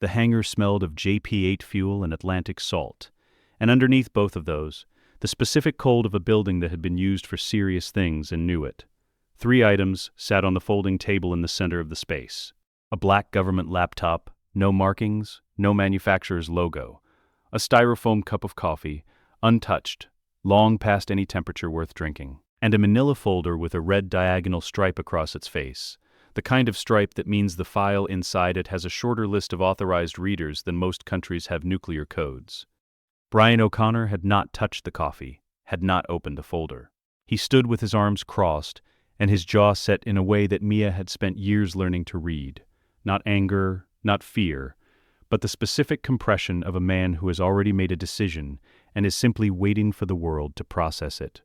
The hangar smelled of JP-8 fuel and Atlantic salt. And underneath both of those, the specific cold of a building that had been used for serious things and knew it. 3 items sat on the folding table in the center of the space. A black government laptop, no markings, no manufacturer's logo. A styrofoam cup of coffee, untouched, long past any temperature worth drinking. And a manila folder with a red diagonal stripe across its face. The kind of stripe that means the file inside it has a shorter list of authorized readers than most countries have nuclear codes. Brian O'Connor had not touched the coffee, had not opened the folder. He stood with his arms crossed and his jaw set in a way that Mia had spent years learning to read. Not anger, not fear, but the specific compression of a man who has already made a decision and is simply waiting for the world to process it.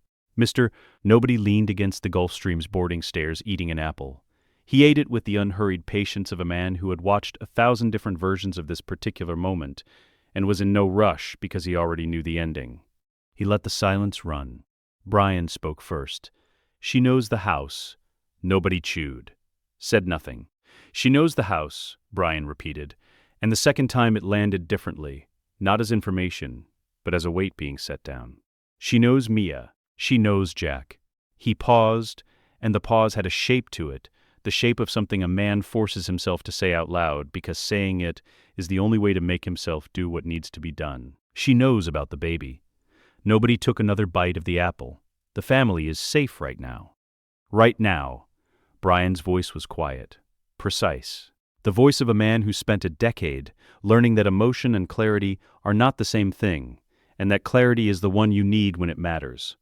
Nobody leaned against the Gulfstream's boarding stairs eating an apple. He ate it with the unhurried patience of a man who had watched 1,000 different versions of this particular moment and was in no rush because he already knew the ending. He let the silence run. Brian spoke first. "She knows the house." Nobody chewed. Said nothing. "She knows the house," Brian repeated, and the second time it landed differently, not as information, but as a weight being set down. "She knows Mia. She knows Jack." He paused, and the pause had a shape to it, the shape of something a man forces himself to say out loud because saying it is the only way to make himself do what needs to be done. "She knows about the baby." Nobody took another bite of the apple. The family is safe right now. Right now. Brian's voice was quiet, precise. The voice of a man who spent a decade learning that emotion and clarity are not the same thing, and that clarity is the one you need when it matters.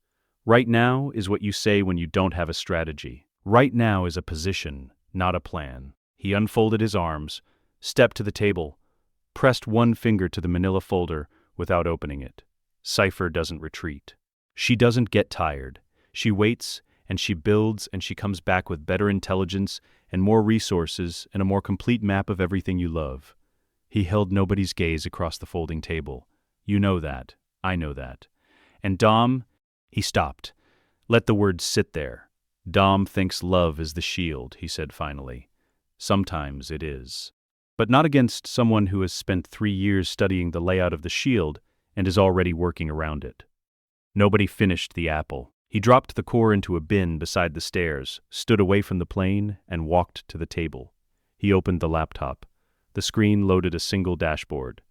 Right now is what you say when you don't have a strategy. Right now is a position, not a plan. He unfolded his arms, stepped to the table, pressed one finger to the manila folder without opening it. Cipher doesn't retreat. She doesn't get tired. She waits, and she builds, and she comes back with better intelligence and more resources and a more complete map of everything you love. He held nobody's gaze across the folding table. "You know that. I know that. And Dom," he stopped. "Let the words sit there. Dom thinks love is the shield," he said finally. "Sometimes it is. But not against someone who has spent 3 years studying the layout of the shield and is already working around it." Nobody finished the apple. He dropped the core into a bin beside the stairs, stood away from the plane, and walked to the table. He opened the laptop. The screen loaded a single dashboard.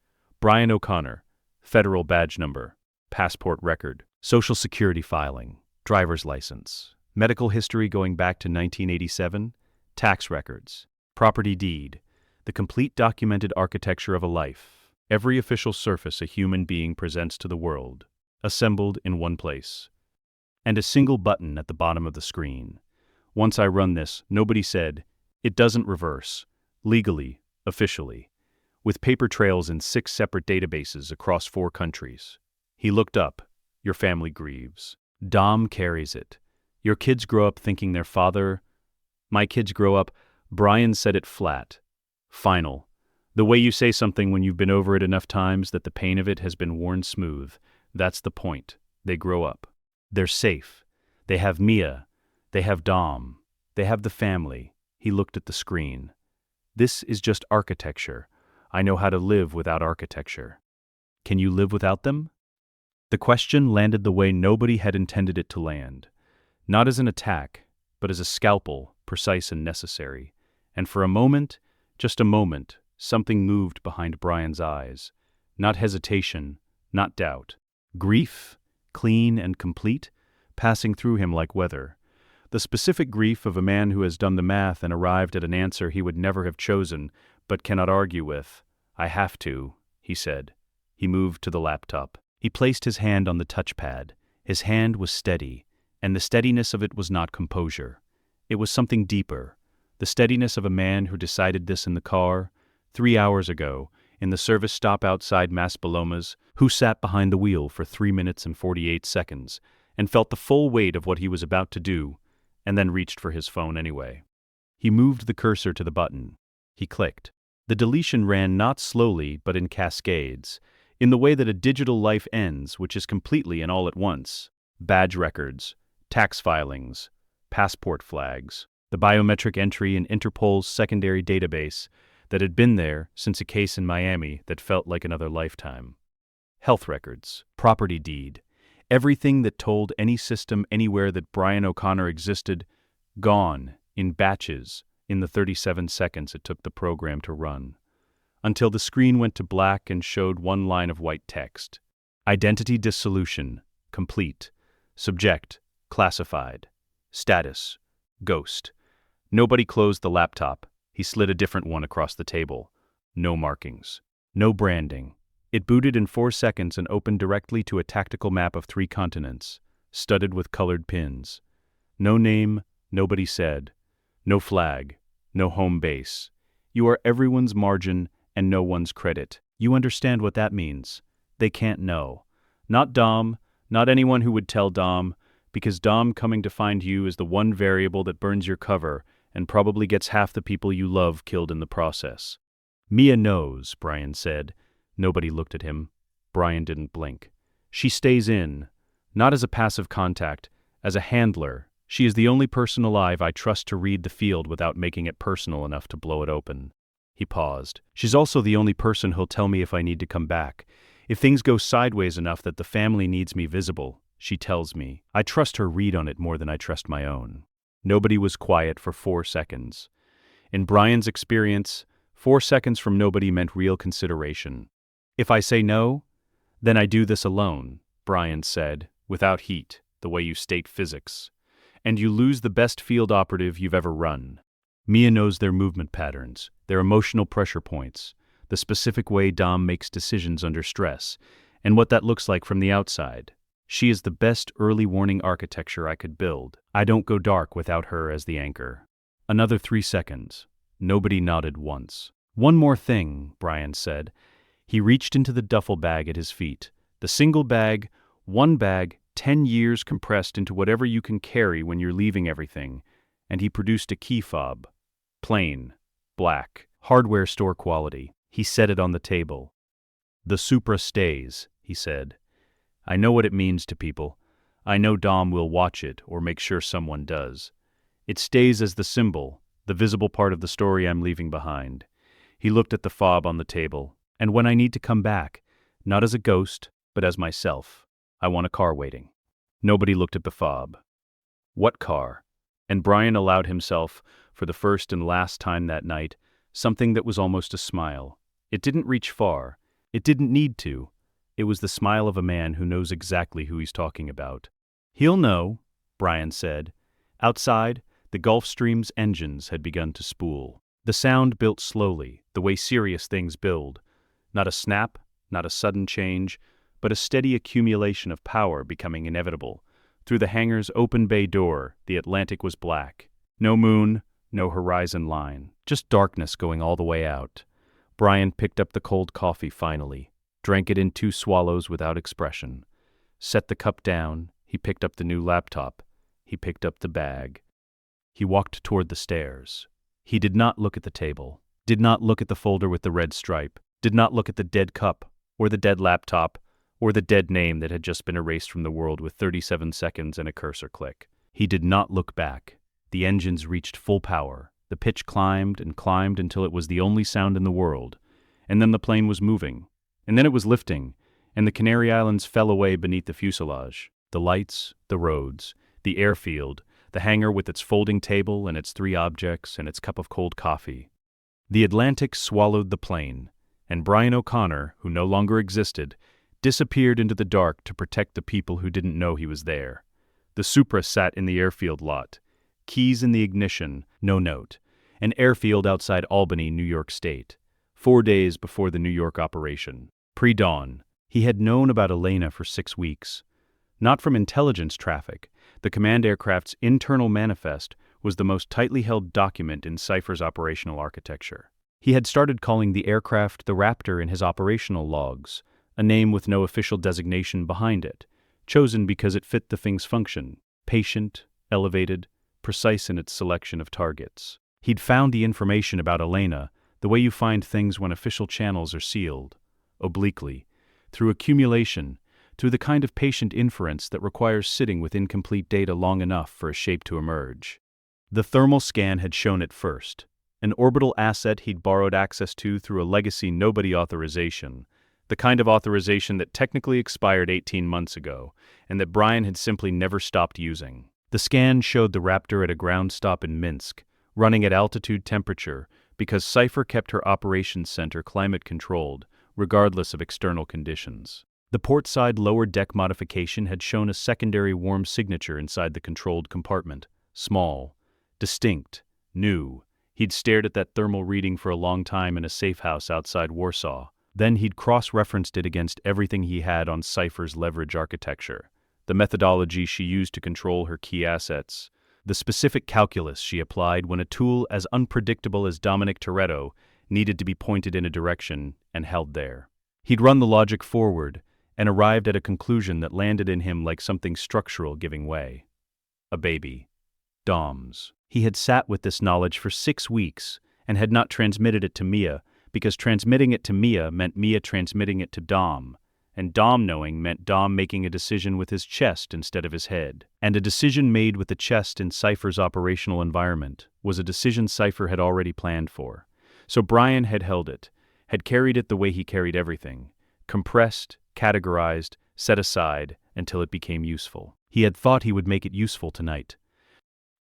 Brian O'Connor, federal badge number, passport record, social security filing, driver's license, medical history going back to 1987, tax records, property deed, the complete documented architecture of a life, every official surface a human being presents to the world, assembled in one place. And a single button at the bottom of the screen. Once I run this, nobody said, it doesn't reverse, legally, officially, with paper trails in 6 separate databases across 4 countries. He looked up. Your family grieves. Dom carries it. Your kids grow up thinking their father. My kids grow up. Brian said it flat. Final. The way you say something when you've been over it enough times that the pain of it has been worn smooth. That's the point. They grow up. They're safe. They have Mia. They have Dom. They have the family. He looked at the screen. This is just architecture. I know how to live without architecture. Can you live without them? The question landed the way nobody had intended it to land. Not as an attack, but as a scalpel, precise and necessary. And for a moment, just a moment, something moved behind Brian's eyes. Not hesitation, not doubt. Grief, clean and complete, passing through him like weather. The specific grief of a man who has done the math and arrived at an answer he would never have chosen, but cannot argue with. I have to, he said. He moved to the laptop. He placed his hand on the touchpad. His hand was steady, and the steadiness of it was not composure. It was something deeper. The steadiness of a man who decided this in the car, 3 hours ago, in the service stop outside Maspalomas, who sat behind the wheel for 3 minutes and 48 seconds, and felt the full weight of what he was about to do, and then reached for his phone anyway. He moved the cursor to the button. He clicked. The deletion ran not slowly, but in cascades, in the way that a digital life ends, which is completely and all at once. Badge records, tax filings, passport flags, the biometric entry in Interpol's secondary database, that had been there since a case in Miami that felt like another lifetime. Health records, property deed, everything that told any system anywhere that Brian O'Connor existed, gone, in batches, in the 37 seconds it took the program to run. Until the screen went to black and showed one line of white text. Identity dissolution, complete. Subject, classified. Status, ghost. Nobody closed the laptop. He slid a different one across the table. No markings. No branding. It booted in 4 seconds and opened directly to a tactical map of 3 continents, studded with colored pins. No name, nobody said. No flag, no home base. You are everyone's margin and no one's credit. You understand what that means. They can't know. Not Dom, not anyone who would tell Dom, because Dom coming to find you is the one variable that burns your cover and probably gets half the people you love killed in the process. Mia knows, Brian said. Nobody looked at him. Brian didn't blink. She stays in, not as a passive contact, as a handler. She is the only person alive I trust to read the field without making it personal enough to blow it open. He paused. She's also the only person who'll tell me if I need to come back. If things go sideways enough that the family needs me visible, she tells me. I trust her read on it more than I trust my own. Nobody was quiet for 4 seconds. In Brian's experience, 4 seconds from nobody meant real consideration. If I say no, then I do this alone, Brian said, without heat, the way you state physics. And you lose the best field operative you've ever run. Mia knows their movement patterns, their emotional pressure points, the specific way Dom makes decisions under stress, and what that looks like from the outside. She is the best early warning architecture I could build. I don't go dark without her as the anchor. Another 3 seconds. Nobody nodded once. One more thing, Brian said. He reached into the duffel bag at his feet. The single bag, one bag, 10 years compressed into whatever you can carry when you're leaving everything. And he produced a key fob. Plain, black, hardware store quality. He set it on the table. The Supra stays, he said. I know what it means to people. I know Dom will watch it or make sure someone does. It stays as the symbol, the visible part of the story I'm leaving behind. He looked at the fob on the table. And when I need to come back, not as a ghost, but as myself, I want a car waiting. Nobody looked at the fob. What car? And Brian allowed himself, for the first and last time that night, something that was almost a smile. It didn't reach far. It didn't need to. It was the smile of a man who knows exactly who he's talking about. He'll know, Brian said. Outside, the Gulfstream's engines had begun to spool. The sound built slowly, the way serious things build. Not a snap, not a sudden change, but a steady accumulation of power becoming inevitable. Through the hangar's open bay door, the Atlantic was black. No moon, no horizon line, just darkness going all the way out. Brian picked up the cold coffee finally, drank it in 2 swallows without expression. Set the cup down, he picked up the new laptop. He picked up the bag. He walked toward the stairs. He did not look at the table, did not look at the folder with the red stripe, did not look at the dead cup, or the dead laptop, or the dead name that had just been erased from the world with 37 seconds and a cursor click. He did not look back. The engines reached full power. The pitch climbed and climbed until it was the only sound in the world. And then the plane was moving. And then it was lifting. And the Canary Islands fell away beneath the fuselage. The lights, the roads, the airfield, the hangar with its folding table and its 3 objects and its cup of cold coffee. The Atlantic swallowed the plane, and Brian O'Connor, who no longer existed, disappeared into the dark to protect the people who didn't know he was there. The Supra sat in the airfield lot. Keys in the ignition, no note. An airfield outside Albany, New York State. 4 days before the New York operation. Pre-dawn. He had known about Elena for 6 weeks. Not from intelligence traffic. The command aircraft's internal manifest was the most tightly held document in Cipher's operational architecture. He had started calling the aircraft the Raptor in his operational logs, a name with no official designation behind it, chosen because it fit the thing's function, patient, elevated, precise in its selection of targets. He'd found the information about Elena the way you find things when official channels are sealed, obliquely, through accumulation, through the kind of patient inference that requires sitting with incomplete data long enough for a shape to emerge. The thermal scan had shown it first. an orbital asset he'd borrowed access to through a legacy nobody authorization, the kind of authorization that technically expired 18 months ago, and that Brian had simply never stopped using. The scan showed the Raptor at a ground stop in Minsk, running at altitude temperature, because Cipher kept her operations center climate-controlled, regardless of external conditions. The portside lower deck modification had shown a secondary warm signature inside the controlled compartment. Small, distinct, new. He'd stared at that thermal reading for a long time in a safe house outside Warsaw. Then he'd cross-referenced it against everything he had on Cipher's leverage architecture, the methodology she used to control her key assets, the specific calculus she applied when a tool as unpredictable as Dominic Toretto needed to be pointed in a direction and held there. He'd run the logic forward and arrived at a conclusion that landed in him like something structural giving way. A baby. DOMS. He had sat with this knowledge for 6 weeks and had not transmitted it to Mia, because transmitting it to Mia meant Mia transmitting it to Dom, and Dom knowing meant Dom making a decision with his chest instead of his head. And a decision made with the chest in Cipher's operational environment was a decision Cipher had already planned for. So Brian had held it, had carried it the way he carried everything, compressed, categorized, set aside until it became useful. He had thought he would make it useful tonight.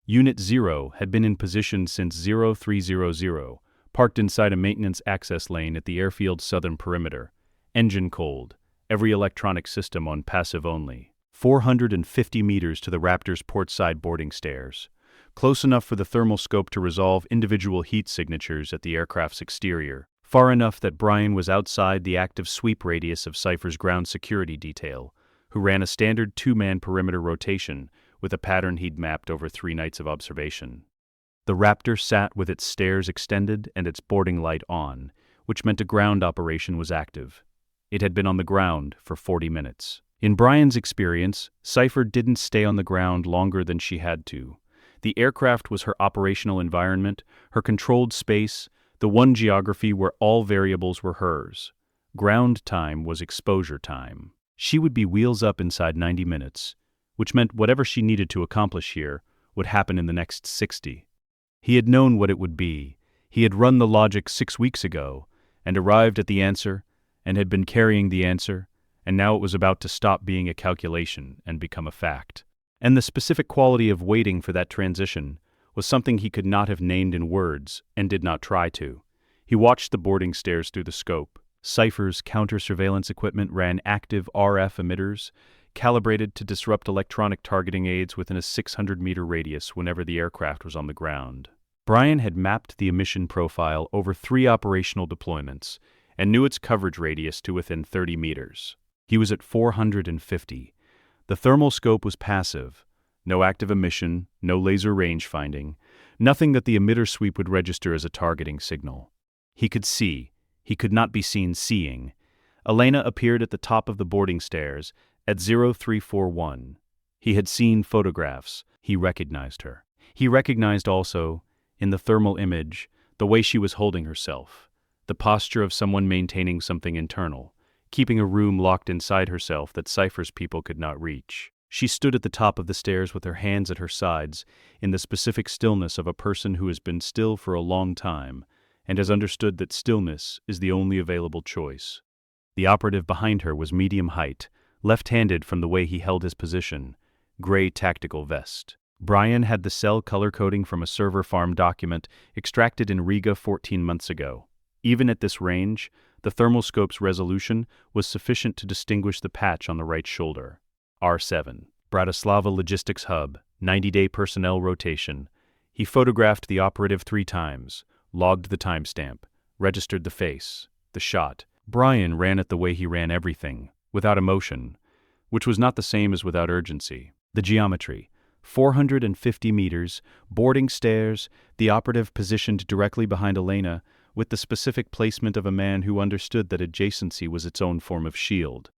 Unit 0 had been in position since 0300, parked inside a maintenance access lane at the airfield's southern perimeter. Engine cold, every electronic system on passive only. 450 meters to the Raptor's portside boarding stairs, close enough for the thermal scope to resolve individual heat signatures at the aircraft's exterior, far enough that Brian was outside the active sweep radius of Cipher's ground security detail, who ran a standard 2-man perimeter rotation with a pattern he'd mapped over 3 nights of observation. The Raptor sat with its stairs extended and its boarding light on, which meant a ground operation was active. It had been on the ground for 40 minutes. In Brian's experience, Cipher didn't stay on the ground longer than she had to. The aircraft was her operational environment, her controlled space, the one geography where all variables were hers. Ground time was exposure time. She would be wheels up inside 90 minutes, which meant whatever she needed to accomplish here would happen in the next 60. He had known what it would be. He had run the logic 6 weeks ago, and arrived at the answer, and had been carrying the answer, and now it was about to stop being a calculation and become a fact. And the specific quality of waiting for that transition was something he could not have named in words and did not try to. He watched the boarding stairs through the scope. Cipher's counter-surveillance equipment ran active RF emitters, calibrated to disrupt electronic targeting aids within a 600-meter radius whenever the aircraft was on the ground. Brian had mapped the emission profile over 3 operational deployments and knew its coverage radius to within 30 meters. He was at 450. The thermal scope was passive. No active emission, no laser range finding, nothing that the emitter sweep would register as a targeting signal. He could see. He could not be seen seeing. Elena appeared at the top of the boarding stairs at 0341. He had seen photographs. He recognized her. He recognized also, in the thermal image, the way she was holding herself, the posture of someone maintaining something internal, keeping a room locked inside herself that Cipher's people could not reach. She stood at the top of the stairs with her hands at her sides, in the specific stillness of a person who has been still for a long time and has understood that stillness is the only available choice. The operative behind her was medium height, left-handed from the way he held his position, gray tactical vest. Brian had the cell color coding from a server farm document extracted in Riga 14 months ago. Even at this range, the thermal scope's resolution was sufficient to distinguish the patch on the right shoulder. R7. Bratislava Logistics Hub, 90-day personnel rotation. He photographed the operative 3 times, logged the timestamp, registered the face, the shot. Brian ran it the way he ran everything, without emotion, which was not the same as without urgency. The geometry. 450 meters, boarding stairs, the operative positioned directly behind Elena, with the specific placement of a man who understood that adjacency was its own form of shield.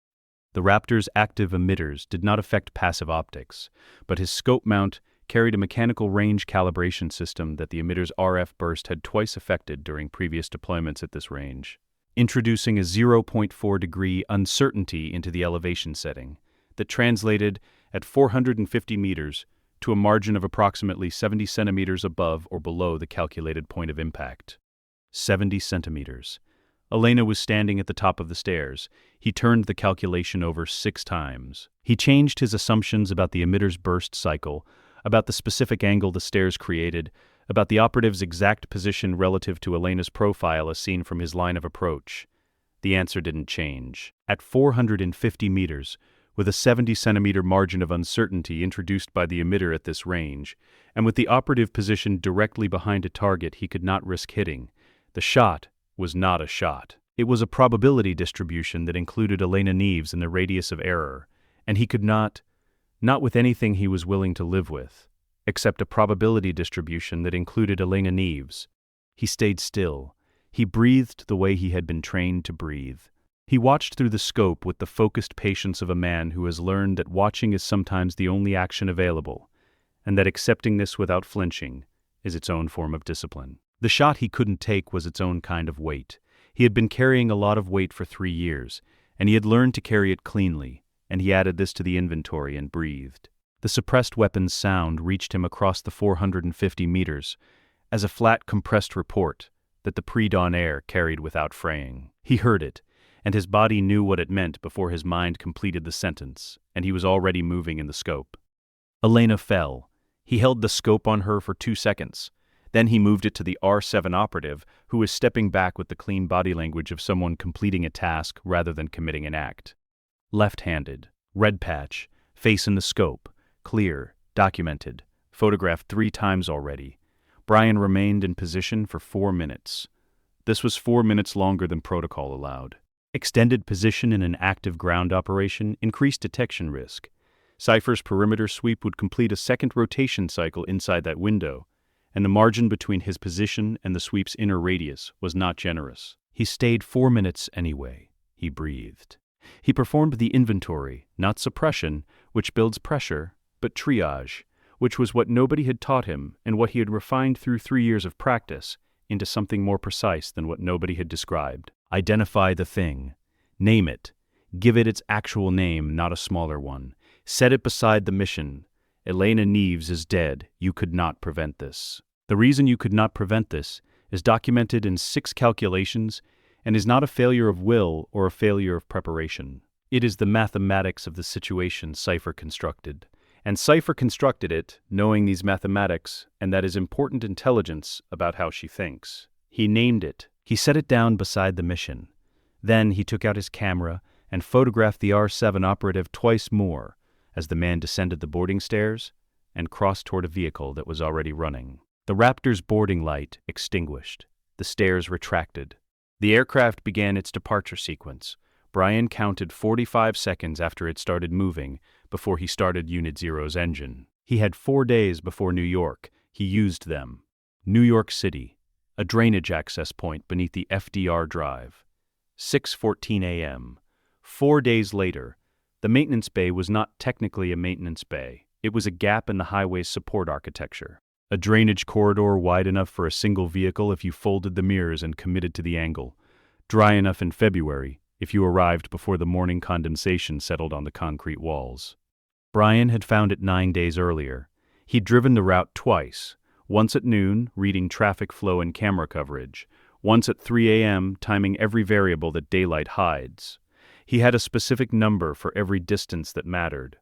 The Raptor's active emitters did not affect passive optics, but his scope mount carried a mechanical range calibration system that the emitter's RF burst had twice affected during previous deployments at this range, introducing a 0.4-degree uncertainty into the elevation setting that translated at 450 meters to a margin of approximately 70 centimeters above or below the calculated point of impact. 70 centimeters. Elena was standing at the top of the stairs. He turned the calculation over 6 times. He changed his assumptions about the emitter's burst cycle, about the specific angle the stairs created, about the operative's exact position relative to Elena's profile as seen from his line of approach. The answer didn't change. At 450 meters, with a 70-centimeter margin of uncertainty introduced by the emitter at this range, and with the operative positioned directly behind a target he could not risk hitting, the shot was not a shot. It was a probability distribution that included Elena Neves in the radius of error, and he could not with anything he was willing to live with, except a probability distribution that included Elena Neves. He stayed still. He breathed the way he had been trained to breathe. He watched through the scope with the focused patience of a man who has learned that watching is sometimes the only action available, and that accepting this without flinching is its own form of discipline. The shot he couldn't take was its own kind of weight. He had been carrying a lot of weight for 3 years, and he had learned to carry it cleanly, and he added this to the inventory and breathed. The suppressed weapon's sound reached him across the 450 meters as a flat, compressed report that the pre-dawn air carried without fraying. He heard it, and his body knew what it meant before his mind completed the sentence, and he was already moving in the scope. Elena fell. He held the scope on her for 2 seconds. Then he moved it to the R7 operative, who was stepping back with the clean body language of someone completing a task rather than committing an act. Left-handed, red patch, face in the scope, clear, documented, photographed 3 times already. Brian remained in position for 4 minutes. This was 4 minutes longer than protocol allowed. Extended position in an active ground operation increased detection risk. Cipher's perimeter sweep would complete a second rotation cycle inside that window, and the margin between his position and the sweep's inner radius was not generous. He stayed 4 minutes anyway. He breathed. He performed the inventory, not suppression, which builds pressure, but triage, which was what nobody had taught him and what he had refined through 3 years of practice into something more precise than what nobody had described. Identify the thing. Name it. Give it its actual name, not a smaller one. Set it beside the mission. Elena Neves is dead. You could not prevent this. The reason you could not prevent this is documented in 6 calculations and is not a failure of will or a failure of preparation. It is the mathematics of the situation Cipher constructed. And Cipher constructed it, knowing these mathematics and that is important intelligence about how she thinks. He named it. He set it down beside the mission. Then he took out his camera and photographed the R7 operative twice more as the man descended the boarding stairs and crossed toward a vehicle that was already running. The Raptor's boarding light extinguished. The stairs retracted. The aircraft began its departure sequence. Brian counted 45 seconds after it started moving before he started Unit Zero's engine. He had 4 days before New York. He used them. New York City, a drainage access point beneath the FDR Drive. 6:14 a.m. 4 days later, the maintenance bay was not technically a maintenance bay. It was a gap in the highway's support architecture. A drainage corridor wide enough for a single vehicle if you folded the mirrors and committed to the angle. Dry enough in February if you arrived before the morning condensation settled on the concrete walls. Brian had found it 9 days earlier. He'd driven the route twice, once at noon, reading traffic flow and camera coverage, once at 3 a.m., timing every variable that daylight hides. He had a specific number for every distance that mattered.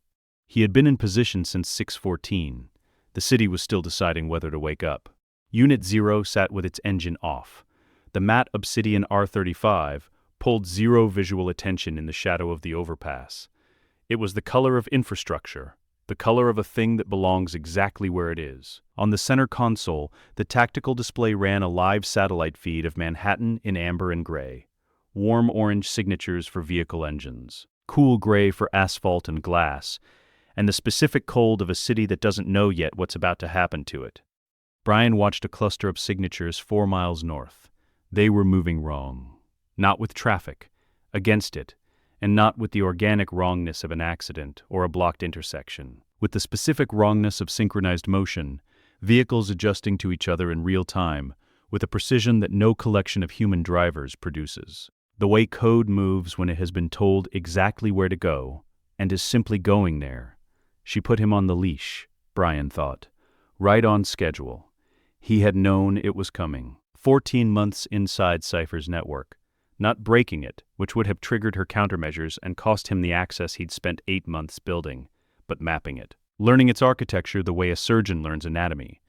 He had been in position since 6:14. The city was still deciding whether to wake up. Unit Zero sat with its engine off. The matte Obsidian R35 pulled zero visual attention in the shadow of the overpass. It was the color of infrastructure, the color of a thing that belongs exactly where it is. On the center console, the tactical display ran a live satellite feed of Manhattan in amber and gray. Warm orange signatures for vehicle engines, cool gray for asphalt and glass, and the specific cold of a city that doesn't know yet what's about to happen to it. Brian watched a cluster of signatures 4 miles north. They were moving wrong. Not with traffic, against it, and not with the organic wrongness of an accident or a blocked intersection. With the specific wrongness of synchronized motion, vehicles adjusting to each other in real time, with a precision that no collection of human drivers produces. The way code moves when it has been told exactly where to go, and is simply going there. She put him on the leash. Brian thought. Right on schedule. He had known it was coming. 14 months inside Cipher's network. Not breaking it, which would have triggered her countermeasures and cost him the access he'd spent 8 months building, but mapping it. Learning its architecture the way a surgeon learns anatomy.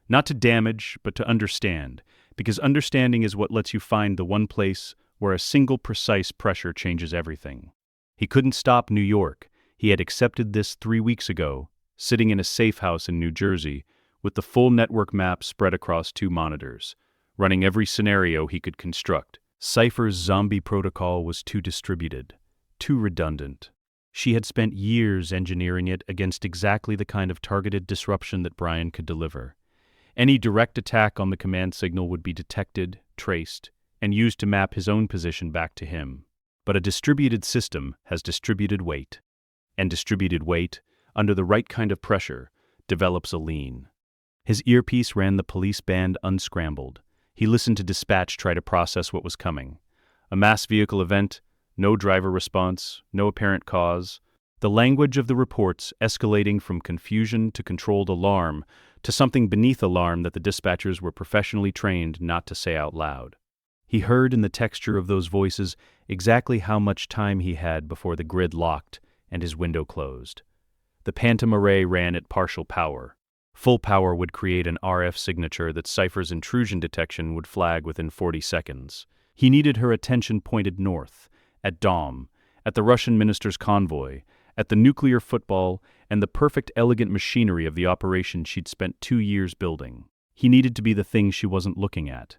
Not to damage, but to understand, because understanding is what lets you find the one place where a single precise pressure changes everything. He couldn't stop New York. He had accepted this 3 weeks ago, sitting in a safe house in New Jersey, with the full network map spread across 2 monitors, running every scenario he could construct. Cipher's zombie protocol was too distributed, too redundant. She had spent years engineering it against exactly the kind of targeted disruption that Brian could deliver. Any direct attack on the command signal would be detected, traced, and used to map his own position back to him. But a distributed system has distributed weight. And distributed weight, under the right kind of pressure, develops a lean. His earpiece ran the police band unscrambled. He listened to dispatch try to process what was coming. A mass vehicle event, no driver response, no apparent cause. The language of the reports escalating from confusion to controlled alarm to something beneath alarm that the dispatchers were professionally trained not to say out loud. He heard in the texture of those voices exactly how much time he had before the grid locked and his window closed. The Phantom array ran at partial power. Full power would create an RF signature that Cipher's intrusion detection would flag within 40 seconds. He needed her attention pointed north, at Dom, at the Russian minister's convoy, at the nuclear football, and the perfect elegant machinery of the operation she'd spent 2 years building. He needed to be the thing she wasn't looking at.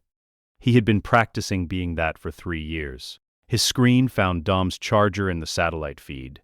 He had been practicing being that for 3 years. His screen found Dom's charger in the satellite feed.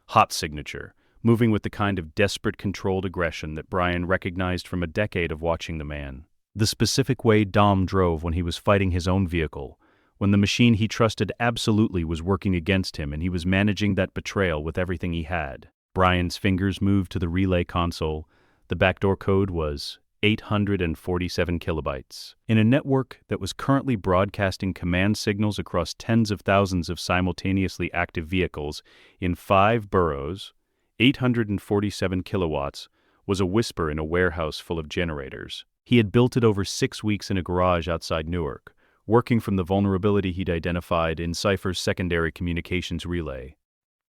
Hot signature, moving with the kind of desperate controlled aggression that Brian recognized from a decade of watching the man. The specific way Dom drove when he was fighting his own vehicle, when the machine he trusted absolutely was working against him and he was managing that betrayal with everything he had. Brian's fingers moved to the relay console. The backdoor code was 847 kilobytes. In a network that was currently broadcasting command signals across tens of thousands of simultaneously active vehicles in 5 boroughs, 847 kilowatts was a whisper in a warehouse full of generators. He had built it over 6 weeks in a garage outside Newark, working from the vulnerability he'd identified in Cipher's secondary communications relay.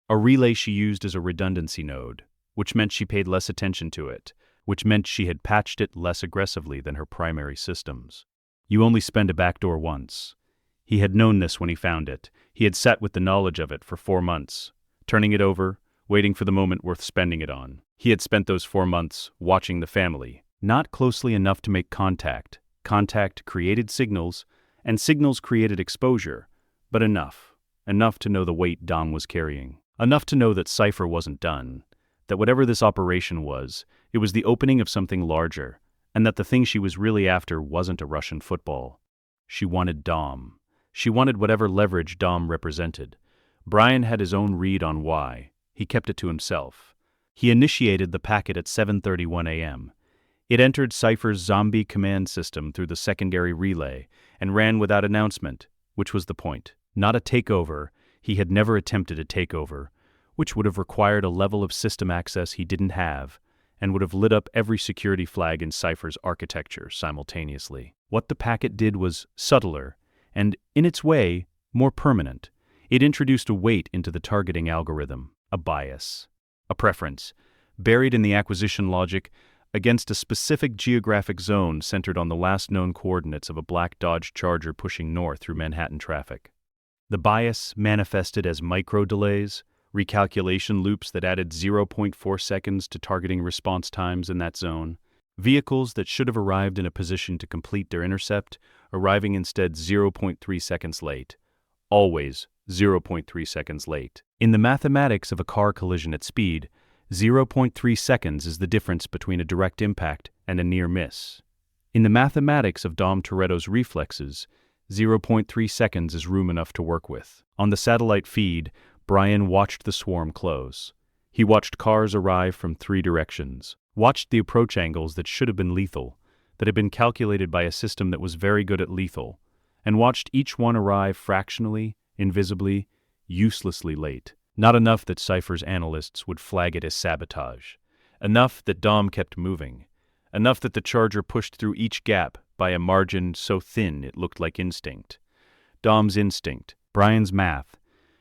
A relay she used as a redundancy node, which meant she paid less attention to it, which meant she had patched it less aggressively than her primary systems. You only spend a backdoor once. He had known this when he found it. He had sat with the knowledge of it for 4 months, turning it over, waiting for the moment worth spending it on. He had spent those 4 months watching the family, not closely enough to make contact. Contact created signals, and signals created exposure, but enough to know the weight Dom was carrying. Enough to know that Cipher wasn't done, that whatever this operation was, it was the opening of something larger, and that the thing she was really after wasn't a Russian football. She wanted Dom. She wanted whatever leverage Dom represented. Brian had his own read on why. He kept it to himself. He initiated the packet at 7:31 a.m. It entered Cipher's zombie command system through the secondary relay and ran without announcement, which was the point. Not a takeover. He had never attempted a takeover, which would have required a level of system access he didn't have and would have lit up every security flag in Cipher's architecture simultaneously. What the packet did was subtler and, in its way, more permanent. It introduced a weight into the targeting algorithm, a bias, a preference, buried in the acquisition logic against a specific geographic zone centered on the last known coordinates of a black Dodge Charger pushing north through Manhattan traffic. The bias manifested as micro-delays, recalculation loops that added 0.4 seconds to targeting response times in that zone, vehicles that should have arrived in a position to complete their intercept, arriving instead 0.3 seconds late, always 0.3 seconds late. In the mathematics of a car collision at speed, 0.3 seconds is the difference between a direct impact and a near miss. In the mathematics of Dom Toretto's reflexes, 0.3 seconds is room enough to work with. On the satellite feed, Brian watched the swarm close. He watched cars arrive from 3 directions, watched the approach angles that should have been lethal, that had been calculated by a system that was very good at lethal, and watched each one arrive fractionally, invisibly, uselessly late. Not enough that Cipher's analysts would flag it as sabotage. Enough that Dom kept moving. Enough that the charger pushed through each gap by a margin so thin it looked like instinct. Dom's instinct, Brian's math.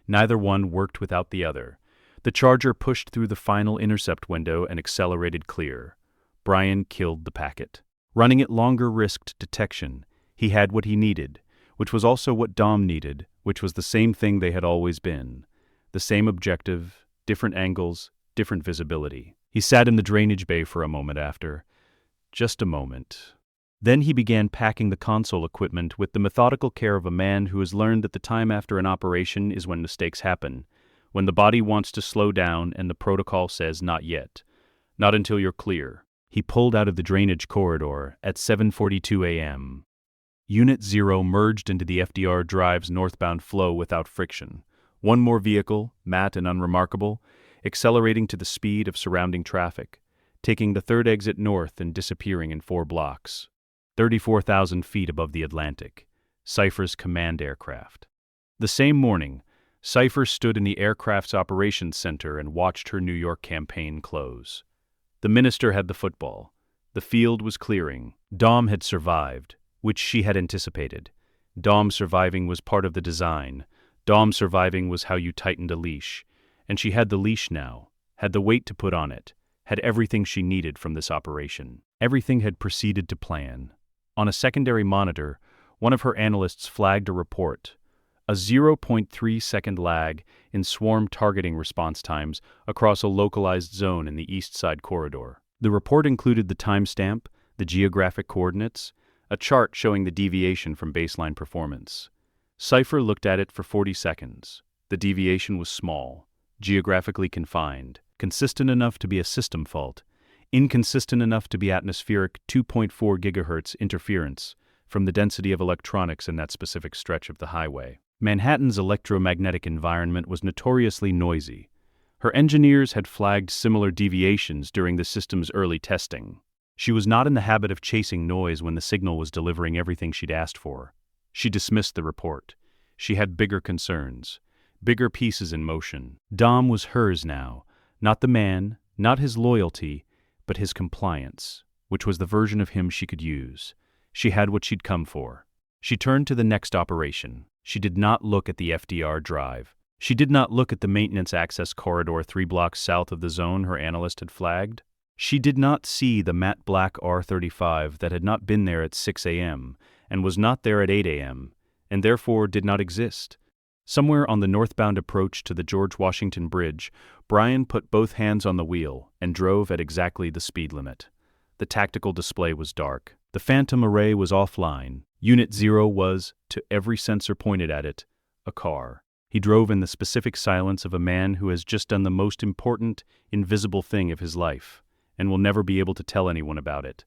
Neither one worked without the other. The charger pushed through the final intercept window and accelerated clear. Brian killed the packet. Running it longer risked detection. He had what he needed, which was also what Dom needed, which was the same thing they had always been. The same objective, different angles, different visibility. He sat in the drainage bay for a moment after. Just a moment. Then he began packing the console equipment with the methodical care of a man who has learned that the time after an operation is when mistakes happen, when the body wants to slow down and the protocol says not yet, not until you're clear. He pulled out of the drainage corridor at 7:42 a.m. Unit 0 merged into the FDR drive's northbound flow without friction. One more vehicle, matte and unremarkable, accelerating to the speed of surrounding traffic, taking the third exit north and disappearing in 4 blocks. 34,000 feet above the Atlantic. Cipher's command aircraft. The same morning, Cipher stood in the aircraft's operations center and watched her New York campaign close. The minister had the football. The field was clearing. Dom had survived, which she had anticipated. Dom surviving was part of the design. Dom surviving was how you tightened a leash. And she had the leash now, had the weight to put on it, had everything she needed from this operation. Everything had proceeded to plan. On a secondary monitor, one of her analysts flagged a report, a 0.3-second lag in swarm targeting response times across a localized zone in the East Side corridor. The report included the timestamp, the geographic coordinates, a chart showing the deviation from baseline performance. Cipher looked at it for 40 seconds. The deviation was small, geographically confined, consistent enough to be a system fault, inconsistent enough to be atmospheric 2.4 gigahertz interference from the density of electronics in that specific stretch of the highway. Manhattan's electromagnetic environment was notoriously noisy. Her engineers had flagged similar deviations during the system's early testing. She was not in the habit of chasing noise when the signal was delivering everything she'd asked for. She dismissed the report. She had bigger concerns, bigger pieces in motion. Dom was hers now, not the man, not his loyalty, but his compliance, which was the version of him she could use. She had what she'd come for. She turned to the next operation. She did not look at the FDR drive. She did not look at the maintenance access corridor 3 blocks south of the zone her analyst had flagged. She did not see the matte black R-35 that had not been there at 6 a.m. and was not there at 8 a.m., and therefore did not exist. Somewhere on the northbound approach to the George Washington Bridge, Brian put both hands on the wheel and drove at exactly the speed limit. The tactical display was dark. The phantom array was offline. Unit 0 was, to every sensor pointed at it, a car. He drove in the specific silence of a man who has just done the most important, invisible thing of his life, and will never be able to tell anyone about it.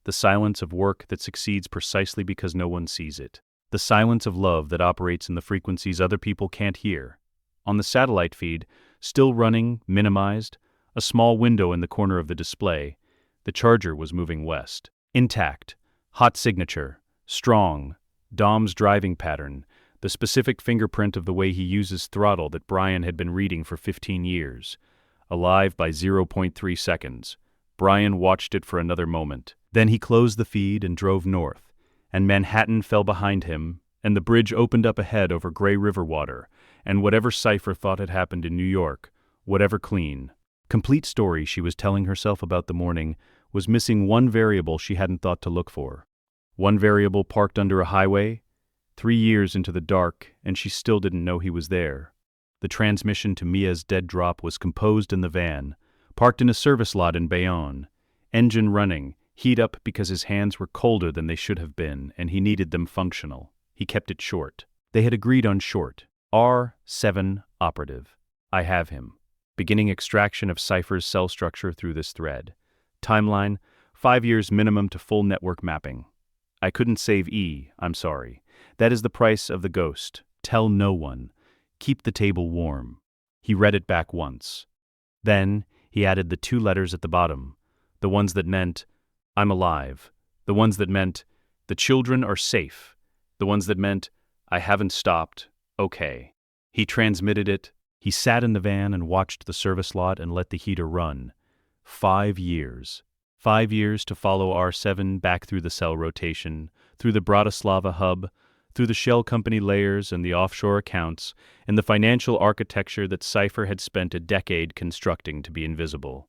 The silence of work that succeeds precisely because no one sees it. The silence of love that operates in the frequencies other people can't hear. On the satellite feed, still running, minimized, a small window in the corner of the display, the charger was moving west. Intact, hot signature, strong, Dom's driving pattern, the specific fingerprint of the way he uses throttle that Brian had been reading for 15 years. Alive by 0.3 seconds. Brian watched it for another moment. Then he closed the feed and drove north, and Manhattan fell behind him, and the bridge opened up ahead over Gray River water, and whatever Cipher thought had happened in New York, whatever clean. Complete story she was telling herself about the morning was missing one variable she hadn't thought to look for. One variable parked under a highway, 3 years into the dark, and she still didn't know he was there. The transmission to Mia's dead drop was composed in the van, parked in a service lot in Bayonne, engine running, heat up because his hands were colder than they should have been, and he needed them functional. He kept it short. They had agreed on short. R7 operative. I have him. Beginning extraction of Cipher's cell structure through this thread. Timeline, 5 years minimum to full network mapping. I couldn't save E, I'm sorry. That is the price of the ghost. Tell no one. Keep the table warm. He read it back once. Then, he added the 2 letters at the bottom, the ones that meant, I'm alive, the ones that meant, the children are safe, the ones that meant, I haven't stopped, okay. He transmitted it. He sat in the van and watched the service lot and let the heater run. 5 years. 5 years to follow R7 back through the cell rotation, through the Bratislava hub, through the shell company layers and the offshore accounts, and the financial architecture that Cipher had spent a decade constructing to be invisible.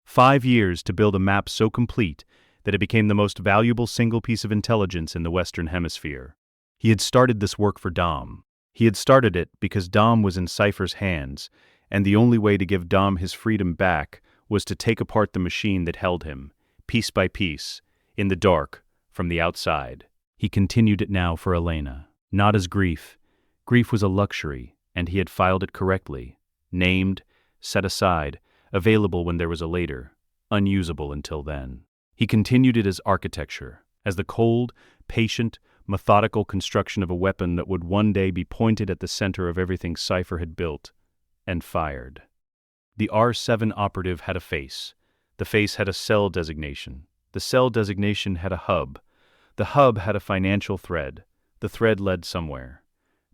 5 years to build a map so complete that it became the most valuable single piece of intelligence in the Western Hemisphere. He had started this work for Dom. He had started it because Dom was in Cipher's hands, and the only way to give Dom his freedom back was to take apart the machine that held him, piece by piece, in the dark, from the outside. He continued it now for Elena, not as grief. Grief was a luxury, and he had filed it correctly, named, set aside, available when there was a later, unusable until then. He continued it as architecture, as the cold, patient, methodical construction of a weapon that would one day be pointed at the center of everything Cipher had built and fired. The R7 operative had a face. The face had a cell designation. The cell designation had a hub. The hub had a financial thread. The thread led somewhere.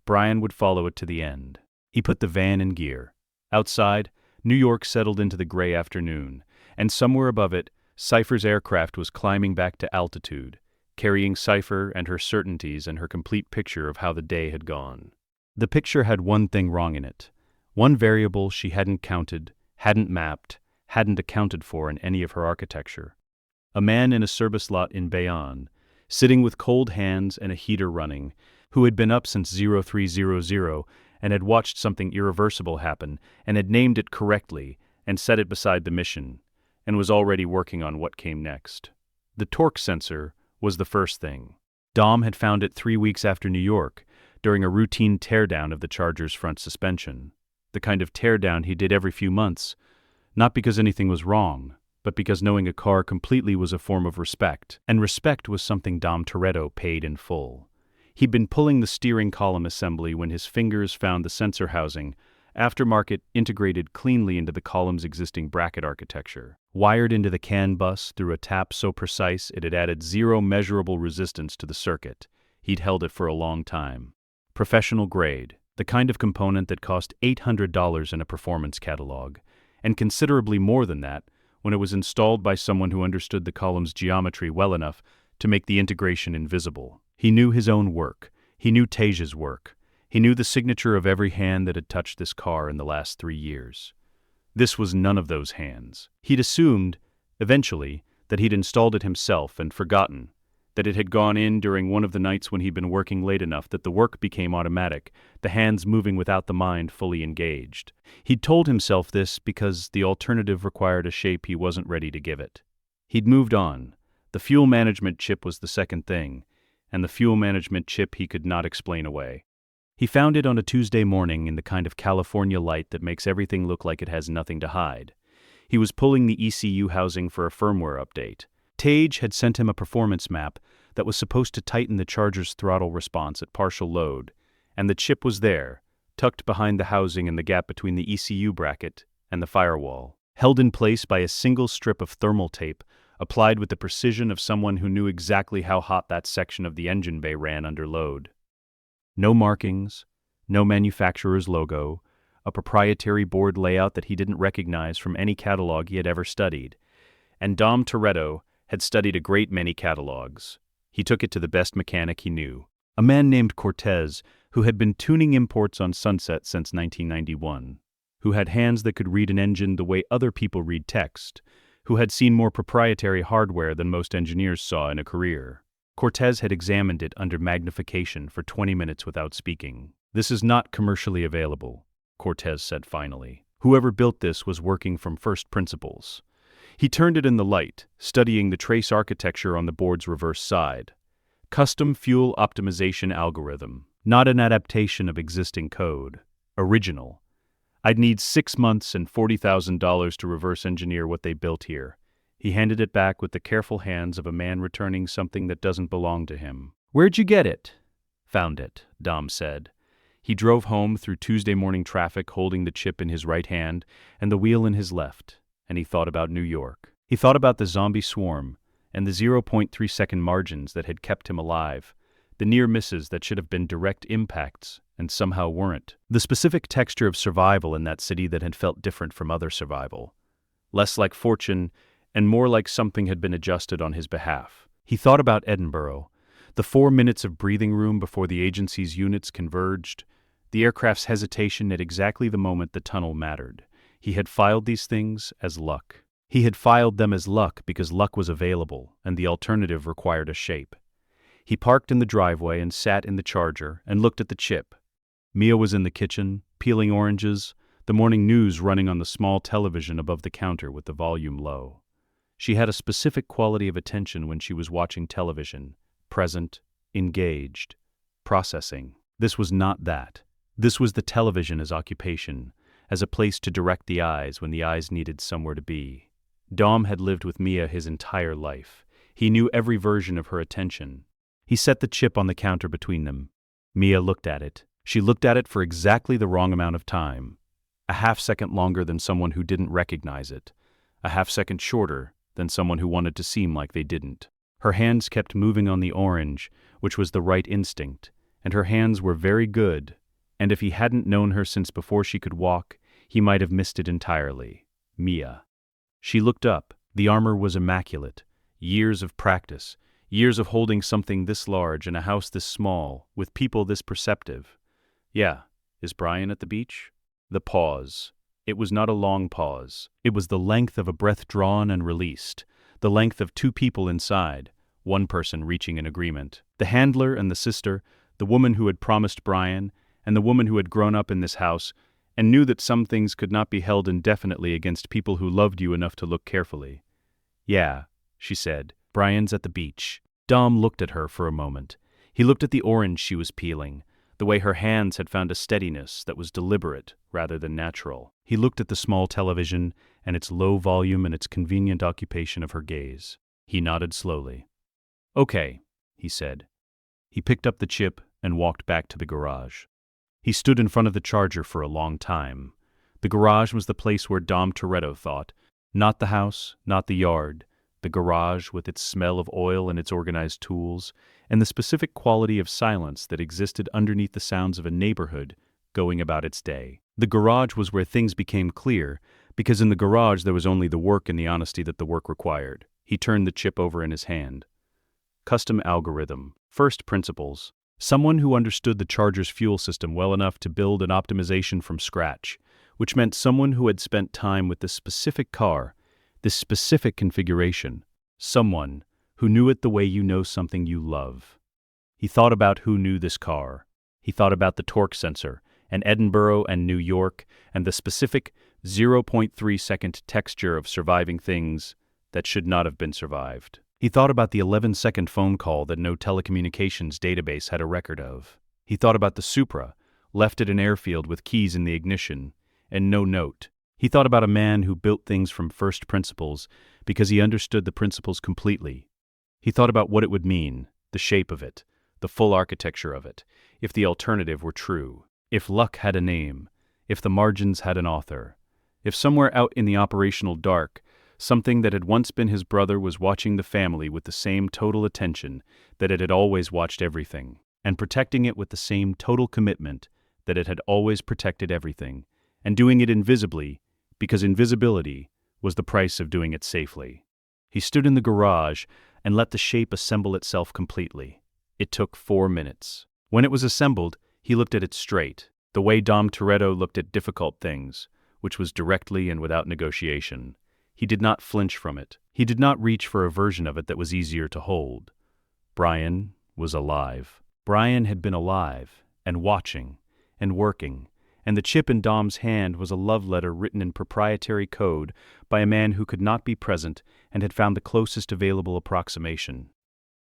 Brian would follow it to the end. He put the van in gear. Outside, New York settled into the gray afternoon, and somewhere above it, Cipher's aircraft was climbing back to altitude, carrying Cipher and her certainties and her complete picture of how the day had gone. The picture had one thing wrong in it, one variable she hadn't counted, hadn't mapped, hadn't accounted for in any of her architecture. A man in a service lot in Bayonne, sitting with cold hands and a heater running, who had been up since 0300 and had watched something irreversible happen and had named it correctly and set it beside the mission, and was already working on what came next. The torque sensor was the first thing. Dom had found it 3 weeks after New York, during a routine teardown of the Charger's front suspension. The kind of teardown he did every few months, not because anything was wrong, but because knowing a car completely was a form of respect, and respect was something Dom Toretto paid in full. He'd been pulling the steering column assembly when his fingers found the sensor housing, aftermarket integrated cleanly into the column's existing bracket architecture, wired into the CAN bus through a tap so precise it had added zero measurable resistance to the circuit. He'd held it for a long time. Professional grade, the kind of component that cost $800 in a performance catalog, and considerably more than that when it was installed by someone who understood the column's geometry well enough to make the integration invisible. He knew his own work. He knew Tasia's work. He knew the signature of every hand that had touched this car in the last 3 years. This was none of those hands. He'd assumed, eventually, that he'd installed it himself and forgotten, that it had gone in during one of the nights when he'd been working late enough that the work became automatic, the hands moving without the mind fully engaged. He'd told himself this because the alternative required a shape he wasn't ready to give it. He'd moved on. The fuel management chip was the second thing, and the fuel management chip he could not explain away. He found it on a Tuesday morning in the kind of California light that makes everything look like it has nothing to hide. He was pulling the ECU housing for a firmware update. Tage had sent him a performance map that was supposed to tighten the Charger's throttle response at partial load, and the chip was there, tucked behind the housing in the gap between the ECU bracket and the firewall, held in place by a single strip of thermal tape applied with the precision of someone who knew exactly how hot that section of the engine bay ran under load. No markings, no manufacturer's logo, a proprietary board layout that he didn't recognize from any catalog he had ever studied. And Dom Toretto had studied a great many catalogs. He took it to the best mechanic he knew, a man named Cortez, who had been tuning imports on Sunset since 1991, who had hands that could read an engine the way other people read text, who had seen more proprietary hardware than most engineers saw in a career. Cortez had examined it under magnification for 20 minutes without speaking. "This is not commercially available," Cortez said finally. "Whoever built this was working from first principles." He turned it in the light, studying the trace architecture on the board's reverse side. Custom fuel optimization algorithm, not an adaptation of existing code. Original. I'd need 6 months and $40,000 to reverse engineer what they built here. He handed it back with the careful hands of a man returning something that doesn't belong to him. "Where'd you get it?" "Found it," Dom said. He drove home through Tuesday morning traffic holding the chip in his right hand and the wheel in his left, and he thought about New York. He thought about the zombie swarm and the 0.3-second margins that had kept him alive, the near misses that should have been direct impacts and somehow weren't. The specific texture of survival in that city that had felt different from other survival. less like fortune, and more like something had been adjusted on his behalf. He thought about Edinburgh, the 4 minutes of breathing room before the agency's units converged, the aircraft's hesitation at exactly the moment the tunnel mattered. He had filed these things as luck. He had filed them as luck because luck was available, and the alternative required a shape. He parked in the driveway and sat in the Charger and looked at the chip. Mia was in the kitchen, peeling oranges, the morning news running on the small television above the counter with the volume low. She had a specific quality of attention when she was watching television, present, engaged, processing. This was not that. This was the television as occupation, as a place to direct the eyes when the eyes needed somewhere to be. Dom had lived with Mia his entire life. He knew every version of her attention. He set the chip on the counter between them. Mia looked at it. She looked at it for exactly the wrong amount of time. A half-second longer than someone who didn't recognize it. A half-second shorter than someone who wanted to seem like they didn't. Her hands kept moving on the orange, which was the right instinct, and her hands were very good, and if he hadn't known her since before she could walk, he might have missed it entirely. Mia. She looked up. The armor was immaculate. Years of practice. Years of holding something this large in a house this small, with people this perceptive. Yeah, is Brian at the beach? The pause. It was not a long pause. It was the length of a breath drawn and released, the length of 2 people inside, one person reaching an agreement. The handler and the sister, the woman who had promised Brian, and the woman who had grown up in this house, and knew that some things could not be held indefinitely against people who loved you enough to look carefully. Yeah, she said, Brian's at the beach. Dom looked at her for a moment. He looked at the orange she was peeling, the way her hands had found a steadiness that was deliberate rather than natural. He looked at the small television and its low volume and its convenient occupation of her gaze. He nodded slowly. Okay, he said. He picked up the chip and walked back to the garage. He stood in front of the Charger for a long time. The garage was the place where Dom Toretto thought, not the house, not the yard, the garage with its smell of oil and its organized tools, and the specific quality of silence that existed underneath the sounds of a neighborhood going about its day. The garage was where things became clear, because in the garage there was only the work and the honesty that the work required. He turned the chip over in his hand. Custom algorithm. First principles. Someone who understood the Charger's fuel system well enough to build an optimization from scratch, which meant someone who had spent time with this specific car, this specific configuration. Someone who knew it the way you know something you love. He thought about who knew this car. He thought about the torque sensor, and Edinburgh and New York, and the specific 0.3-second texture of surviving things that should not have been survived. He thought about the 11-second phone call that no telecommunications database had a record of. He thought about the Supra, left at an airfield with keys in the ignition, and no note. He thought about a man who built things from first principles because he understood the principles completely. He thought about what it would mean, the shape of it, the full architecture of it, if the alternative were true, if luck had a name, if the margins had an author, if somewhere out in the operational dark, something that had once been his brother was watching the family with the same total attention that it had always watched everything, and protecting it with the same total commitment that it had always protected everything, and doing it invisibly, because invisibility was the price of doing it safely. He stood in the garage and let the shape assemble itself completely. It took 4 minutes. When it was assembled, he looked at it straight, the way Dom Toretto looked at difficult things, which was directly and without negotiation. He did not flinch from it. He did not reach for a version of it that was easier to hold. Brian was alive. Brian had been alive, and watching, and working, and the chip in Dom's hand was a love letter written in proprietary code by a man who could not be present and had found the closest available approximation.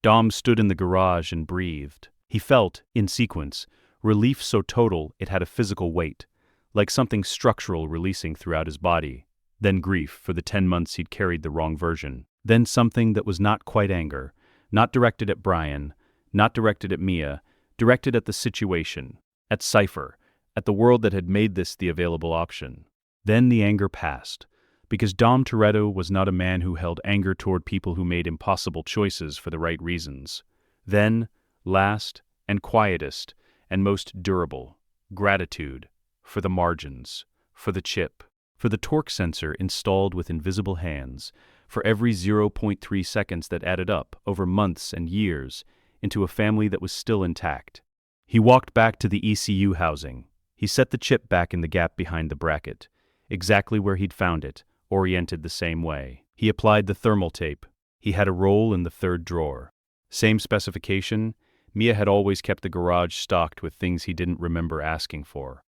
Dom stood in the garage and breathed. He felt, in sequence, relief so total it had a physical weight, like something structural releasing throughout his body. Then grief for the 10 months he'd carried the wrong version. Then something that was not quite anger, not directed at Brian, not directed at Mia, directed at the situation, at Cipher, at the world that had made this the available option. Then the anger passed, because Dom Toretto was not a man who held anger toward people who made impossible choices for the right reasons. Then, last and quietest and most durable, gratitude for the margins, for the chip, for the torque sensor installed with invisible hands, for every 0.3 seconds that added up over months and years into a family that was still intact. He walked back to the ECU housing. He set the chip back in the gap behind the bracket, exactly where he'd found it, oriented the same way. He applied the thermal tape. He had a roll in the third drawer. Same specification. Mia had always kept the garage stocked with things he didn't remember asking for.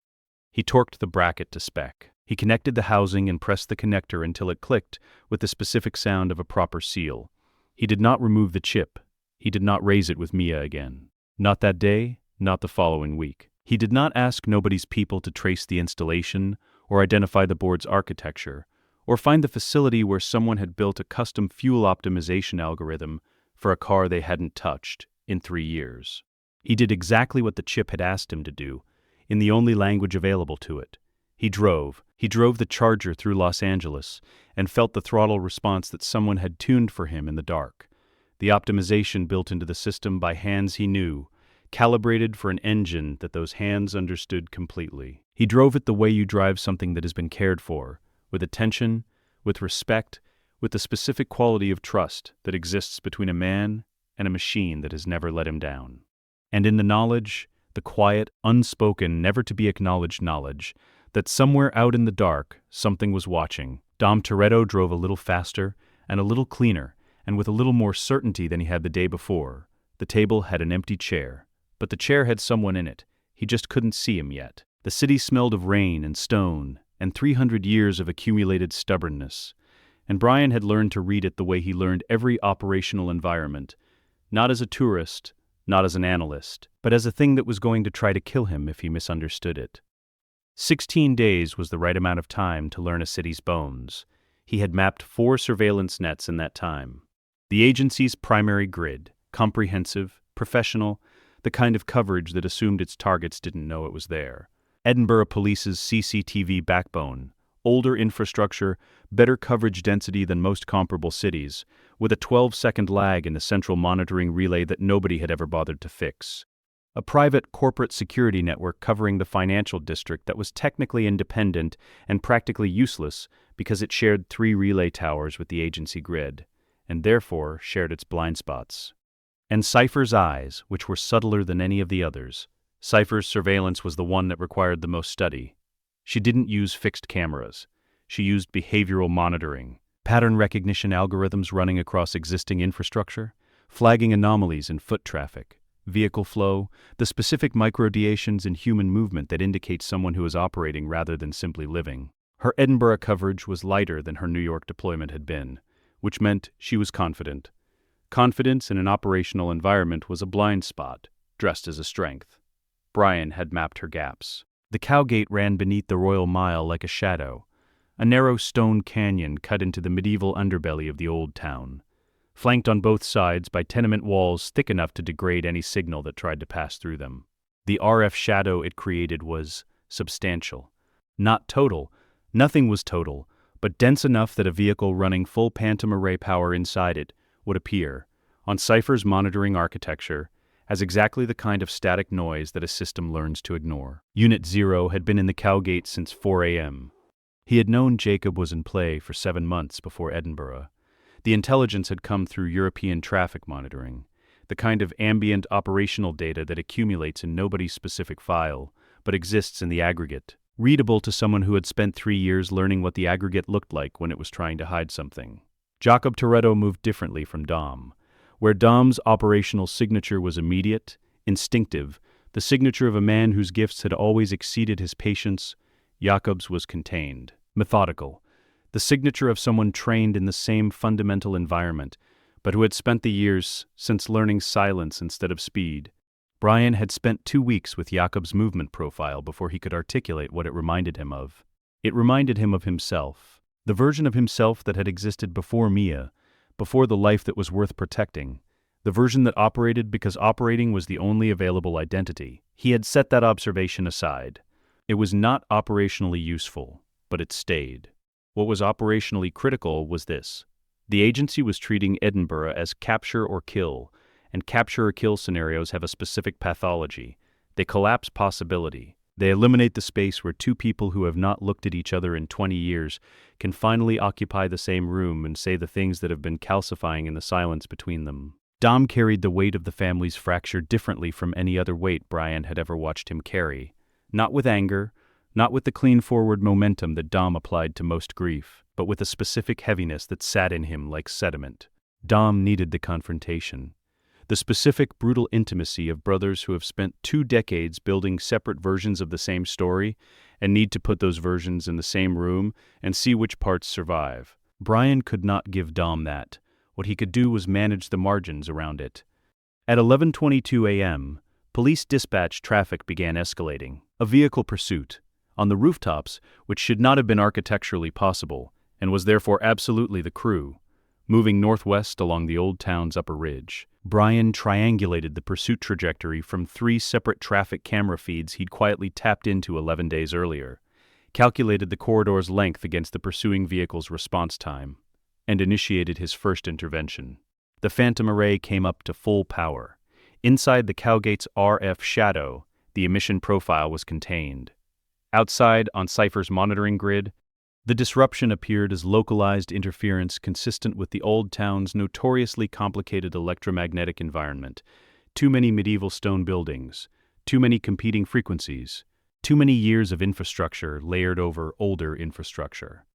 He torqued the bracket to spec. He connected the housing and pressed the connector until it clicked with the specific sound of a proper seal. He did not remove the chip. He did not raise it with Mia again. Not that day, not the following week. He did not ask nobody's people to trace the installation or identify the board's architecture, or find the facility where someone had built a custom fuel optimization algorithm for a car they hadn't touched in 3 years. He did exactly what the chip had asked him to do, in the only language available to it. He drove the Charger through Los Angeles and felt the throttle response that someone had tuned for him in the dark. The optimization built into the system by hands he knew, calibrated for an engine that those hands understood completely. He drove it the way you drive something that has been cared for, with attention, with respect, with the specific quality of trust that exists between a man and a machine that has never let him down. And in the knowledge, the quiet, unspoken, never-to-be-acknowledged knowledge that somewhere out in the dark something was watching, Dom Toretto drove a little faster and a little cleaner and with a little more certainty than he had the day before. The table had an empty chair, but the chair had someone in it. He just couldn't see him yet. The city smelled of rain and stone and 300 years of accumulated stubbornness, and Brian had learned to read it the way he learned every operational environment, not as a tourist, not as an analyst, but as a thing that was going to try to kill him if he misunderstood it. 16 days was the right amount of time to learn a city's bones. He had mapped 4 surveillance nets in that time. The agency's primary grid, comprehensive, professional, the kind of coverage that assumed its targets didn't know it was there. Edinburgh Police's CCTV backbone, older infrastructure, better coverage density than most comparable cities, with a 12-second lag in the central monitoring relay that nobody had ever bothered to fix. A private corporate security network covering the financial district that was technically independent and practically useless because it shared 3 relay towers with the agency grid, and therefore shared its blind spots. And Cipher's eyes, which were subtler than any of the others. Cipher's surveillance was the one that required the most study. She didn't use fixed cameras. She used behavioral monitoring, pattern recognition algorithms running across existing infrastructure, flagging anomalies in foot traffic, vehicle flow, the specific microdeviations in human movement that indicate someone who is operating rather than simply living. Her Edinburgh coverage was lighter than her New York deployment had been, which meant she was confident. Confidence in an operational environment was a blind spot, dressed as a strength. Brian had mapped her gaps. The Cowgate ran beneath the Royal Mile like a shadow, a narrow stone canyon cut into the medieval underbelly of the old town, flanked on both sides by tenement walls thick enough to degrade any signal that tried to pass through them. The RF shadow it created was substantial. Not total, nothing was total, but dense enough that a vehicle running full Phantom array power inside it would appear, on Cipher's monitoring architecture, as exactly the kind of static noise that a system learns to ignore. Unit 0 had been in the Cowgate since 4 a.m. He had known Jacob was in play for 7 months before Edinburgh. The intelligence had come through European traffic monitoring, the kind of ambient operational data that accumulates in nobody's specific file, but exists in the aggregate, readable to someone who had spent 3 years learning what the aggregate looked like when it was trying to hide something. Jacob Toretto moved differently from Dom. Where Dom's operational signature was immediate, instinctive, the signature of a man whose gifts had always exceeded his patience, Jacob's was contained, methodical, the signature of someone trained in the same fundamental environment, but who had spent the years since learning silence instead of speed. Brian had spent 2 weeks with Jacob's movement profile before he could articulate what it reminded him of. It reminded him of himself, the version of himself that had existed before Mia, before the life that was worth protecting, the version that operated because operating was the only available identity. He had set that observation aside. It was not operationally useful, but it stayed. What was operationally critical was this. The agency was treating Edinburgh as capture or kill, and capture or kill scenarios have a specific pathology. They collapse possibility. They eliminate the space where two people who have not looked at each other in 20 years can finally occupy the same room and say the things that have been calcifying in the silence between them. Dom carried the weight of the family's fracture differently from any other weight Brian had ever watched him carry. Not with anger, not with the clean forward momentum that Dom applied to most grief, but with a specific heaviness that sat in him like sediment. Dom needed the confrontation. The specific, brutal intimacy of brothers who have spent 2 decades building separate versions of the same story and need to put those versions in the same room and see which parts survive. Brian could not give Dom that. What he could do was manage the margins around it. At 11:22 a.m., police dispatch traffic began escalating. A vehicle pursuit, on the rooftops, which should not have been architecturally possible, and was therefore absolutely the crew, moving northwest along the old town's upper ridge. Brian triangulated the pursuit trajectory from 3 separate traffic camera feeds he'd quietly tapped into 11 days earlier, calculated the corridor's length against the pursuing vehicle's response time, and initiated his first intervention. The phantom array came up to full power. Inside the Cowgate's RF shadow, the emission profile was contained. Outside, on Cipher's monitoring grid, the disruption appeared as localized interference consistent with the old town's notoriously complicated electromagnetic environment. Too many medieval stone buildings, too many competing frequencies, too many years of infrastructure layered over older infrastructure.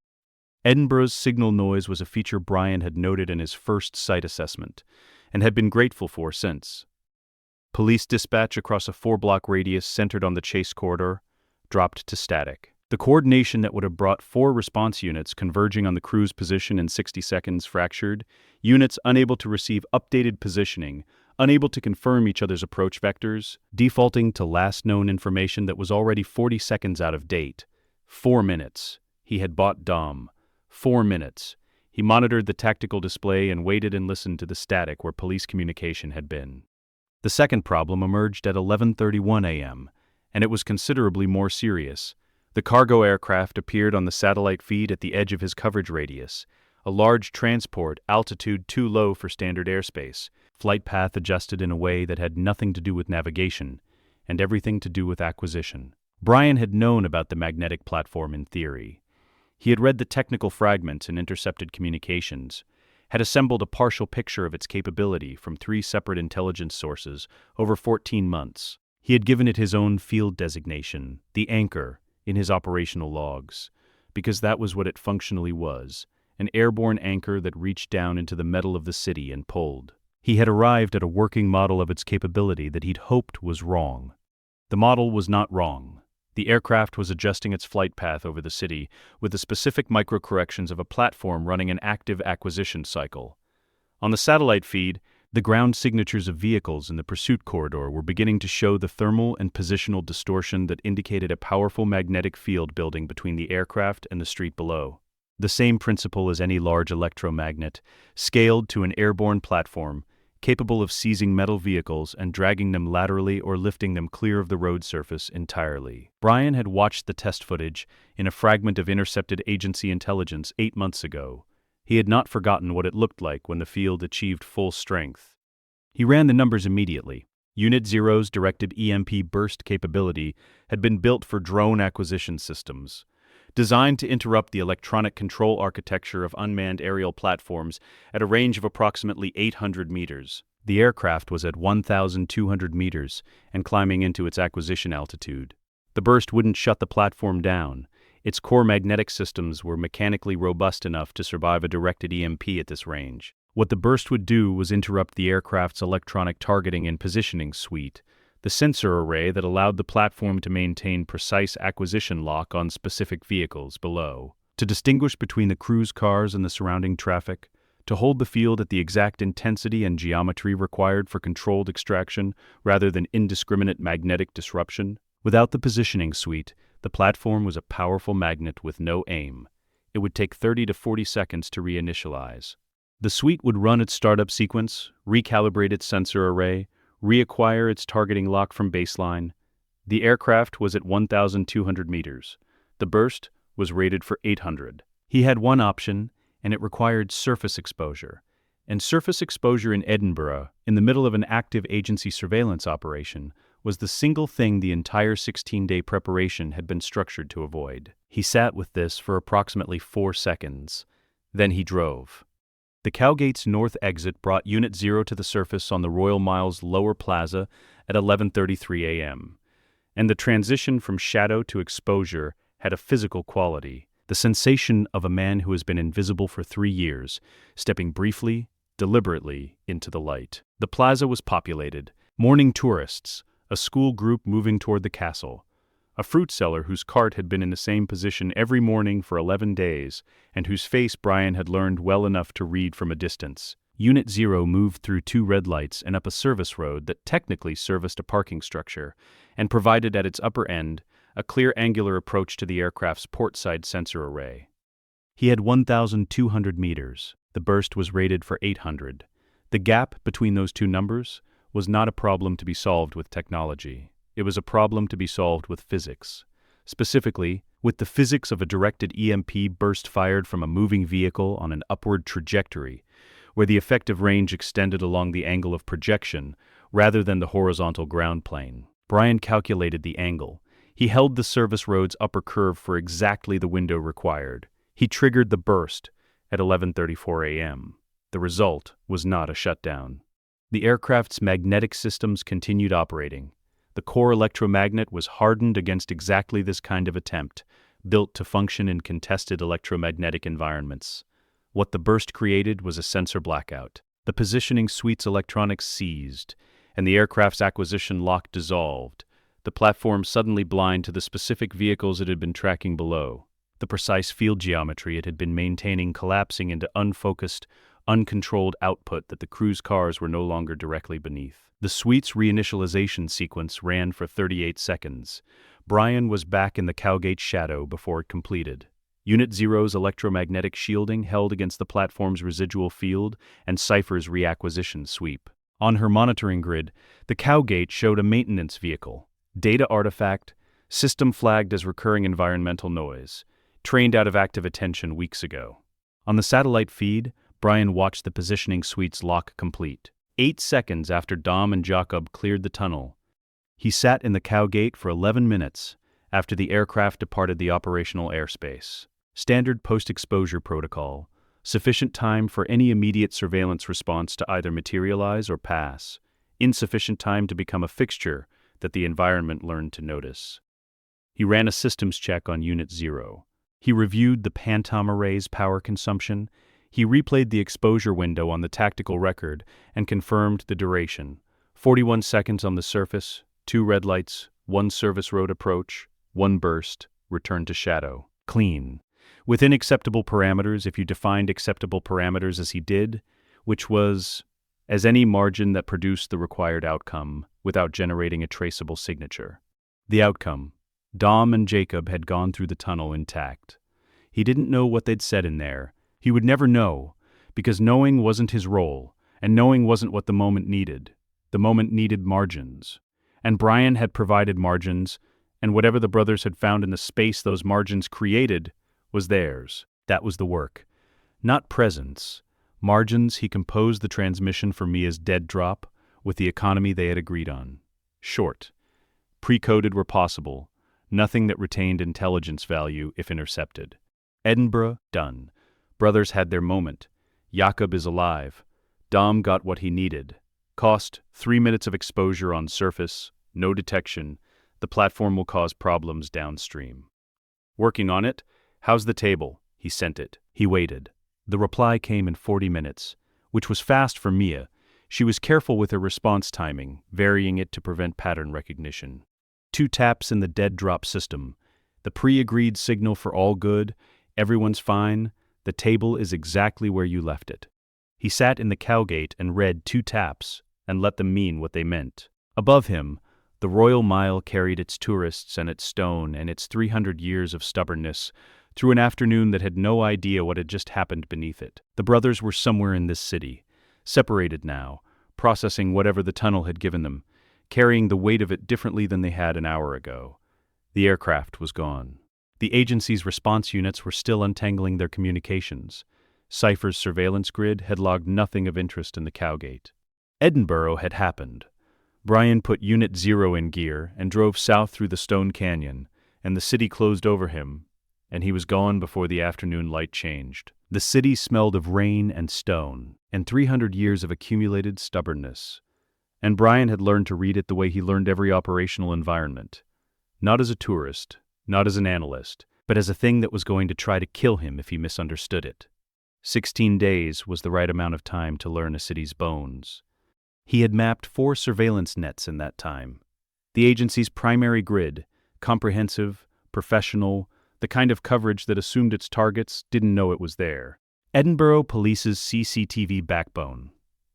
Edinburgh's signal noise was a feature Brian had noted in his first site assessment, and had been grateful for since. Police dispatch across a 4-block radius centered on the Chase corridor dropped to static. The coordination that would have brought 4 response units converging on the crew's position in 60 seconds fractured, units unable to receive updated positioning, unable to confirm each other's approach vectors, defaulting to last known information that was already 40 seconds out of date. 4 minutes. He had bought Dom. 4 minutes. He monitored the tactical display and waited and listened to the static where police communication had been. The second problem emerged at 11:31 a.m., and it was considerably more serious. The cargo aircraft appeared on the satellite feed at the edge of his coverage radius, a large transport, altitude too low for standard airspace, flight path adjusted in a way that had nothing to do with navigation, and everything to do with acquisition. Brian had known about the magnetic platform in theory. He had read the technical fragments and intercepted communications, had assembled a partial picture of its capability from 3 separate intelligence sources over 14 months. He had given it his own field designation, the Anchor, in his operational logs, because that was what it functionally was, an airborne anchor that reached down into the metal of the city and pulled. He had arrived at a working model of its capability that he'd hoped was wrong. The model was not wrong. The aircraft was adjusting its flight path over the city with the specific microcorrections of a platform running an active acquisition cycle. On the satellite feed, the ground signatures of vehicles in the pursuit corridor were beginning to show the thermal and positional distortion that indicated a powerful magnetic field building between the aircraft and the street below. The same principle as any large electromagnet, scaled to an airborne platform, capable of seizing metal vehicles and dragging them laterally or lifting them clear of the road surface entirely. Brian had watched the test footage in a fragment of intercepted agency intelligence 8 months ago. He had not forgotten what it looked like when the field achieved full strength. He ran the numbers immediately. Unit Zero's directed EMP burst capability had been built for drone acquisition systems, designed to interrupt the electronic control architecture of unmanned aerial platforms at a range of approximately 800 meters. The aircraft was at 1,200 meters and climbing into its acquisition altitude. The burst wouldn't shut the platform down. Its core magnetic systems were mechanically robust enough to survive a directed EMP at this range. What the burst would do was interrupt the aircraft's electronic targeting and positioning suite, the sensor array that allowed the platform to maintain precise acquisition lock on specific vehicles below, to distinguish between the crew's cars and the surrounding traffic, to hold the field at the exact intensity and geometry required for controlled extraction rather than indiscriminate magnetic disruption. Without the positioning suite, the platform was a powerful magnet with no aim. It would take 30 to 40 seconds to reinitialize. The suite would run its startup sequence, recalibrate its sensor array, reacquire its targeting lock from baseline. The aircraft was at 1,200 meters. The burst was rated for 800. He had one option, and it required surface exposure. And surface exposure in Edinburgh, in the middle of an active agency surveillance operation, was the single thing the entire 16-day preparation had been structured to avoid. He sat with this for approximately 4 seconds. Then he drove. The Cowgate's north exit brought Unit 0 to the surface on the Royal Mile's lower plaza at 11:33 a.m. And the transition from shadow to exposure had a physical quality, the sensation of a man who has been invisible for 3 years, stepping briefly, deliberately into the light. The plaza was populated, morning tourists, a school group moving toward the castle, a fruit seller whose cart had been in the same position every morning for 11 days, and whose face Brian had learned well enough to read from a distance. Unit 0 moved through 2 red lights and up a service road that technically serviced a parking structure, and provided at its upper end a clear angular approach to the aircraft's portside sensor array. He had 1,200 meters. The burst was rated for 800. The gap between those two numbers was not a problem to be solved with technology. It was a problem to be solved with physics. Specifically, with the physics of a directed EMP burst fired from a moving vehicle on an upward trajectory, where the effective range extended along the angle of projection rather than the horizontal ground plane. Brian calculated the angle. He held the service road's upper curve for exactly the window required. He triggered the burst at 11:34 a.m. The result was not a shutdown. The aircraft's magnetic systems continued operating. The core electromagnet was hardened against exactly this kind of attempt, built to function in contested electromagnetic environments. What the burst created was a sensor blackout. The positioning suite's electronics seized, and the aircraft's acquisition lock dissolved, the platform suddenly blind to the specific vehicles it had been tracking below. The precise field geometry it had been maintaining collapsing into unfocused, uncontrolled output that the cruise cars were no longer directly beneath. The suite's reinitialization sequence ran for 38 seconds. Brian was back in the Cowgate shadow before it completed. Unit 0's electromagnetic shielding held against the platform's residual field and Cipher's reacquisition sweep. On her monitoring grid, the Cowgate showed a maintenance vehicle. Data artifact, system flagged as recurring environmental noise, trained out of active attention weeks ago. On the satellite feed, Brian watched the positioning suite's lock complete. 8 seconds after Dom and Jacob cleared the tunnel, he sat in the Cowgate for 11 minutes after the aircraft departed the operational airspace. Standard post-exposure protocol, sufficient time for any immediate surveillance response to either materialize or pass, insufficient time to become a fixture that the environment learned to notice. He ran a systems check on Unit 0. He reviewed the Pantom array's power consumption. He replayed the exposure window on the tactical record and confirmed the duration. 41 seconds on the surface, 2 red lights, 1 service road approach, 1 burst, return to shadow. Clean. Within acceptable parameters, if you defined acceptable parameters as he did, which was as any margin that produced the required outcome without generating a traceable signature. The outcome. Dom and Jacob had gone through the tunnel intact. He didn't know what they'd said in there. He would never know, because knowing wasn't his role, and knowing wasn't what the moment needed. The moment needed margins. And Brian had provided margins, and whatever the brothers had found in the space those margins created was theirs. That was the work. Not presence. Margins. He composed the transmission for Mia's dead drop with the economy they had agreed on. Short. Pre-coded where possible. Nothing that retained intelligence value if intercepted. Edinburgh, done. Brothers had their moment. Jacob is alive. Dom got what he needed. Cost, 3 minutes of exposure on surface, no detection. The platform will cause problems downstream. Working on it? How's the table? He sent it. He waited. The reply came in 40 minutes, which was fast for Mia. She was careful with her response timing, varying it to prevent pattern recognition. 2 taps in the dead drop system. The pre-agreed signal for all good. Everyone's fine. The table is exactly where you left it. He sat in the Cowgate and read 2 taps and let them mean what they meant. Above him, the Royal Mile carried its tourists and its stone and its 300 years of stubbornness through an afternoon that had no idea what had just happened beneath it. The brothers were somewhere in this city, separated now, processing whatever the tunnel had given them, carrying the weight of it differently than they had an hour ago. The aircraft was gone. The agency's response units were still untangling their communications. Cipher's surveillance grid had logged nothing of interest in the Cowgate. Edinburgh had happened. Brian put Unit 0 in gear and drove south through the Stone Canyon, and the city closed over him, and he was gone before the afternoon light changed. The city smelled of rain and stone, and 300 years of accumulated stubbornness. And Brian had learned to read it the way he learned every operational environment. Not as a tourist, not as an analyst, but as a thing that was going to try to kill him if he misunderstood it. 16 days was the right amount of time to learn a city's bones. He had mapped 4 surveillance nets in that time. The agency's primary grid, comprehensive, professional, the kind of coverage that assumed its targets didn't know it was there. Edinburgh Police's CCTV backbone.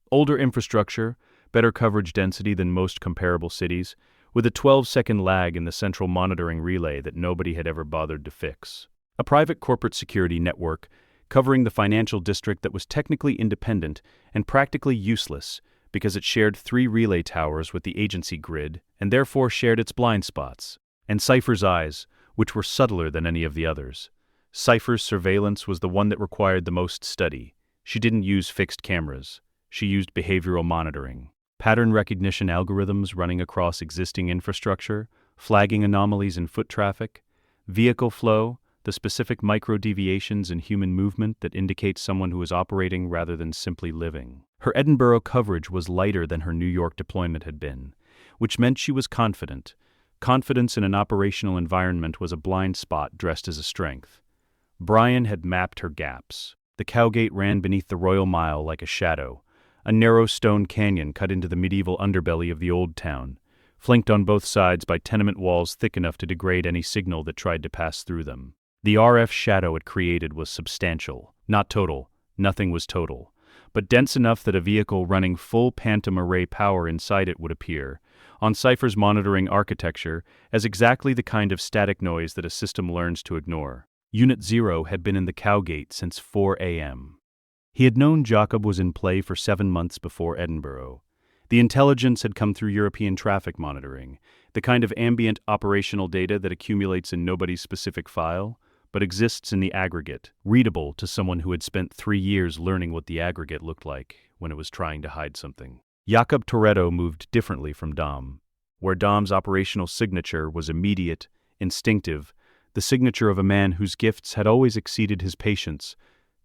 Older infrastructure, better coverage density than most comparable cities, with a 12-second lag in the central monitoring relay that nobody had ever bothered to fix. A private corporate security network covering the financial district that was technically independent and practically useless because it shared 3 relay towers with the agency grid and therefore shared its blind spots. And Cipher's eyes, which were subtler than any of the others. Cipher's surveillance was the one that required the most study. She didn't use fixed cameras. She used behavioral monitoring. Pattern recognition algorithms running across existing infrastructure, flagging anomalies in foot traffic, vehicle flow, the specific micro-deviations in human movement that indicate someone who is operating rather than simply living. Her Edinburgh coverage was lighter than her New York deployment had been, which meant she was confident. Confidence in an operational environment was a blind spot dressed as a strength. Brian had mapped her gaps. The Cowgate ran beneath the Royal Mile like a shadow, a narrow stone canyon cut into the medieval underbelly of the old town, flanked on both sides by tenement walls thick enough to degrade any signal that tried to pass through them. The RF shadow it created was substantial, not total, nothing was total, but dense enough that a vehicle running full Phantom array power inside it would appear, on Cipher's monitoring architecture, as exactly the kind of static noise that a system learns to ignore. Unit 0 had been in the Cowgate since 4 a.m. He had known Jacob was in play for 7 months before Edinburgh. The intelligence had come through European traffic monitoring, the kind of ambient operational data that accumulates in nobody's specific file, but exists in the aggregate, readable to someone who had spent 3 years learning what the aggregate looked like when it was trying to hide something. Jacob Toretto moved differently from Dom. Where Dom's operational signature was immediate, instinctive, the signature of a man whose gifts had always exceeded his patience,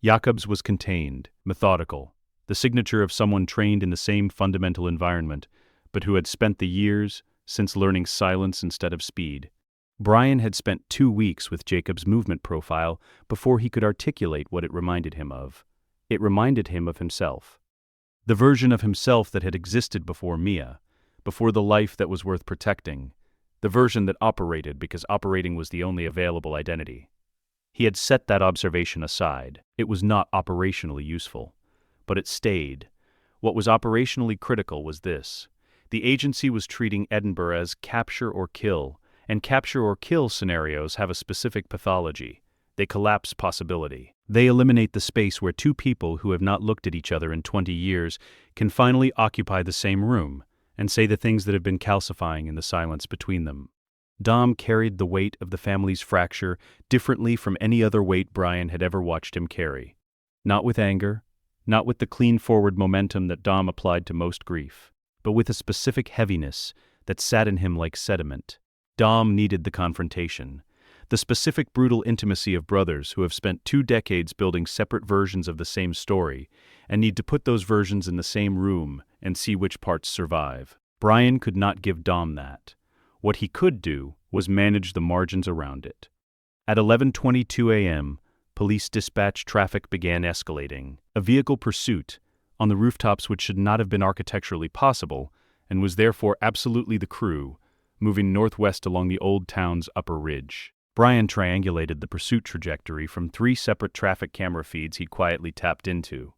Jacob's was contained, methodical, the signature of someone trained in the same fundamental environment, but who had spent the years since learning silence instead of speed. Brian had spent 2 weeks with Jacob's movement profile before he could articulate what it reminded him of. It reminded him of himself. The version of himself that had existed before Mia, before the life that was worth protecting, the version that operated because operating was the only available identity. He had set that observation aside. It was not operationally useful, but it stayed. What was operationally critical was this. The agency was treating Edinburgh as capture or kill, and capture or kill scenarios have a specific pathology. They collapse possibility. They eliminate the space where 2 people who have not looked at each other in 20 years can finally occupy the same room and say the things that have been calcifying in the silence between them. Dom carried the weight of the family's fracture differently from any other weight Brian had ever watched him carry. Not with anger, not with the clean-forward momentum that Dom applied to most grief, but with a specific heaviness that sat in him like sediment. Dom needed the confrontation, the specific brutal intimacy of brothers who have spent 2 decades building separate versions of the same story and need to put those versions in the same room and see which parts survive. Brian could not give Dom that. What he could do was manage the margins around it. At 11:22 a.m., police dispatch traffic began escalating. A vehicle pursuit, on the rooftops which should not have been architecturally possible, and was therefore absolutely the crew, moving northwest along the old town's upper ridge. Brian triangulated the pursuit trajectory from 3 separate traffic camera feeds he'd quietly tapped into.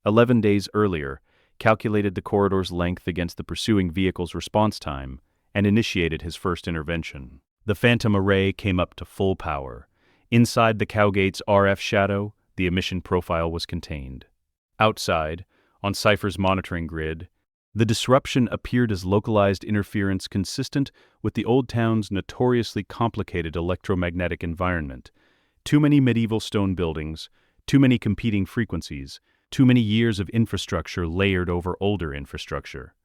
11 days earlier, calculated the corridor's length against the pursuing vehicle's response time, and initiated his first intervention. The Phantom array came up to full power. Inside the Cowgate's RF shadow, the emission profile was contained. Outside, on Cipher's monitoring grid, the disruption appeared as localized interference consistent with the old town's notoriously complicated electromagnetic environment. Too many medieval stone buildings, too many competing frequencies, too many years of infrastructure layered over older infrastructure.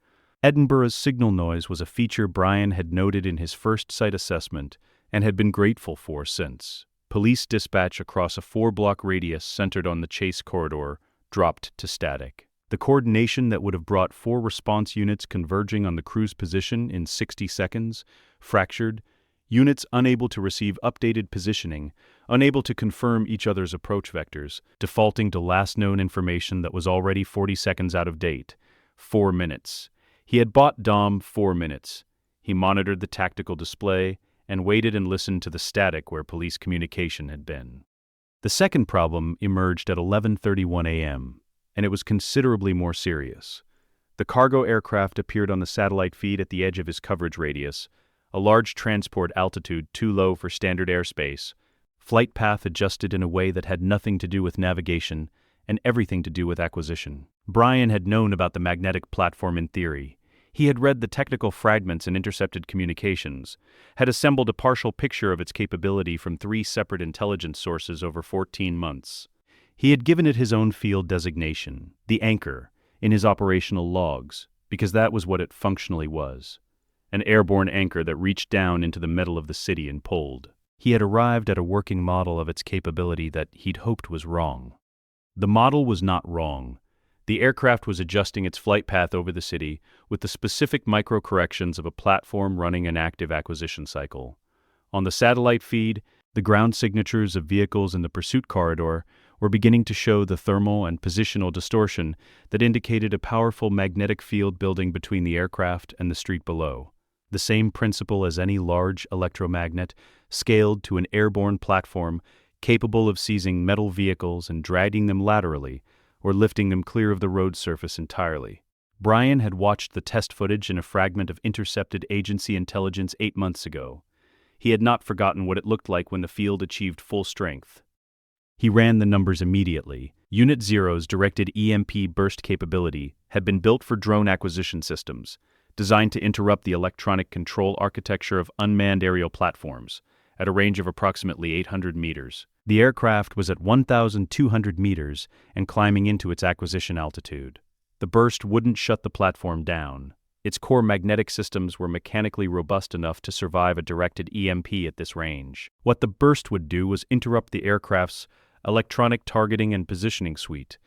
Edinburgh's signal noise was a feature Brian had noted in his first site assessment and had been grateful for since. Police dispatch across a 4-block radius centered on the Chase corridor dropped to static. The coordination that would have brought 4 response units converging on the crew's position in 60 seconds fractured, units unable to receive updated positioning, unable to confirm each other's approach vectors, defaulting to last known information that was already 40 seconds out of date. 4 minutes. He had bought Dom 4 minutes. He monitored the tactical display and waited and listened to the static where police communication had been. The second problem emerged at 11:31 a.m., and it was considerably more serious. The cargo aircraft appeared on the satellite feed at the edge of his coverage radius, a large transport altitude too low for standard airspace, flight path adjusted in a way that had nothing to do with navigation and everything to do with acquisition. Brian had known about the magnetic platform in theory. He had read the technical fragments and intercepted communications, had assembled a partial picture of its capability from 3 separate intelligence sources over 14 months. He had given it his own field designation, the Anchor, in his operational logs, because that was what it functionally was. An airborne anchor that reached down into the metal of the city and pulled. He had arrived at a working model of its capability that he'd hoped was wrong. The model was not wrong. The aircraft was adjusting its flight path over the city with the specific micro-corrections of a platform running an active acquisition cycle. On the satellite feed, the ground signatures of vehicles in the pursuit corridor were beginning to show the thermal and positional distortion that indicated a powerful magnetic field building between the aircraft and the street below. The same principle as any large electromagnet, scaled to an airborne platform capable of seizing metal vehicles and dragging them laterally, or lifting them clear of the road surface entirely. Brian had watched the test footage in a fragment of intercepted agency intelligence 8 months ago. He had not forgotten what it looked like when the field achieved full strength. He ran the numbers immediately. Unit 0's directed EMP burst capability had been built for drone acquisition systems, designed to interrupt the electronic control architecture of unmanned aerial platforms, at a range of approximately 800 meters. The aircraft was at 1,200 meters and climbing into its acquisition altitude. The burst wouldn't shut the platform down. Its core magnetic systems were mechanically robust enough to survive a directed EMP at this range. What the burst would do was interrupt the aircraft's electronic targeting and positioning suite,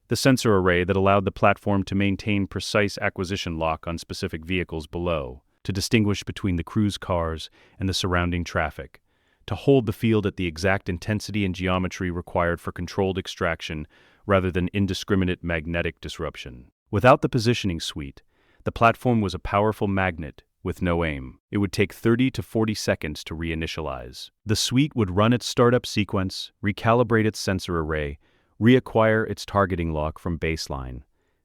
the sensor array that allowed the platform to maintain precise acquisition lock on specific vehicles below, to distinguish between the cruise cars and the surrounding traffic, to hold the field at the exact intensity and geometry required for controlled extraction rather than indiscriminate magnetic disruption. Without the positioning suite, the platform was a powerful magnet with no aim. It would take 30 to 40 seconds to reinitialize. The suite would run its startup sequence, recalibrate its sensor array, reacquire its targeting lock from baseline.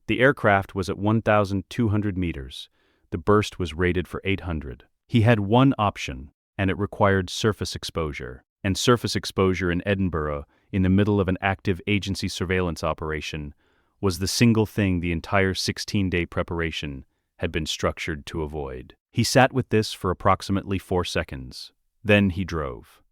The aircraft was at 1,200 meters. The burst was rated for 800. He had one option, and it required surface exposure. And surface exposure in Edinburgh, in the middle of an active agency surveillance operation, was the single thing the entire 16-day preparation had been structured to avoid. He sat with this for approximately 4 seconds. Then he drove.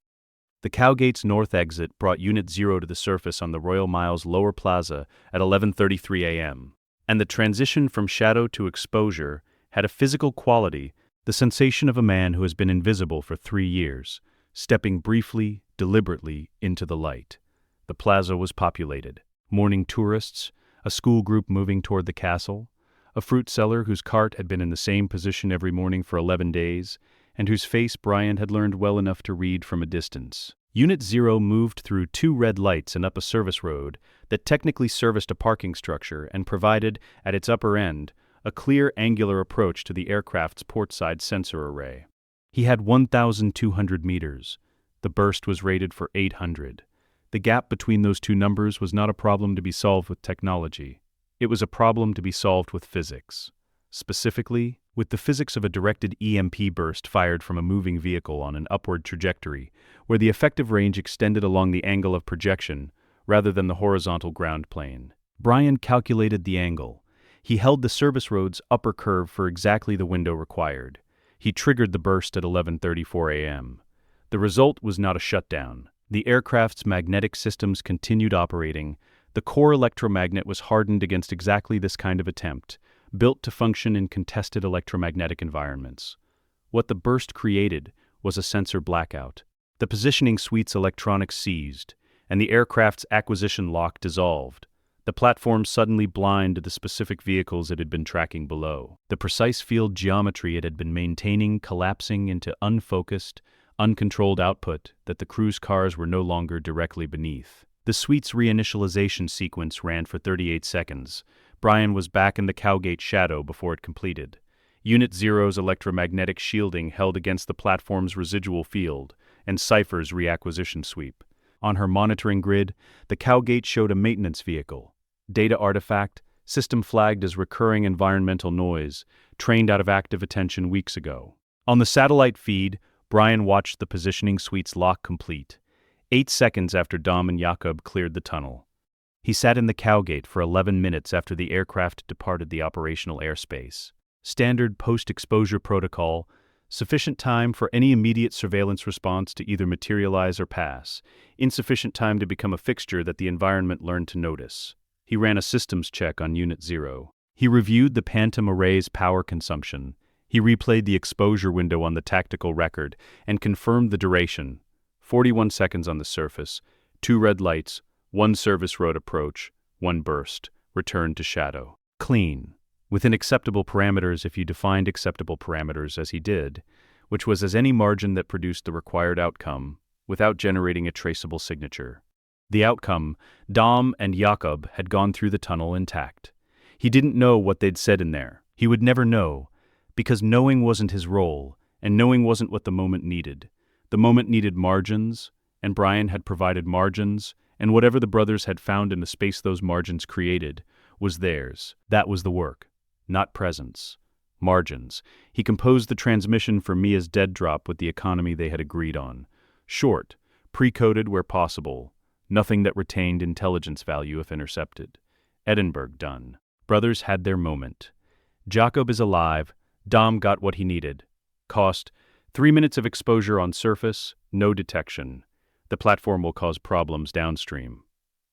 The Cowgate's north exit brought Unit 0 to the surface on the Royal Mile's lower plaza at 11:33 a.m. And the transition from shadow to exposure had a physical quality, the sensation of a man who has been invisible for 3 years, stepping briefly, deliberately into the light. The plaza was populated. Morning tourists, a school group moving toward the castle, a fruit seller whose cart had been in the same position every morning for 11 days, and whose face Brian had learned well enough to read from a distance. Unit 0 moved through 2 red lights and up a service road that technically serviced a parking structure and provided, at its upper end, a clear angular approach to the aircraft's portside sensor array. He had 1,200 meters. The burst was rated for 800. The gap between those two numbers was not a problem to be solved with technology. It was a problem to be solved with physics. Specifically, with the physics of a directed EMP burst fired from a moving vehicle on an upward trajectory, where the effective range extended along the angle of projection rather than the horizontal ground plane. Brian calculated the angle. He held the service road's upper curve for exactly the window required. He triggered the burst at 11:34 a.m. The result was not a shutdown. The aircraft's magnetic systems continued operating. The core electromagnet was hardened against exactly this kind of attempt, built to function in contested electromagnetic environments. What the burst created was a sensor blackout. The positioning suite's electronics seized, and the aircraft's acquisition lock dissolved. The platform suddenly blind to the specific vehicles it had been tracking below. The precise field geometry it had been maintaining collapsing into unfocused, uncontrolled output that the cruise cars were no longer directly beneath. The suite's reinitialization sequence ran for 38 seconds. Brian was back in the Cowgate shadow before it completed. Unit Zero's electromagnetic shielding held against the platform's residual field, and Cipher's reacquisition sweep. On her monitoring grid, the Cowgate showed a maintenance vehicle. Data artifact, system flagged as recurring environmental noise, trained out of active attention weeks ago. On the satellite feed, Brian watched the positioning suite's lock complete, 8 seconds after Dom and Jakob cleared the tunnel. He sat in the Cowgate for 11 minutes after the aircraft departed the operational airspace. Standard post-exposure protocol, sufficient time for any immediate surveillance response to either materialize or pass, insufficient time to become a fixture that the environment learned to notice. He ran a systems check on Unit Zero. He reviewed the Phantom Array's power consumption. He replayed the exposure window on the tactical record and confirmed the duration. 41 seconds on the surface, 2 red lights, 1 service road approach, 1 burst, return to shadow. Clean. Within acceptable parameters if you defined acceptable parameters as he did, which was as any margin that produced the required outcome, without generating a traceable signature. The outcome, Dom and Jakob had gone through the tunnel intact. He didn't know what they'd said in there. He would never know, because knowing wasn't his role, and knowing wasn't what the moment needed. The moment needed margins, and Brian had provided margins, and whatever the brothers had found in the space those margins created was theirs. That was the work, not presence. Margins. He composed the transmission for Mia's dead drop with the economy they had agreed on. Short, pre-coded where possible, nothing that retained intelligence value if intercepted. Edinburgh done. Brothers had their moment. Jakob is alive. Dom got what he needed. Cost, 3 minutes of exposure on surface, no detection. The platform will cause problems downstream.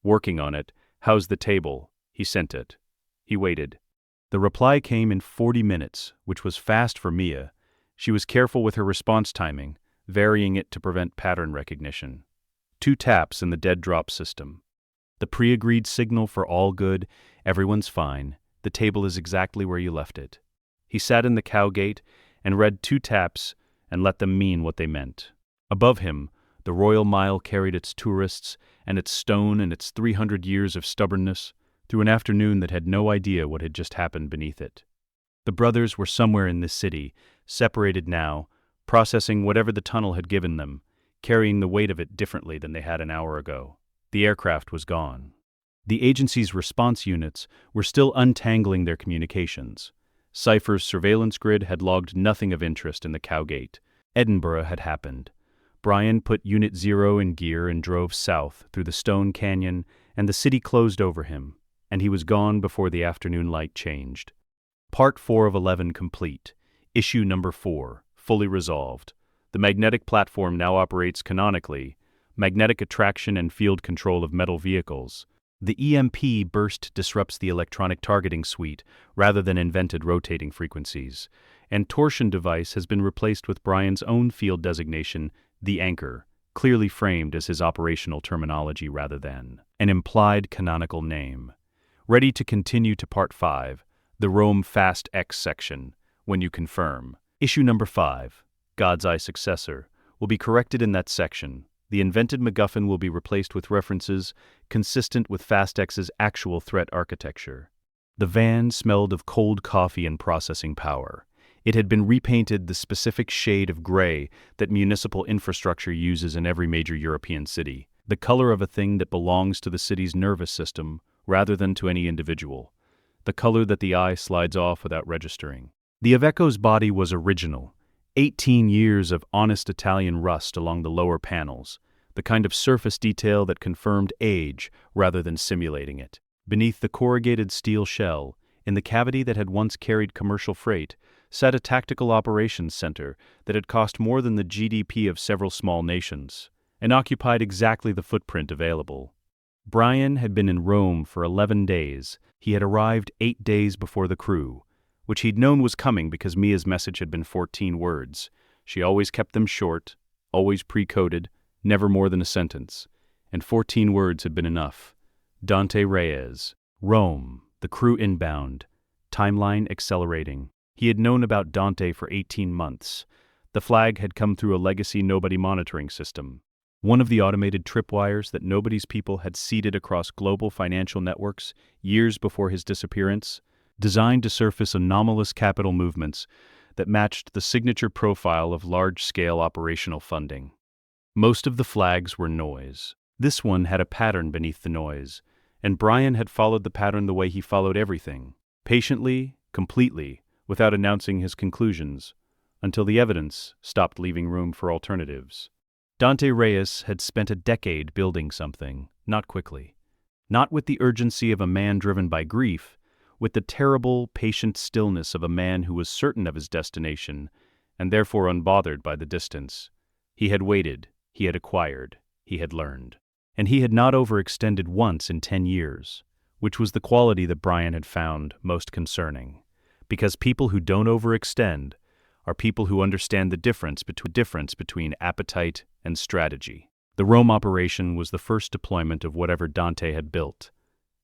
Working on it. How's the table? He sent it. He waited. The reply came in 40 minutes, which was fast for Mia. She was careful with her response timing, varying it to prevent pattern recognition. 2 taps in the dead drop system. The pre-agreed signal for all good, everyone's fine, the table is exactly where you left it. He sat in the Cowgate and read 2 taps and let them mean what they meant. Above him, the Royal Mile carried its tourists and its stone and its 300 years of stubbornness through an afternoon that had no idea what had just happened beneath it. The brothers were somewhere in this city, separated now, processing whatever the tunnel had given them, carrying the weight of it differently than they had an hour ago. The aircraft was gone. The agency's response units were still untangling their communications. Cipher's surveillance grid had logged nothing of interest in the Cowgate. Edinburgh had happened. Brian put Unit Zero in gear and drove south through the Stone Canyon, and the city closed over him, and he was gone before the afternoon light changed. Part 4 of 11 complete. Issue number 4, fully resolved. The magnetic platform now operates canonically, magnetic attraction and field control of metal vehicles. The EMP burst disrupts the electronic targeting suite rather than invented rotating frequencies, and torsion device has been replaced with Brian's own field designation, the anchor, clearly framed as his operational terminology rather than an implied canonical name. Ready to continue to Part 5, the Rome Fast X section, when you confirm. Issue number 5, God's Eye Successor, will be corrected in that section. The invented MacGuffin will be replaced with references consistent with FastX's actual threat architecture. The van smelled of cold coffee and processing power. It had been repainted the specific shade of gray that municipal infrastructure uses in every major European city, the color of a thing that belongs to the city's nervous system rather than to any individual, the color that the eye slides off without registering. The Iveco's body was original. 18 years of honest Italian rust along the lower panels, the kind of surface detail that confirmed age rather than simulating it. Beneath the corrugated steel shell, in the cavity that had once carried commercial freight, sat a tactical operations center that had cost more than the GDP of several small nations, and occupied exactly the footprint available. Brian had been in Rome for 11 days. He had arrived 8 days before the crew. which he'd known was coming because Mia's message had been 14 words. She always kept them short, always pre-coded, never more than a sentence. And 14 words had been enough. Dante Reyes. Rome. The crew inbound. Timeline accelerating. He had known about Dante for 18 months. The flag had come through a legacy nobody monitoring system. One of the automated tripwires that nobody's people had seeded across global financial networks years before his disappearance, designed to surface anomalous capital movements that matched the signature profile of large-scale operational funding. Most of the flags were noise. This one had a pattern beneath the noise, and Brian had followed the pattern the way he followed everything, patiently, completely, without announcing his conclusions, until the evidence stopped leaving room for alternatives. Dante Reyes had spent a decade building something, not quickly. Not with the urgency of a man driven by grief, with the terrible, patient stillness of a man who was certain of his destination, and therefore unbothered by the distance. He had waited, he had acquired, he had learned. And he had not overextended once in 10 years, which was the quality that Brian had found most concerning. Because people who don't overextend are people who understand the difference between appetite and strategy. The Rome operation was the first deployment of whatever Dante had built.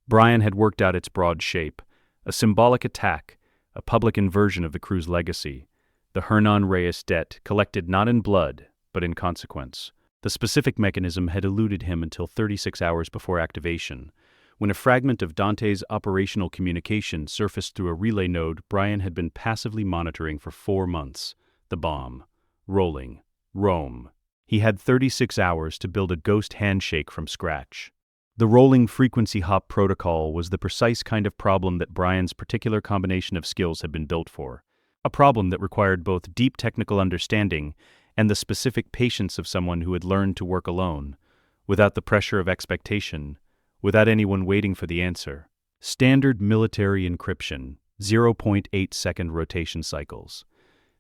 Brian had worked out its broad shape, a symbolic attack, a public inversion of the crew's legacy, the Hernan Reyes debt collected not in blood, but in consequence. The specific mechanism had eluded him until 36 hours before activation, when a fragment of Dante's operational communication surfaced through a relay node Brian had been passively monitoring for 4 months. The bomb. Rolling. Rome. He had 36 hours to build a ghost handshake from scratch. The rolling frequency hop protocol was the precise kind of problem that Brian's particular combination of skills had been built for. A problem that required both deep technical understanding and the specific patience of someone who had learned to work alone, without the pressure of expectation, without anyone waiting for the answer. Standard military encryption, 0.8-second rotation cycles.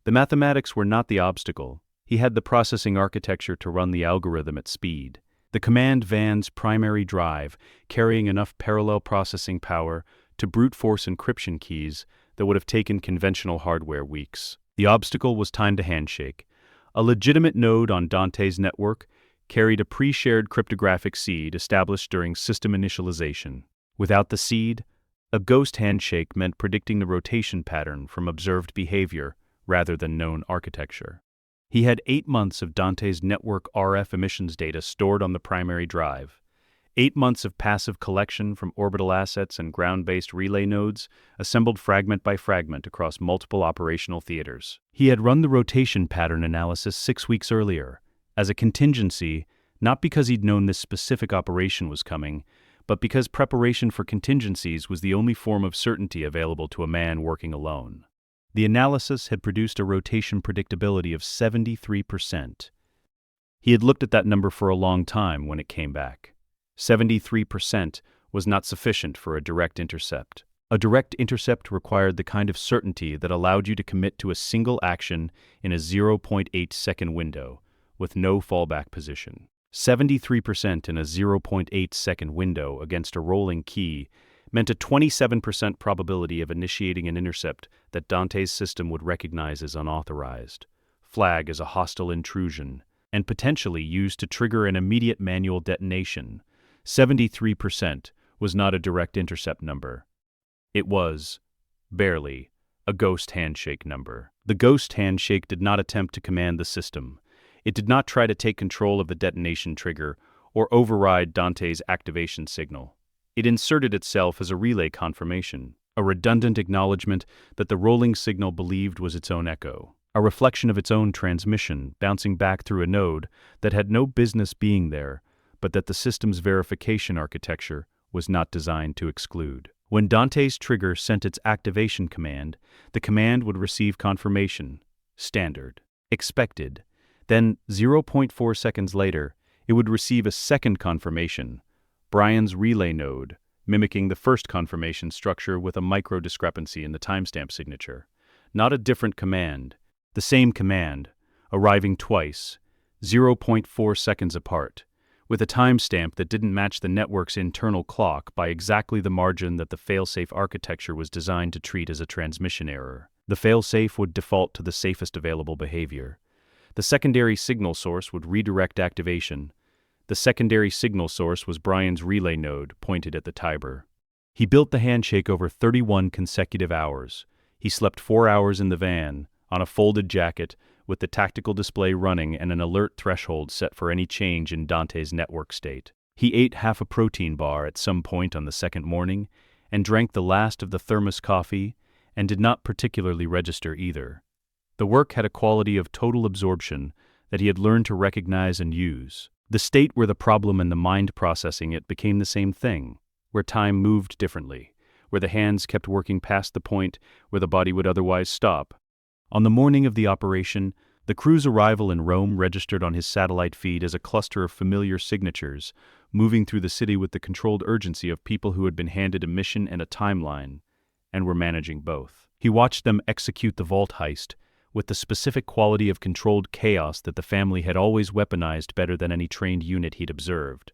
The mathematics were not the obstacle. He had the processing architecture to run the algorithm at speed. The command van's primary drive, carrying enough parallel processing power to brute force encryption keys that would have taken conventional hardware weeks. The obstacle was time to handshake. A legitimate node on Dante's network carried a pre-shared cryptographic seed established during system initialization. Without the seed, a ghost handshake meant predicting the rotation pattern from observed behavior rather than known architecture. He had 8 months of Dante's network RF emissions data stored on the primary drive, 8 months of passive collection from orbital assets and ground-based relay nodes, assembled fragment by fragment across multiple operational theaters. He had run the rotation pattern analysis 6 weeks earlier, as a contingency, not because he'd known this specific operation was coming, but because preparation for contingencies was the only form of certainty available to a man working alone. The analysis had produced a rotation predictability of 73%. He had looked at that number for a long time when it came back. 73% was not sufficient for a direct intercept. A direct intercept required the kind of certainty that allowed you to commit to a single action in a 0.8-second window, with no fallback position. 73% in a 0.8-second window against a rolling key meant a 27% probability of initiating an intercept that Dante's system would recognize as unauthorized, flag as a hostile intrusion, and potentially used to trigger an immediate manual detonation. 73% was not a direct intercept number. It was, barely, a ghost handshake number. The ghost handshake did not attempt to command the system. It did not try to take control of the detonation trigger or override Dante's activation signal. It inserted itself as a relay confirmation, a redundant acknowledgement that the rolling signal believed was its own echo, a reflection of its own transmission bouncing back through a node that had no business being there, but that the system's verification architecture was not designed to exclude. When Dante's trigger sent its activation command, the command would receive confirmation, standard, expected. Then, 0.4 seconds later, it would receive a second confirmation, Brian's relay node, mimicking the first confirmation structure with a micro discrepancy in the timestamp signature. Not a different command, the same command, arriving twice, 0.4 seconds apart, with a timestamp that didn't match the network's internal clock by exactly the margin that the failsafe architecture was designed to treat as a transmission error. The failsafe would default to the safest available behavior. The secondary signal source would redirect activation. The secondary signal source was Brian's relay node pointed at the Tiber. He built the handshake over 31 consecutive hours. He slept 4 hours in the van, on a folded jacket, with the tactical display running and an alert threshold set for any change in Dante's network state. He ate half a protein bar at some point on the second morning, and drank the last of the thermos coffee, and did not particularly register either. The work had a quality of total absorption that he had learned to recognize and use. The state where the problem and the mind processing it became the same thing, where time moved differently, where the hands kept working past the point where the body would otherwise stop. On the morning of the operation, the crew's arrival in Rome registered on his satellite feed as a cluster of familiar signatures, moving through the city with the controlled urgency of people who had been handed a mission and a timeline, and were managing both. He watched them execute the vault heist with the specific quality of controlled chaos that the family had always weaponized better than any trained unit he'd observed.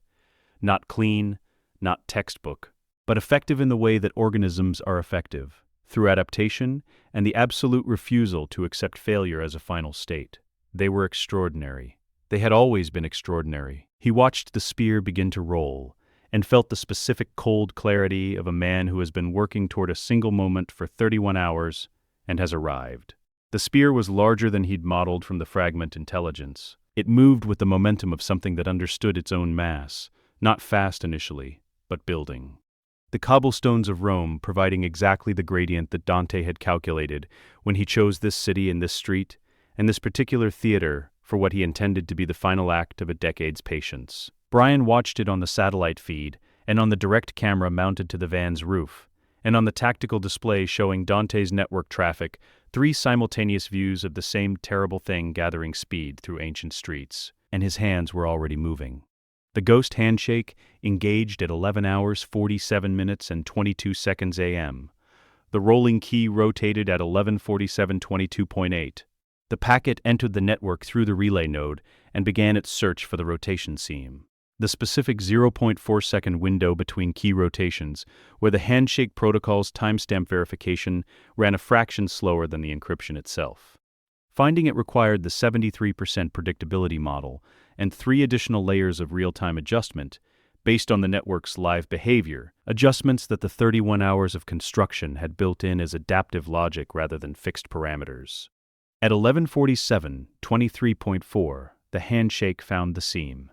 Not clean, not textbook, but effective in the way that organisms are effective, through adaptation and the absolute refusal to accept failure as a final state. They were extraordinary. They had always been extraordinary. He watched the spear begin to roll, and felt the specific cold clarity of a man who has been working toward a single moment for 31 hours and has arrived. The spear was larger than he'd modeled from the fragment intelligence. It moved with the momentum of something that understood its own mass, not fast initially, but building. The cobblestones of Rome providing exactly the gradient that Dante had calculated when he chose this city and this street, and this particular theater for what he intended to be the final act of a decade's patience. Brian watched it on the satellite feed, and on the direct camera mounted to the van's roof, and on the tactical display showing Dante's network traffic, 3 simultaneous views of the same terrible thing gathering speed through ancient streets, and his hands were already moving. The ghost handshake engaged at 11 hours 47 minutes and 22 seconds a.m. The rolling key rotated at 11:47:22.8. The packet entered the network through the relay node and began its search for the rotation seam. The specific 0.4-second window between key rotations, where the handshake protocol's timestamp verification ran a fraction slower than the encryption itself. Finding it required the 73% predictability model and 3 additional layers of real-time adjustment based on the network's live behavior, adjustments that the 31 hours of construction had built in as adaptive logic rather than fixed parameters. At 11:47:23.4, the handshake found the seam.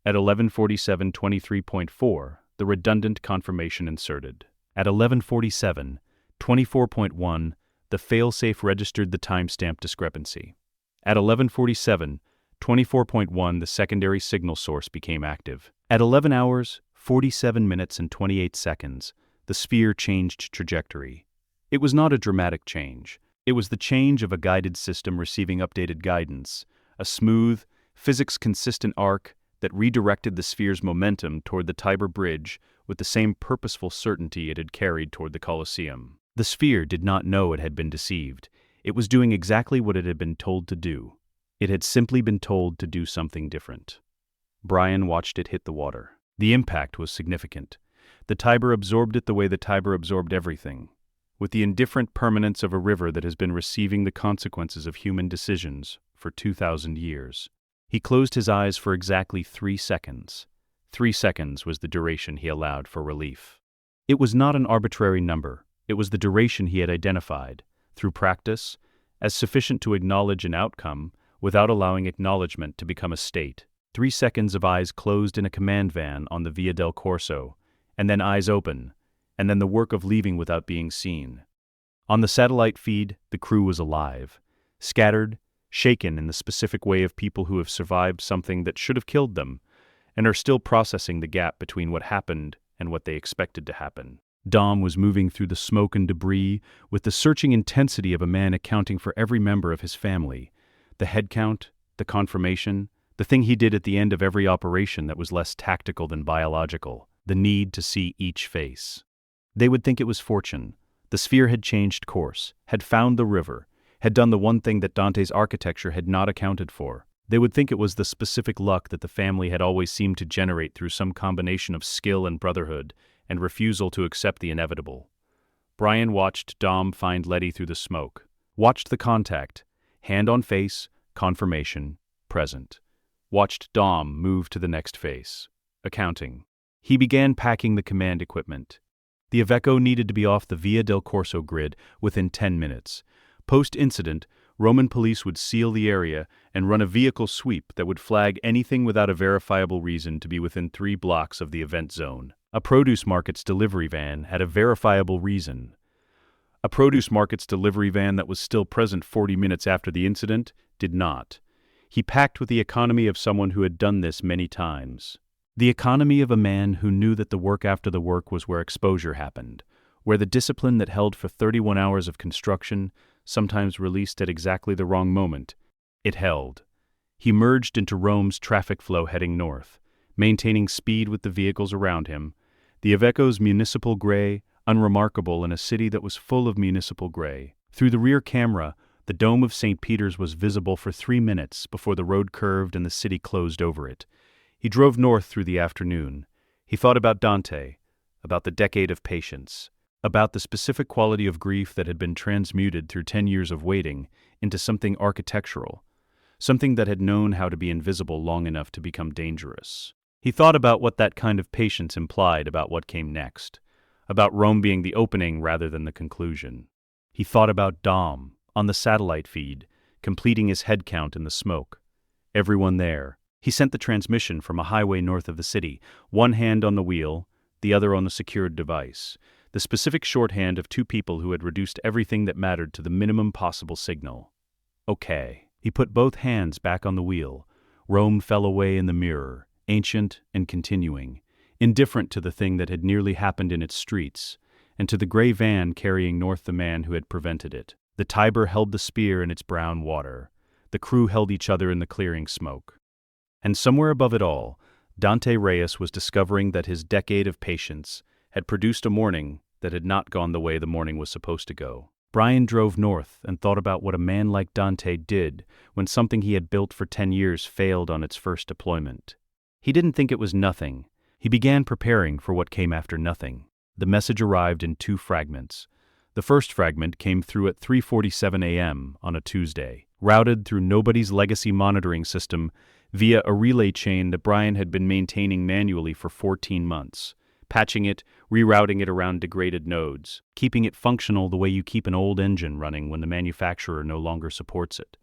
At 11:47:23.4, the redundant confirmation inserted. At 11:47:24.1, the failsafe registered the timestamp discrepancy. At 11:47:24.1, the secondary signal source became active. At 11 hours, 47 minutes and 28 seconds, the sphere changed trajectory. It was not a dramatic change. It was the change of a guided system receiving updated guidance, a smooth, physics-consistent arc that redirected the sphere's momentum toward the Tiber Bridge with the same purposeful certainty it had carried toward the Colosseum. The sphere did not know it had been deceived. It was doing exactly what it had been told to do. It had simply been told to do something different. Brian watched it hit the water. The impact was significant. The Tiber absorbed it the way the Tiber absorbed everything, with the indifferent permanence of a river that has been receiving the consequences of human decisions for 2,000 years. He closed his eyes for exactly 3 seconds. 3 seconds was the duration he allowed for relief. It was not an arbitrary number. It was the duration he had identified, through practice, as sufficient to acknowledge an outcome without allowing acknowledgement to become a state. 3 seconds of eyes closed in a command van on the Via del Corso, and then eyes open, and then the work of leaving without being seen. On the satellite feed, the crew was alive, scattered, shaken in the specific way of people who have survived something that should have killed them, and are still processing the gap between what happened and what they expected to happen. Dom was moving through the smoke and debris with the searching intensity of a man accounting for every member of his family. The head count, the confirmation, the thing he did at the end of every operation that was less tactical than biological, the need to see each face. They would think it was fortune. The sphere had changed course, had found the river, had done the one thing that Dante's architecture had not accounted for. They would think it was the specific luck that the family had always seemed to generate through some combination of skill and brotherhood and refusal to accept the inevitable. Brian watched Dom find Letty through the smoke, watched the contact, hand on face, confirmation, present. Watched Dom move to the next face, accounting. He began packing the command equipment. The Iveco needed to be off the Via del Corso grid within 10 minutes. Post-incident, Roman police would seal the area and run a vehicle sweep that would flag anything without a verifiable reason to be within 3 blocks of the event zone. A produce market's delivery van had a verifiable reason. A produce market's delivery van that was still present 40 minutes after the incident did not. He packed with the economy of someone who had done this many times. The economy of a man who knew that the work after the work was where exposure happened, where the discipline that held for 31 hours of construction, sometimes released at exactly the wrong moment, it held. He merged into Rome's traffic flow heading north, maintaining speed with the vehicles around him. The Iveco's municipal gray, unremarkable in a city that was full of municipal gray. Through the rear camera, the dome of St. Peter's was visible for 3 minutes before the road curved and the city closed over it. He drove north through the afternoon. He thought about Dante, about the decade of patience, about the specific quality of grief that had been transmuted through 10 years of waiting into something architectural, something that had known how to be invisible long enough to become dangerous. He thought about what that kind of patience implied about what came next, about Rome being the opening rather than the conclusion. He thought about Dom, on the satellite feed, completing his head count in the smoke. Everyone there. He sent the transmission from a highway north of the city, one hand on the wheel, the other on the secured device, the specific shorthand of 2 people who had reduced everything that mattered to the minimum possible signal. Okay. He put both hands back on the wheel. Rome fell away in the mirror, ancient and continuing, indifferent to the thing that had nearly happened in its streets, and to the gray van carrying north the man who had prevented it. The Tiber held the spear in its brown water. The crew held each other in the clearing smoke. And somewhere above it all, Dante Reyes was discovering that his decade of patience had produced a morning that had not gone the way the morning was supposed to go. Brian drove north and thought about what a man like Dante did when something he had built for 10 years failed on its first deployment. He didn't think it was nothing. He began preparing for what came after nothing. The message arrived in 2 fragments. The first fragment came through at 3:47 a.m. on a Tuesday, routed through nobody's legacy monitoring system via a relay chain that Brian had been maintaining manually for 14 months, patching it, rerouting it around degraded nodes, keeping it functional the way you keep an old engine running when the manufacturer no longer supports it.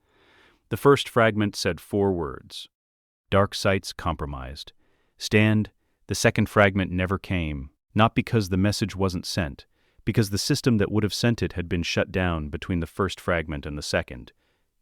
The first fragment said 4 words. Dark sites compromised. Stand. The second fragment never came, not because the message wasn't sent, because the system that would have sent it had been shut down between the first fragment and the second.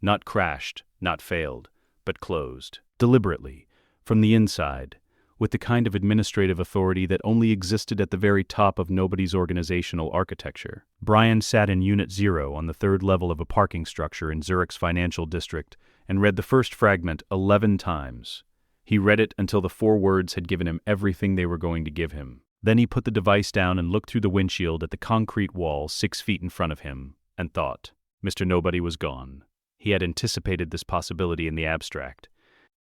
Not crashed, not failed, but closed. Deliberately, from the inside, with the kind of administrative authority that only existed at the very top of nobody's organizational architecture. Brian sat in Unit 0 on the 3rd level of a parking structure in Zurich's financial district and read the first fragment 11 times. He read it until the 4 words had given him everything they were going to give him. Then he put the device down and looked through the windshield at the concrete wall 6 feet in front of him, and thought. Mr. Nobody was gone. He had anticipated this possibility in the abstract,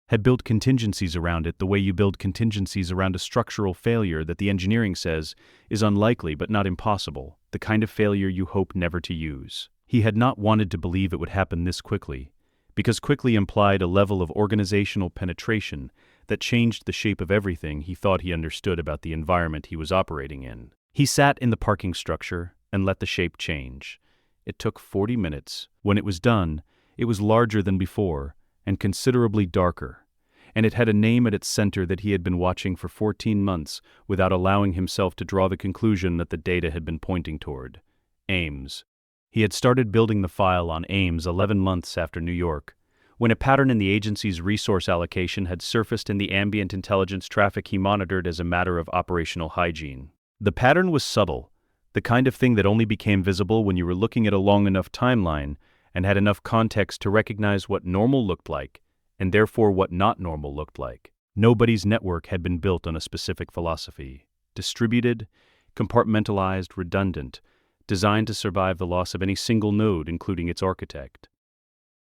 had built contingencies around it the way you build contingencies around a structural failure that the engineering says is unlikely but not impossible, the kind of failure you hope never to use. He had not wanted to believe it would happen this quickly, because quickly implied a level of organizational penetration that changed the shape of everything he thought he understood about the environment he was operating in. He sat in the parking structure and let the shape change. It took 40 minutes. When it was done, it was larger than before and considerably darker, and it had a name at its center that he had been watching for 14 months without allowing himself to draw the conclusion that the data had been pointing toward. Ames. He had started building the file on Ames 11 months after New York, when a pattern in the agency's resource allocation had surfaced in the ambient intelligence traffic he monitored as a matter of operational hygiene. The pattern was subtle, the kind of thing that only became visible when you were looking at a long enough timeline and had enough context to recognize what normal looked like, and therefore what not normal looked like. Nobody's network had been built on a specific philosophy. Distributed, compartmentalized, redundant, designed to survive the loss of any single node, including its architect.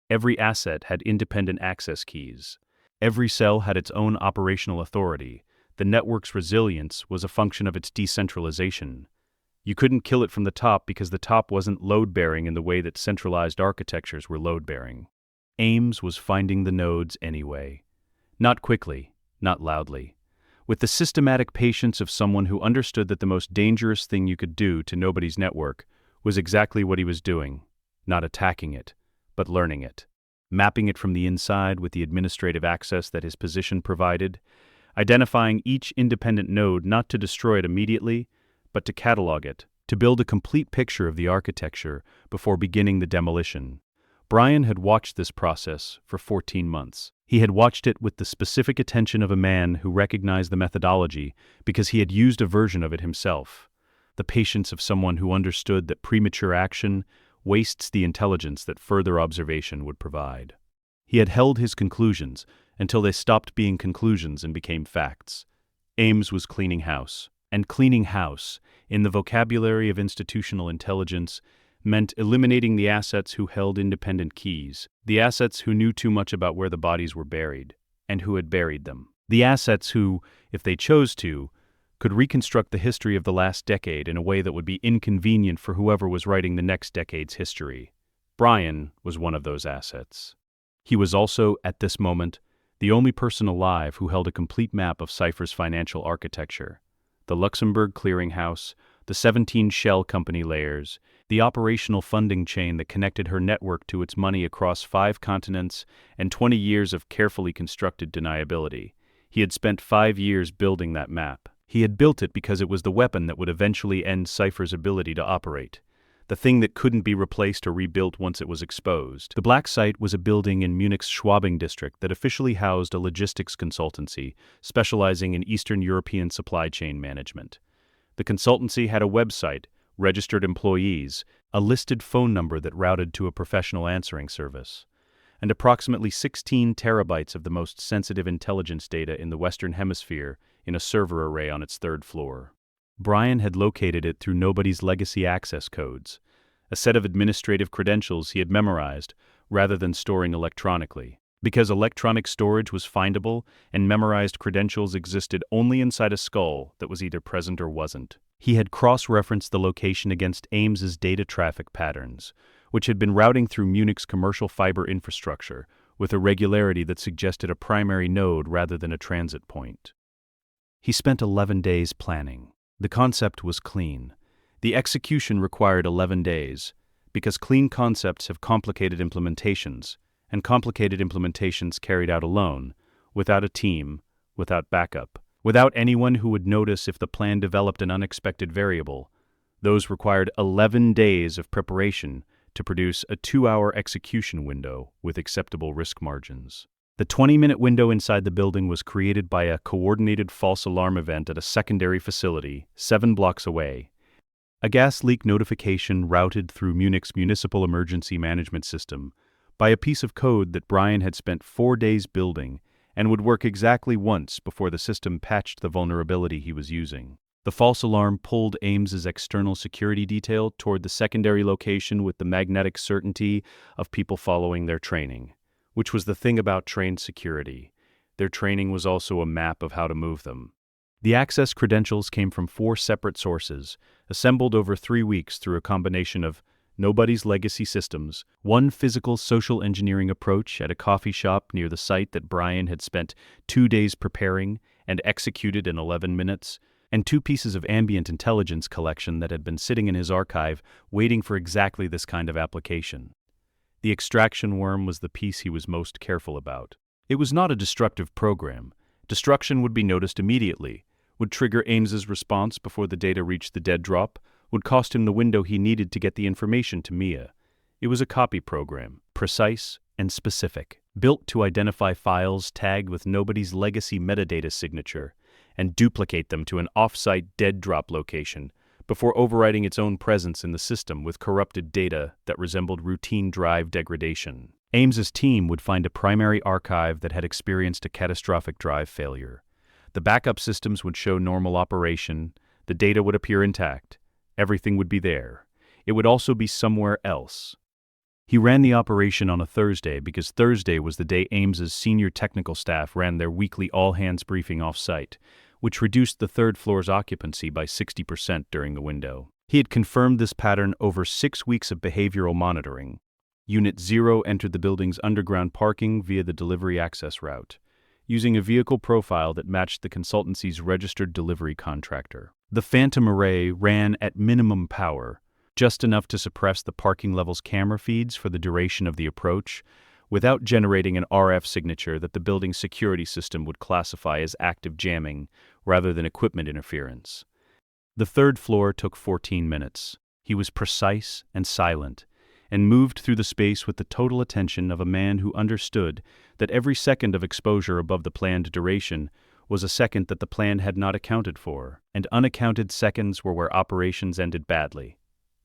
Every asset had independent access keys. Every cell had its own operational authority. The network's resilience was a function of its decentralization. You couldn't kill it from the top because the top wasn't load-bearing in the way that centralized architectures were load-bearing. Ames was finding the nodes anyway. Not quickly, not loudly. With the systematic patience of someone who understood that the most dangerous thing you could do to nobody's network was exactly what he was doing, not attacking it, but learning it, mapping it from the inside with the administrative access that his position provided, identifying each independent node not to destroy it immediately, but to catalog it, to build a complete picture of the architecture before beginning the demolition. Brian had watched this process for 14 months. He had watched it with the specific attention of a man who recognized the methodology because he had used a version of it himself. The patience of someone who understood that premature action wastes the intelligence that further observation would provide. He had held his conclusions until they stopped being conclusions and became facts. Ames was cleaning house. And cleaning house, in the vocabulary of institutional intelligence, meant eliminating the assets who held independent keys, the assets who knew too much about where the bodies were buried, and who had buried them. The assets who, if they chose to, could reconstruct the history of the last decade in a way that would be inconvenient for whoever was writing the next decade's history. Brian was one of those assets. He was also, at this moment, the only person alive who held a complete map of Cipher's financial architecture. The Luxembourg clearinghouse, the 17 shell company layers, the operational funding chain that connected her network to its money across 5 continents, and 20 years of carefully constructed deniability. He had spent 5 years building that map. He had built it because it was the weapon that would eventually end Cipher's ability to operate, the thing that couldn't be replaced or rebuilt once it was exposed. The Black Site was a building in Munich's Schwabing district that officially housed a logistics consultancy specializing in Eastern European supply chain management. The consultancy had a website, registered employees, a listed phone number that routed to a professional answering service, and approximately 16 terabytes of the most sensitive intelligence data in the Western Hemisphere in a server array on its 3rd floor. Brian had located it through nobody's legacy access codes, a set of administrative credentials he had memorized rather than storing electronically. Because electronic storage was findable and memorized credentials existed only inside a skull that was either present or wasn't. He had cross-referenced the location against Ames's data traffic patterns, which had been routing through Munich's commercial fiber infrastructure with a regularity that suggested a primary node rather than a transit point. He spent 11 days planning. The concept was clean. The execution required 11 days, because clean concepts have complicated implementations, and complicated implementations carried out alone, without a team, without backup, without anyone who would notice if the plan developed an unexpected variable. Those required 11 days of preparation to produce a 2-hour execution window with acceptable risk margins. The 20-minute window inside the building was created by a coordinated false alarm event at a secondary facility 7 blocks away. A gas leak notification routed through Munich's municipal emergency management system by a piece of code that Brian had spent 4 days building and would work exactly once before the system patched the vulnerability he was using. The false alarm pulled Ames's external security detail toward the secondary location with the magnetic certainty of people following their training, which was the thing about trained security. Their training was also a map of how to move them. The access credentials came from 4 separate sources, assembled over 3 weeks through a combination of nobody's legacy systems, 1 physical social engineering approach at a coffee shop near the site that Brian had spent 2 days preparing and executed in 11 minutes, and 2 pieces of ambient intelligence collection that had been sitting in his archive waiting for exactly this kind of application. The extraction worm was the piece he was most careful about. It was not a destructive program. Destruction would be noticed immediately, would trigger Ames's response before the data reached the dead drop, would cost him the window he needed to get the information to Mia. It was a copy program, precise and specific, built to identify files tagged with nobody's legacy metadata signature and duplicate them to an off-site dead drop location before overriding its own presence in the system with corrupted data that resembled routine drive degradation. Ames's team would find a primary archive that had experienced a catastrophic drive failure. The backup systems would show normal operation, the data would appear intact, everything would be there. It would also be somewhere else. He ran the operation on a Thursday because Thursday was the day Ames's senior technical staff ran their weekly all-hands briefing off-site, which reduced the third floor's occupancy by 60% during the window. He had confirmed this pattern over 6 weeks of behavioral monitoring. Unit 0 entered the building's underground parking via the delivery access route, using a vehicle profile that matched the consultancy's registered delivery contractor. The Phantom Array ran at minimum power, just enough to suppress the parking level's camera feeds for the duration of the approach, without generating an RF signature that the building's security system would classify as active jamming rather than equipment interference. The third floor took 14 minutes. He was precise and silent, and moved through the space with the total attention of a man who understood that every second of exposure above the planned duration was a second that the plan had not accounted for, and unaccounted seconds were where operations ended badly.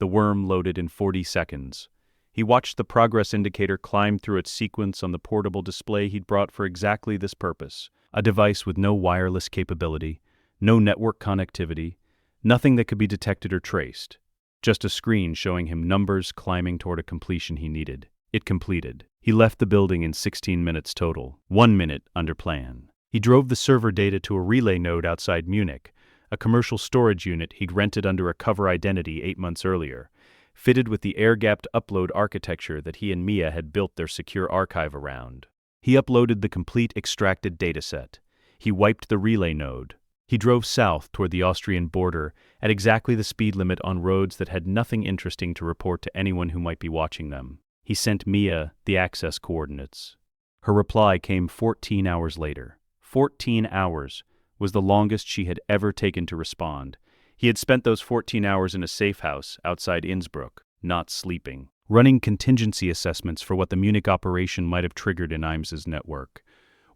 The worm loaded in 40 seconds. He watched the progress indicator climb through its sequence on the portable display he'd brought for exactly this purpose, a device with no wireless capability, no network connectivity, nothing that could be detected or traced. Just a screen showing him numbers climbing toward a completion he needed. It completed. He left the building in 16 minutes total, 1 minute under plan. He drove the server data to a relay node outside Munich, a commercial storage unit he'd rented under a cover identity 8 months earlier, fitted with the air-gapped upload architecture that he and Mia had built their secure archive around. He uploaded the complete extracted dataset. He wiped the relay node. He drove south toward the Austrian border at exactly the speed limit on roads that had nothing interesting to report to anyone who might be watching them. He sent Mia the access coordinates. Her reply came 14 hours later. 14 hours was the longest she had ever taken to respond. He had spent those 14 hours in a safe house outside Innsbruck, not sleeping, running contingency assessments for what the Munich operation might have triggered in Ames's network,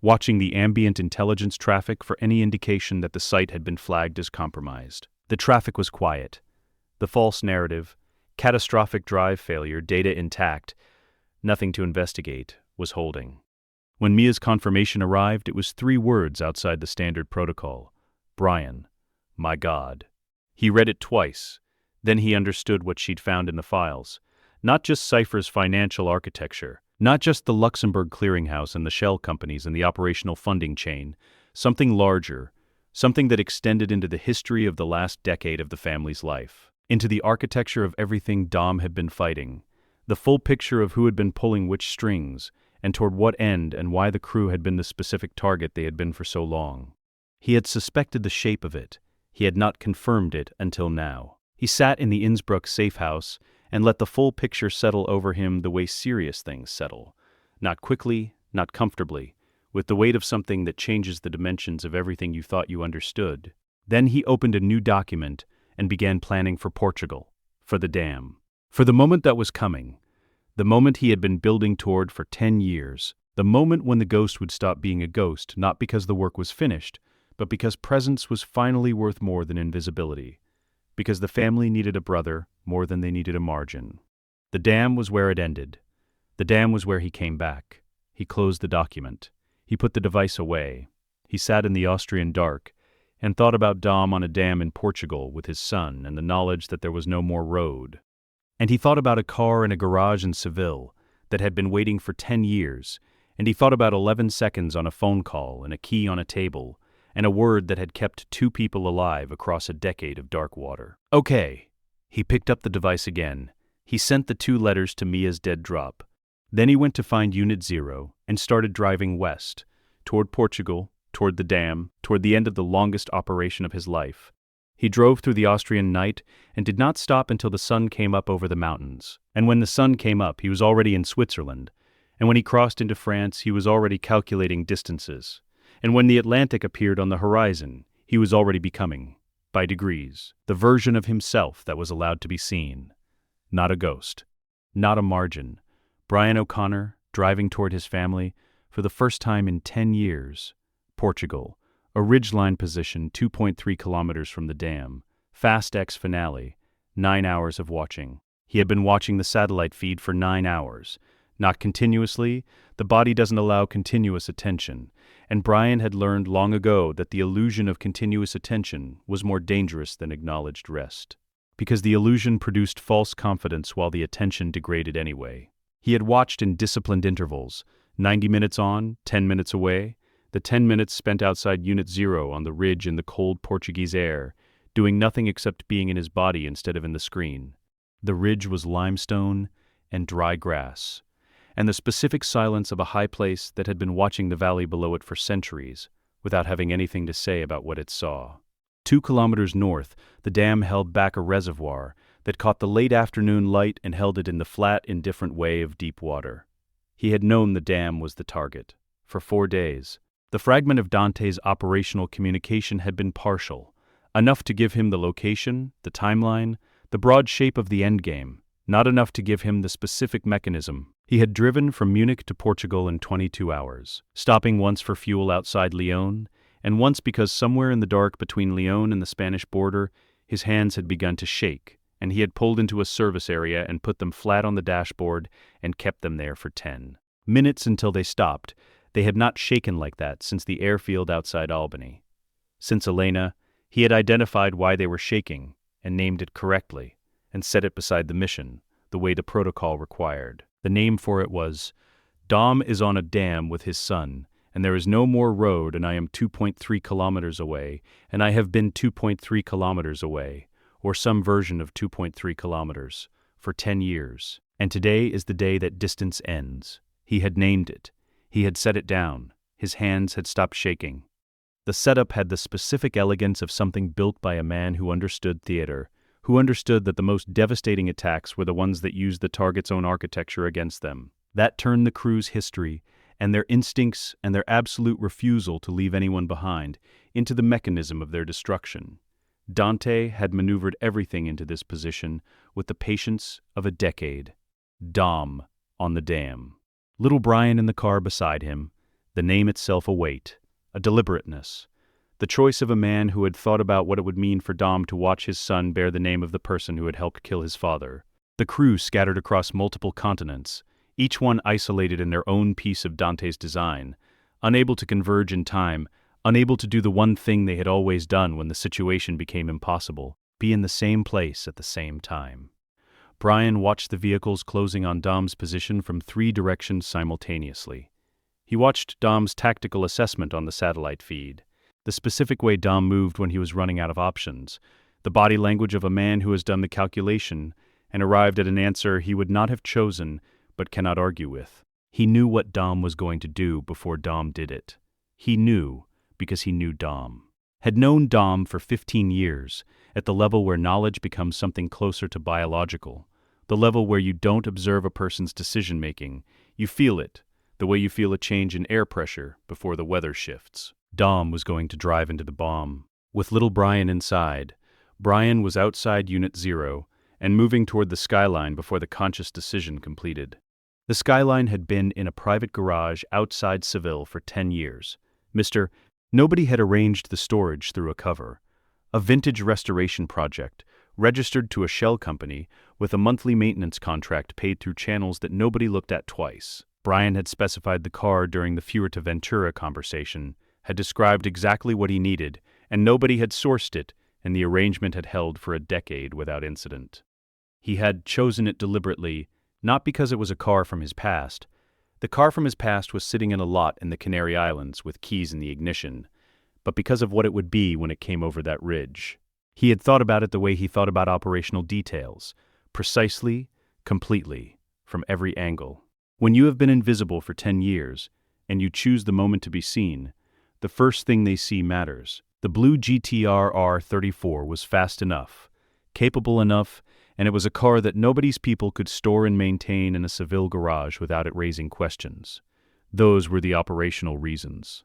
watching the ambient intelligence traffic for any indication that the site had been flagged as compromised. The traffic was quiet. The false narrative, catastrophic drive failure, data intact, nothing to investigate, was holding. When Mia's confirmation arrived, it was 3 words outside the standard protocol. Brian, my God. He read it twice. Then he understood what she'd found in the files. Not just Cipher's financial architecture, not just the Luxembourg clearinghouse and the shell companies and the operational funding chain, something larger, something that extended into the history of the last decade of the family's life, into the architecture of everything Dom had been fighting, the full picture of who had been pulling which strings, and toward what end and why the crew had been the specific target they had been for so long. He had suspected the shape of it. He had not confirmed it until now. He sat in the Innsbruck safe house and let the full picture settle over him the way serious things settle. Not quickly, not comfortably, with the weight of something that changes the dimensions of everything you thought you understood. Then he opened a new document and began planning for Portugal, for the dam, for the moment that was coming, the moment he had been building toward for 10 years, the moment when the ghost would stop being a ghost, not because the work was finished, but because presence was finally worth more than invisibility, because the family needed a brother more than they needed a margin. The dam was where it ended. The dam was where he came back. He closed the document. He put the device away. He sat in the Austrian dark and thought about Dom on a dam in Portugal with his son and the knowledge that there was no more road. And he thought about a car in a garage in Seville that had been waiting for 10 years, and he thought about 11 seconds on a phone call and a key on a table, and a word that had kept 2 people alive across a decade of dark water. Okay. He picked up the device again. He sent the 2 letters to Mia's dead drop. Then he went to find Unit 0 and started driving west, toward Portugal, toward the dam, toward the end of the longest operation of his life. He drove through the Austrian night and did not stop until the sun came up over the mountains. And when the sun came up, he was already in Switzerland. And when he crossed into France, he was already calculating distances. And when the Atlantic appeared on the horizon, he was already becoming, by degrees, the version of himself that was allowed to be seen. Not a ghost. Not a margin. Brian O'Connor, driving toward his family, for the first time in 10 years. Portugal, a ridgeline position 2.3 kilometers from the dam. Fast X finale, 9 hours of watching. He had been watching the satellite feed for 9 hours. Not continuously, the body doesn't allow continuous attention, and Brian had learned long ago that the illusion of continuous attention was more dangerous than acknowledged rest, because the illusion produced false confidence while the attention degraded anyway. He had watched in disciplined intervals, 90 minutes on, 10 minutes away, the 10 minutes spent outside Unit 0 on the ridge in the cold Portuguese air, doing nothing except being in his body instead of in the screen. The ridge was limestone and dry grass, and the specific silence of a high place that had been watching the valley below it for centuries, without having anything to say about what it saw. 2 kilometers north, the dam held back a reservoir that caught the late afternoon light and held it in the flat, indifferent way of deep water. He had known the dam was the target. For 4 days. The fragment of Dante's operational communication had been partial, enough to give him the location, the timeline, the broad shape of the endgame, not enough to give him the specific mechanism. He had driven from Munich to Portugal in 22 hours, stopping once for fuel outside Lyon, and once because somewhere in the dark between Lyon and the Spanish border, his hands had begun to shake, and he had pulled into a service area and put them flat on the dashboard and kept them there for 10 minutes until they stopped. They had not shaken like that since the airfield outside Albany. Since Elena, he had identified why they were shaking and named it correctly and set it beside the mission, the way the protocol required. The name for it was, "Dom is on a dam with his son, and there is no more road, and I am 2.3 kilometers away, and I have been 2.3 kilometers away, or some version of 2.3 kilometers, for 10 years. And today is the day that distance ends." He had named it. He had set it down. His hands had stopped shaking. The setup had the specific elegance of something built by a man who understood theater, who understood that the most devastating attacks were the ones that used the target's own architecture against them. That turned the crew's history, and their instincts and their absolute refusal to leave anyone behind, into the mechanism of their destruction. Dante had maneuvered everything into this position with the patience of a decade. Dom on the dam. Little Brian in the car beside him, the name itself a weight, a deliberateness, the choice of a man who had thought about what it would mean for Dom to watch his son bear the name of the person who had helped kill his father. The crew scattered across multiple continents, each one isolated in their own piece of Dante's design, unable to converge in time, unable to do the one thing they had always done when the situation became impossible, be in the same place at the same time. Brian watched the vehicles closing on Dom's position from 3 directions simultaneously. He watched Dom's tactical assessment on the satellite feed, the specific way Dom moved when he was running out of options, the body language of a man who has done the calculation and arrived at an answer he would not have chosen but cannot argue with. He knew what Dom was going to do before Dom did it. He knew because he knew Dom. Had known Dom for 15 years, at the level where knowledge becomes something closer to biological, the level where you don't observe a person's decision-making, you feel it, the way you feel a change in air pressure before the weather shifts. Dom was going to drive into the bomb. With little Brian inside, Brian was outside Unit 0 and moving toward the skyline before the conscious decision completed. The skyline had been in a private garage outside Seville for 10 years. Nobody had arranged the storage through a cover. A vintage restoration project, registered to a shell company, with a monthly maintenance contract paid through channels that nobody looked at twice. Brian had specified the car during the Fuerteventura conversation, had described exactly what he needed, and nobody had sourced it, and the arrangement had held for a decade without incident. He had chosen it deliberately, not because it was a car from his past. The car from his past was sitting in a lot in the Canary Islands with keys in the ignition, but because of what it would be when it came over that ridge. He had thought about it the way he thought about operational details, precisely, completely, from every angle. When you have been invisible for 10 years, and you choose the moment to be seen, the first thing they see matters. The blue GTR R34 was fast enough, capable enough, and it was a car that nobody's people could store and maintain in a Seville garage without it raising questions. Those were the operational reasons.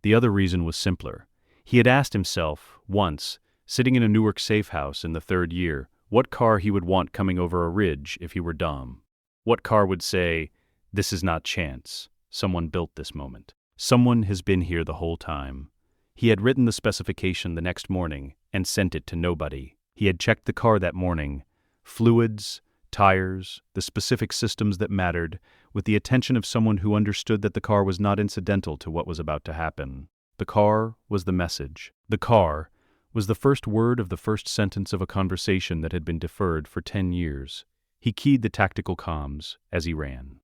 The other reason was simpler. He had asked himself, once, sitting in a Newark safe house in the 3rd year, what car he would want coming over a ridge if he were Dom. What car would say, "This is not chance. Someone built this moment. Someone has been here the whole time." He had written the specification the next morning and sent it to nobody. He had checked the car that morning, fluids, tires, the specific systems that mattered, with the attention of someone who understood that the car was not incidental to what was about to happen. The car was the message. The car was the first word of the first sentence of a conversation that had been deferred for 10 years. He keyed the tactical comms as he ran.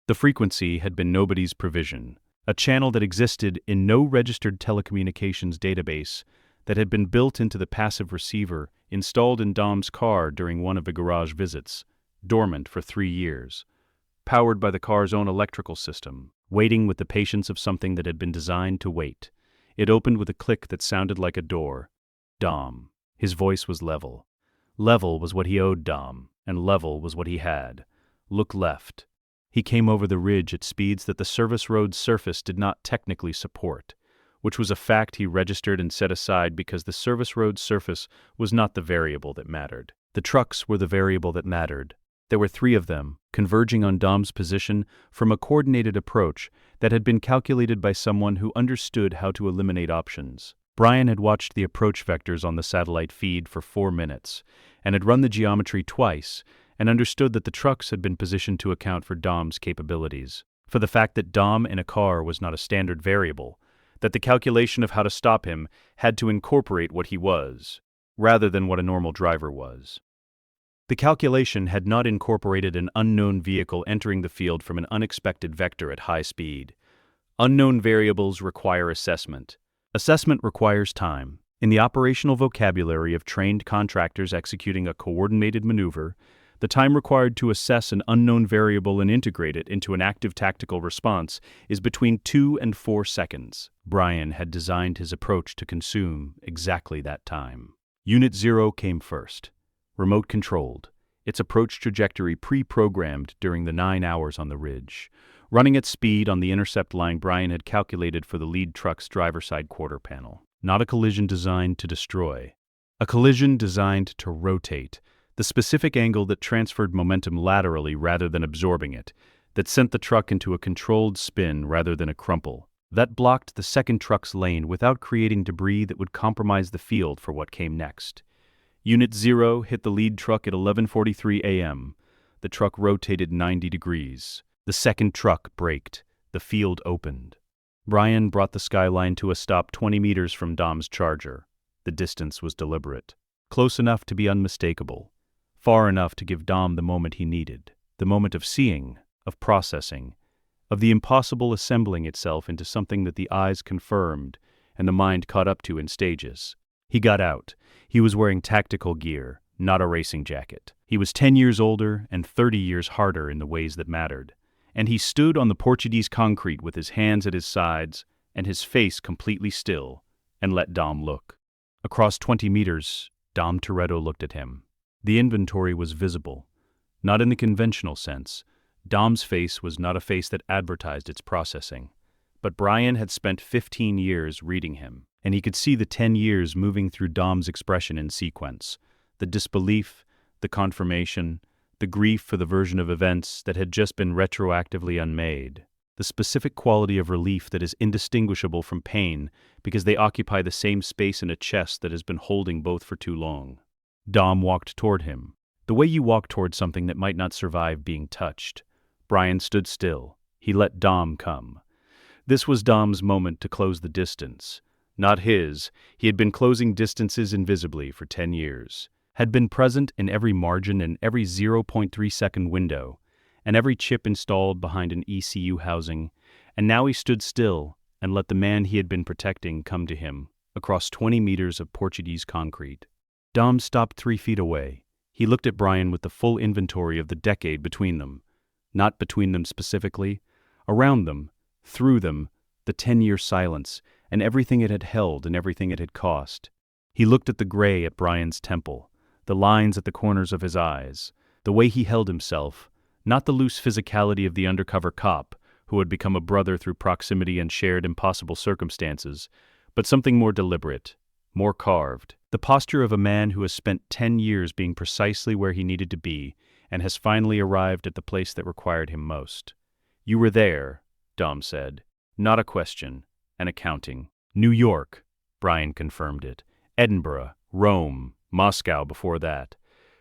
The frequency had been nobody's provision, a channel that existed in no registered telecommunications database that had been built into the passive receiver installed in Dom's car during one of the garage visits, dormant for 3 years, powered by the car's own electrical system, waiting with the patience of something that had been designed to wait. It opened with a click that sounded like a door. Dom. His voice was level. Level was what he owed Dom, and level was what he had. Look left. He came over the ridge at speeds that the service road's surface did not technically support, which was a fact he registered and set aside because the service road's surface was not the variable that mattered. The trucks were the variable that mattered. There were 3 of them, converging on Dom's position from a coordinated approach that had been calculated by someone who understood how to eliminate options. Brian had watched the approach vectors on the satellite feed for 4 minutes, and had run the geometry twice, and understood that the trucks had been positioned to account for Dom's capabilities. For the fact that Dom in a car was not a standard variable, that the calculation of how to stop him had to incorporate what he was, rather than what a normal driver was. The calculation had not incorporated an unknown vehicle entering the field from an unexpected vector at high speed. Unknown variables require assessment. Assessment requires time. In the operational vocabulary of trained contractors executing a coordinated maneuver, the time required to assess an unknown variable and integrate it into an active tactical response is between 2 and 4 seconds. Brian had designed his approach to consume exactly that time. Unit 0 came first. Remote-controlled, its approach trajectory pre-programmed during the 9 hours on the ridge. Running at speed on the intercept line Brian had calculated for the lead truck's driver-side quarter panel. Not a collision designed to destroy. A collision designed to rotate, the specific angle that transferred momentum laterally rather than absorbing it, that sent the truck into a controlled spin rather than a crumple, that blocked the second truck's lane without creating debris that would compromise the field for what came next. Unit 0 hit the lead truck at 11:43 a.m. The truck rotated 90 degrees. The second truck braked. The field opened. Brian brought the skyline to a stop 20 meters from Dom's Charger. The distance was deliberate. Close enough to be unmistakable. Far enough to give Dom the moment he needed. The moment of seeing, of processing, of the impossible assembling itself into something that the eyes confirmed and the mind caught up to in stages. He got out. He was wearing tactical gear, not a racing jacket. He was 10 years older and 30 years harder in the ways that mattered. And he stood on the Portuguese concrete with his hands at his sides and his face completely still, and let Dom look. Across 20 meters, Dom Toretto looked at him. The inventory was visible. Not in the conventional sense. Dom's face was not a face that advertised its processing. But Brian had spent 15 years reading him, and he could see the 10 years moving through Dom's expression in sequence. The disbelief, the confirmation, the grief for the version of events that had just been retroactively unmade. The specific quality of relief that is indistinguishable from pain because they occupy the same space in a chest that has been holding both for too long. Dom walked toward him, the way you walk toward something that might not survive being touched. Brian stood still. He let Dom come. This was Dom's moment to close the distance. Not his. He had been closing distances invisibly for 10 years. Had been present in every margin and every 0.3-second window, and every chip installed behind an ECU housing, and now he stood still and let the man he had been protecting come to him, across 20 meters of Portuguese concrete. Dom stopped 3 feet away. He looked at Brian with the full inventory of the decade between them. Not between them specifically, around them, through them, the 10-year silence, and everything it had held and everything it had cost. He looked at the gray at Brian's temple, the lines at the corners of his eyes, the way he held himself, not the loose physicality of the undercover cop who had become a brother through proximity and shared impossible circumstances, but something more deliberate, more carved, the posture of a man who has spent 10 years being precisely where he needed to be and has finally arrived at the place that required him most. "You were there," Dom said. "Not a question, an accounting." "New York," Brian confirmed it. "Edinburgh, Rome, Moscow before that.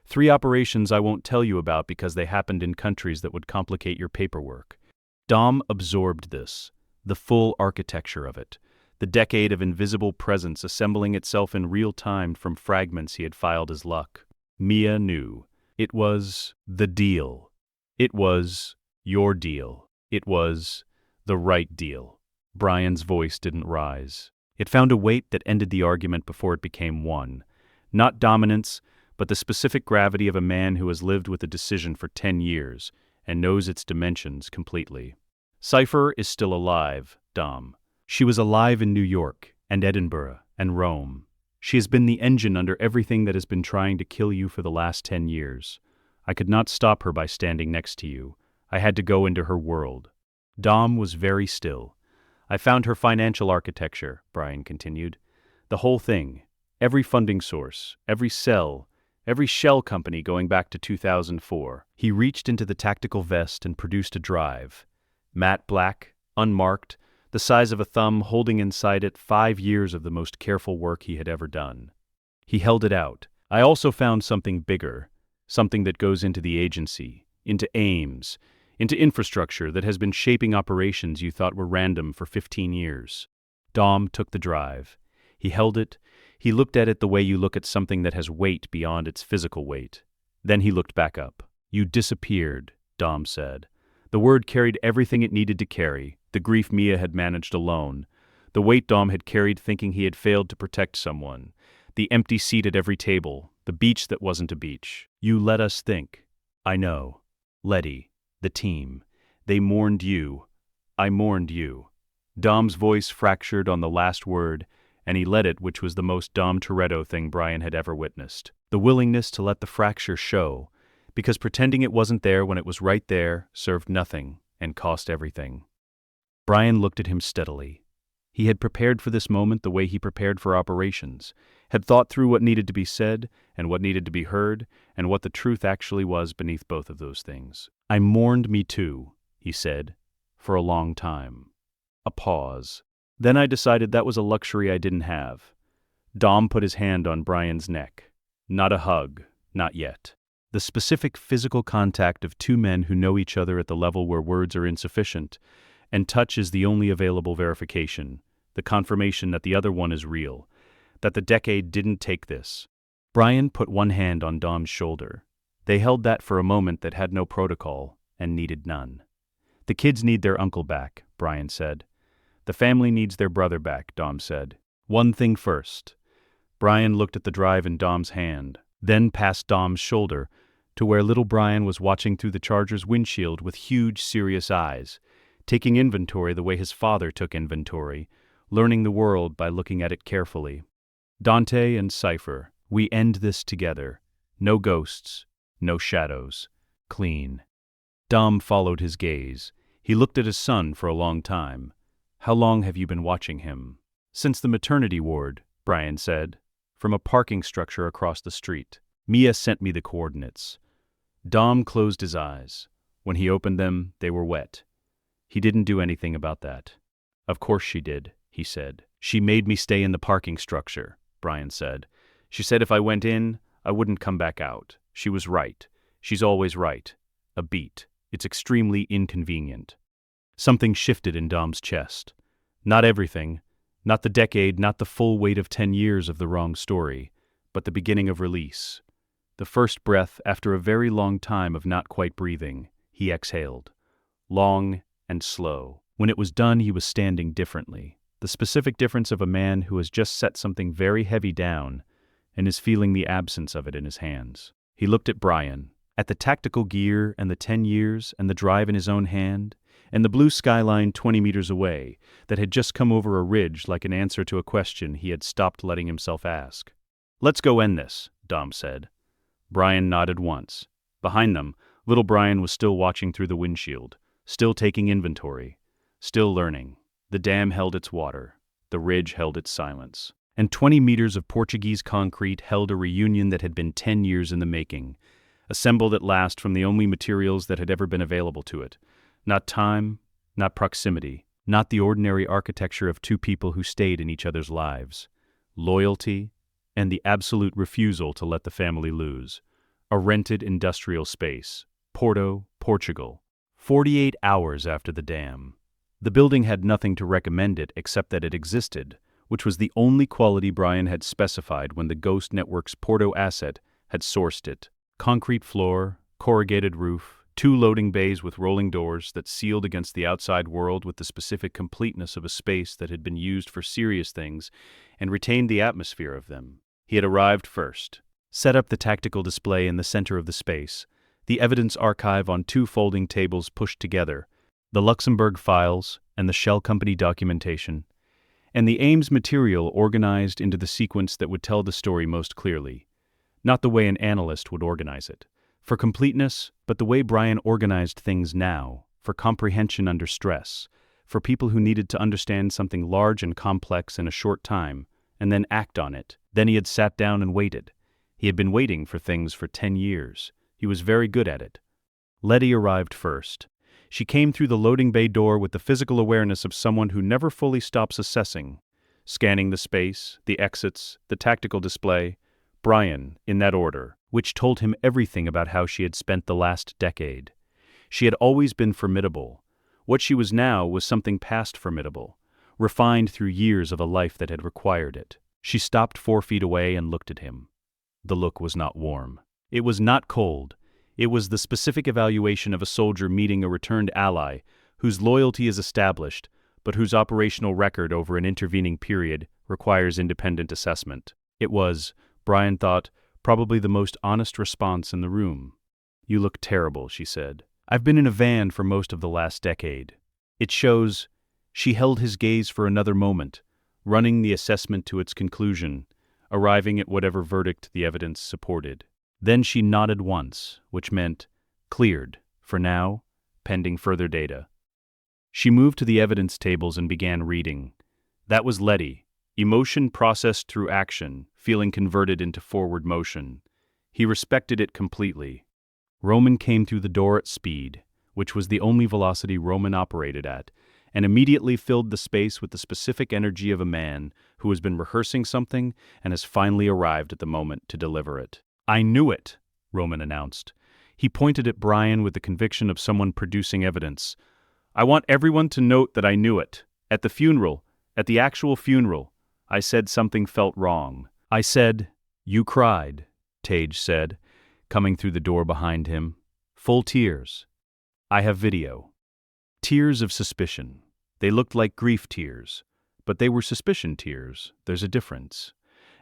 3 operations I won't tell you about because they happened in countries that would complicate your paperwork." Dom absorbed this, the full architecture of it, the decade of invisible presence assembling itself in real time from fragments he had filed as luck. Mia knew. It was the deal. It was your deal. It was the right deal. Brian's voice didn't rise. It found a weight that ended the argument before it became one. Not dominance, but the specific gravity of a man who has lived with a decision for 10 years and knows its dimensions completely. Cipher is still alive, Dom. She was alive in New York and Edinburgh and Rome. She has been the engine under everything that has been trying to kill you for the last 10 years. I could not stop her by standing next to you. I had to go into her world. Dom was very still. I found her financial architecture, Brian continued. The whole thing. Every funding source, every cell, every shell company going back to 2004. He reached into the tactical vest and produced a drive. Matte black, unmarked, the size of a thumb, holding inside it 5 years of the most careful work he had ever done. He held it out. I also found something bigger, something that goes into the agency, into aims, into infrastructure that has been shaping operations you thought were random for 15 years. Dom took the drive. He held it. He looked at it the way you look at something that has weight beyond its physical weight. Then he looked back up. You disappeared, Dom said. The word carried everything it needed to carry, the grief Mia had managed alone, the weight Dom had carried thinking he had failed to protect someone, the empty seat at every table, the beach that wasn't a beach. You let us think. I know. Letty, the team. They mourned you. I mourned you. Dom's voice fractured on the last word, and he let it, which was the most Dom Toretto thing Brian had ever witnessed. The willingness to let the fracture show, because pretending it wasn't there when it was right there served nothing and cost everything. Brian looked at him steadily. He had prepared for this moment the way he prepared for operations, had thought through what needed to be said and what needed to be heard and what the truth actually was beneath both of those things. I mourned me too, he said, for a long time. A pause. Then I decided that was a luxury I didn't have. Dom put his hand on Brian's neck. Not a hug, not yet. The specific physical contact of two men who know each other at the level where words are insufficient, and touch is the only available verification, the confirmation that the other one is real, that the decade didn't take this. Brian put one hand on Dom's shoulder. They held that for a moment that had no protocol and needed none. The kids need their uncle back, Brian said. The family needs their brother back, Dom said. One thing first. Brian looked at the drive in Dom's hand, then past Dom's shoulder to where little Brian was watching through the Charger's windshield with huge, serious eyes, taking inventory the way his father took inventory, learning the world by looking at it carefully. Dante and Cipher, we end this together. No ghosts, no shadows. Clean. Dom followed his gaze. He looked at his son for a long time. How long have you been watching him? Since the maternity ward, Brian said, from a parking structure across the street. Mia sent me the coordinates. Dom closed his eyes. When he opened them, they were wet. He didn't do anything about that. Of course she did, he said. She made me stay in the parking structure, Brian said. She said if I went in, I wouldn't come back out. She was right. She's always right. A beat. It's extremely inconvenient. Something shifted in Dom's chest. Not everything, not the decade, not the full weight of 10 years of the wrong story, but the beginning of release. The first breath after a very long time of not quite breathing, he exhaled. Long and slow. When it was done, he was standing differently. The specific difference of a man who has just set something very heavy down and is feeling the absence of it in his hands. He looked at Brian, at the tactical gear and the 10 years and the drive in his own hand, and the blue skyline 20 meters away that had just come over a ridge like an answer to a question he had stopped letting himself ask. Let's go end this, Dom said. Brian nodded once. Behind them, little Brian was still watching through the windshield, still taking inventory, still learning. The dam held its water. The ridge held its silence. And 20 meters of Portuguese concrete held a reunion that had been 10 years in the making, assembled at last from the only materials that had ever been available to it. Not time, not proximity, not the ordinary architecture of two people who stayed in each other's lives. Loyalty and the absolute refusal to let the family lose. A rented industrial space. Porto, Portugal. 48 hours after the dam. The building had nothing to recommend it except that it existed, which was the only quality Brian had specified when the Ghost Network's Porto asset had sourced it. Concrete floor, corrugated roof, 2 loading bays with rolling doors that sealed against the outside world with the specific completeness of a space that had been used for serious things and retained the atmosphere of them. He had arrived first. Set up the tactical display in the center of the space, the evidence archive on 2 folding tables pushed together, the Luxembourg files and the Shell Company documentation, and the Ames material organized into the sequence that would tell the story most clearly. Not the way an analyst would organize it, for completeness, but the way Brian organized things now, for comprehension under stress, for people who needed to understand something large and complex in a short time, and then act on it. Then he had sat down and waited. He had been waiting for things for 10 years. He was very good at it. Letty arrived first. She came through the loading bay door with the physical awareness of someone who never fully stops assessing, scanning the space, the exits, the tactical display. Brian, in that order, which told him everything about how she had spent the last decade. She had always been formidable. What she was now was something past formidable, refined through years of a life that had required it. She stopped 4 feet away and looked at him. The look was not warm. It was not cold. It was the specific evaluation of a soldier meeting a returned ally whose loyalty is established, but whose operational record over an intervening period requires independent assessment. It was, Brian thought, probably the most honest response in the room. "You look terrible," she said. "I've been in a van for most of the last decade." It shows. She held his gaze for another moment, running the assessment to its conclusion, arriving at whatever verdict the evidence supported. Then she nodded once, which meant, cleared, for now, pending further data. She moved to the evidence tables and began reading. That was Letty. Emotion processed through action, feeling converted into forward motion. He respected it completely. Roman came through the door at speed, which was the only velocity Roman operated at, and immediately filled the space with the specific energy of a man who has been rehearsing something and has finally arrived at the moment to deliver it. "I knew it," Roman announced. He pointed at Brian with the conviction of someone producing evidence. "I want everyone to note that I knew it. At the funeral, at the actual funeral, I said something felt wrong. I said—" "You cried," Tage said, coming through the door behind him. "Full tears. I have video." Tears of suspicion. They looked like grief tears, but they were suspicion tears. There's a difference.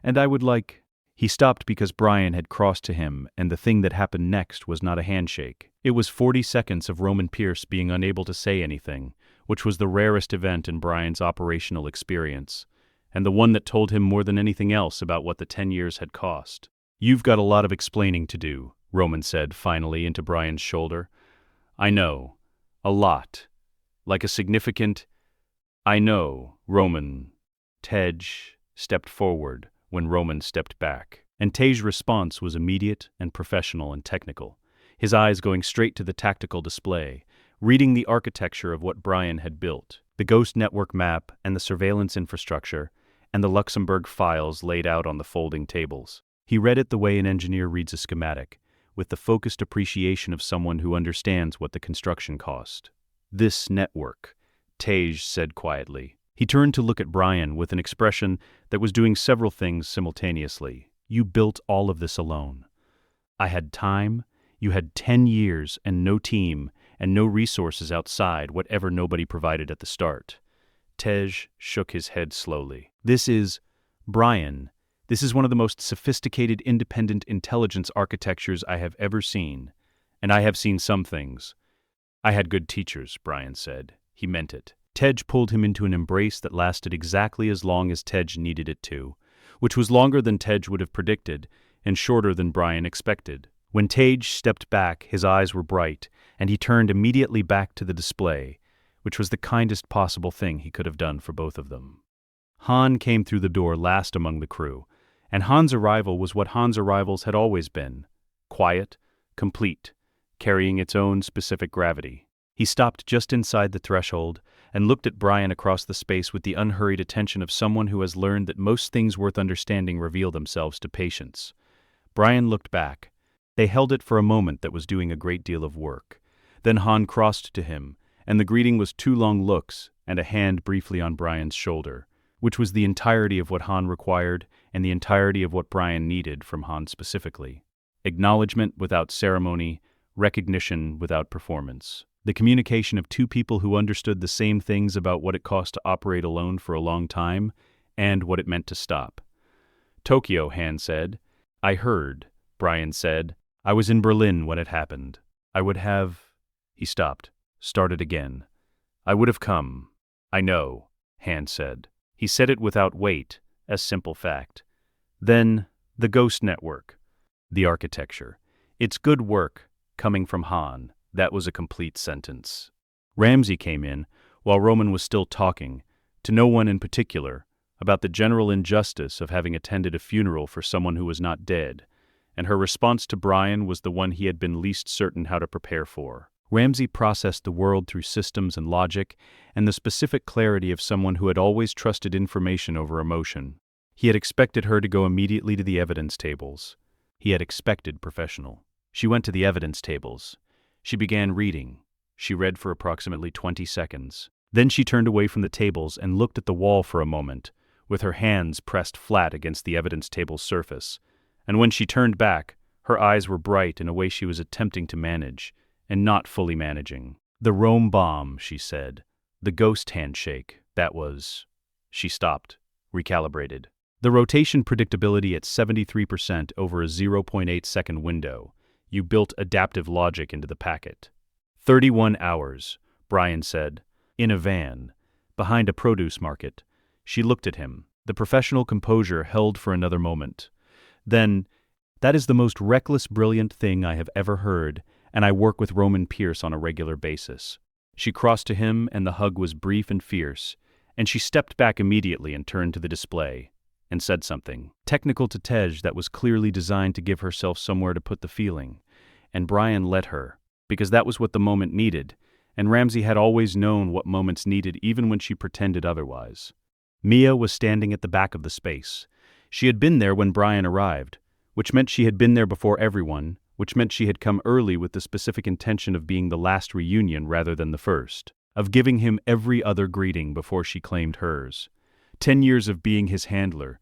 "And I would like—" He stopped because Brian had crossed to him, and the thing that happened next was not a handshake. It was 40 seconds of Roman Pierce being unable to say anything, which was the rarest event in Brian's operational experience, and the one that told him more than anything else about what the 10 years had cost. "You've got a lot of explaining to do," Roman said finally into Brian's shoulder. "I know. A lot. Like a significant—" "I know, Roman." Tej stepped forward when Roman stepped back, and Tej's response was immediate and professional and technical, his eyes going straight to the tactical display, reading the architecture of what Brian had built, the Ghost network map and the surveillance infrastructure, and the Luxembourg files laid out on the folding tables. He read it the way an engineer reads a schematic, with the focused appreciation of someone who understands what the construction cost. "This network," Tej said quietly. He turned to look at Brian with an expression that was doing several things simultaneously. "You built all of this alone. I had time, you had 10 years and no team and no resources outside whatever nobody provided at the start." Tej shook his head slowly. Brian, this is one of the most sophisticated independent intelligence architectures I have ever seen, and I have seen some things." "I had good teachers," Brian said. He meant it. Tej pulled him into an embrace that lasted exactly as long as Tej needed it to, which was longer than Tej would have predicted and shorter than Brian expected. When Tej stepped back, his eyes were bright, and he turned immediately back to the display, which was the kindest possible thing he could have done for both of them. Han came through the door last among the crew, and Han's arrival was what Han's arrivals had always been: quiet, complete, carrying its own specific gravity. He stopped just inside the threshold and looked at Brian across the space with the unhurried attention of someone who has learned that most things worth understanding reveal themselves to patience. Brian looked back. They held it for a moment that was doing a great deal of work. Then Han crossed to him, and the greeting was 2 long looks and a hand briefly on Brian's shoulder, which was the entirety of what Han required and the entirety of what Brian needed from Han specifically. acknowledgement without ceremony, recognition without performance. The communication of two people who understood the same things about what it cost to operate alone for a long time and what it meant to stop. Tokyo, Han said. I heard, Brian said. I was in Berlin when it happened. I would have... He stopped, started again. I would have come. I know, Han said. He said it without weight, as simple fact. Then, the ghost network. The architecture. It's good work, coming from Han. That was a complete sentence. Ramsay came in, while Roman was still talking, to no one in particular, about the general injustice of having attended a funeral for someone who was not dead, and her response to Brian was the one he had been least certain how to prepare for. Ramsay processed the world through systems and logic and the specific clarity of someone who had always trusted information over emotion. He had expected her to go immediately to the evidence tables. He had expected professional. She went to the evidence tables. She began reading. She read for approximately 20 seconds. Then she turned away from the tables and looked at the wall for a moment, with her hands pressed flat against the evidence table's surface. And when she turned back, her eyes were bright in a way she was attempting to manage, and not fully managing. The Rome bomb, she said. The ghost handshake, that was... She stopped, recalibrated. The rotation predictability at 73% over a 0.8-second window. You built adaptive logic into the packet. 31 hours, Brian said. In a van, behind a produce market. She looked at him, the professional composure held for another moment. Then, that is the most reckless, brilliant thing I have ever heard, and I work with Roman Pierce on a regular basis. She crossed to him, and the hug was brief and fierce, and she stepped back immediately and turned to the display, and said something technical to Tej that was clearly designed to give herself somewhere to put the feeling. And Brian let her, because that was what the moment needed, and Ramsay had always known what moments needed even when she pretended otherwise. Mia was standing at the back of the space. She had been there when Brian arrived, which meant she had been there before everyone, which meant she had come early with the specific intention of being the last reunion rather than the first, of giving him every other greeting before she claimed hers. 10 years of being his handler,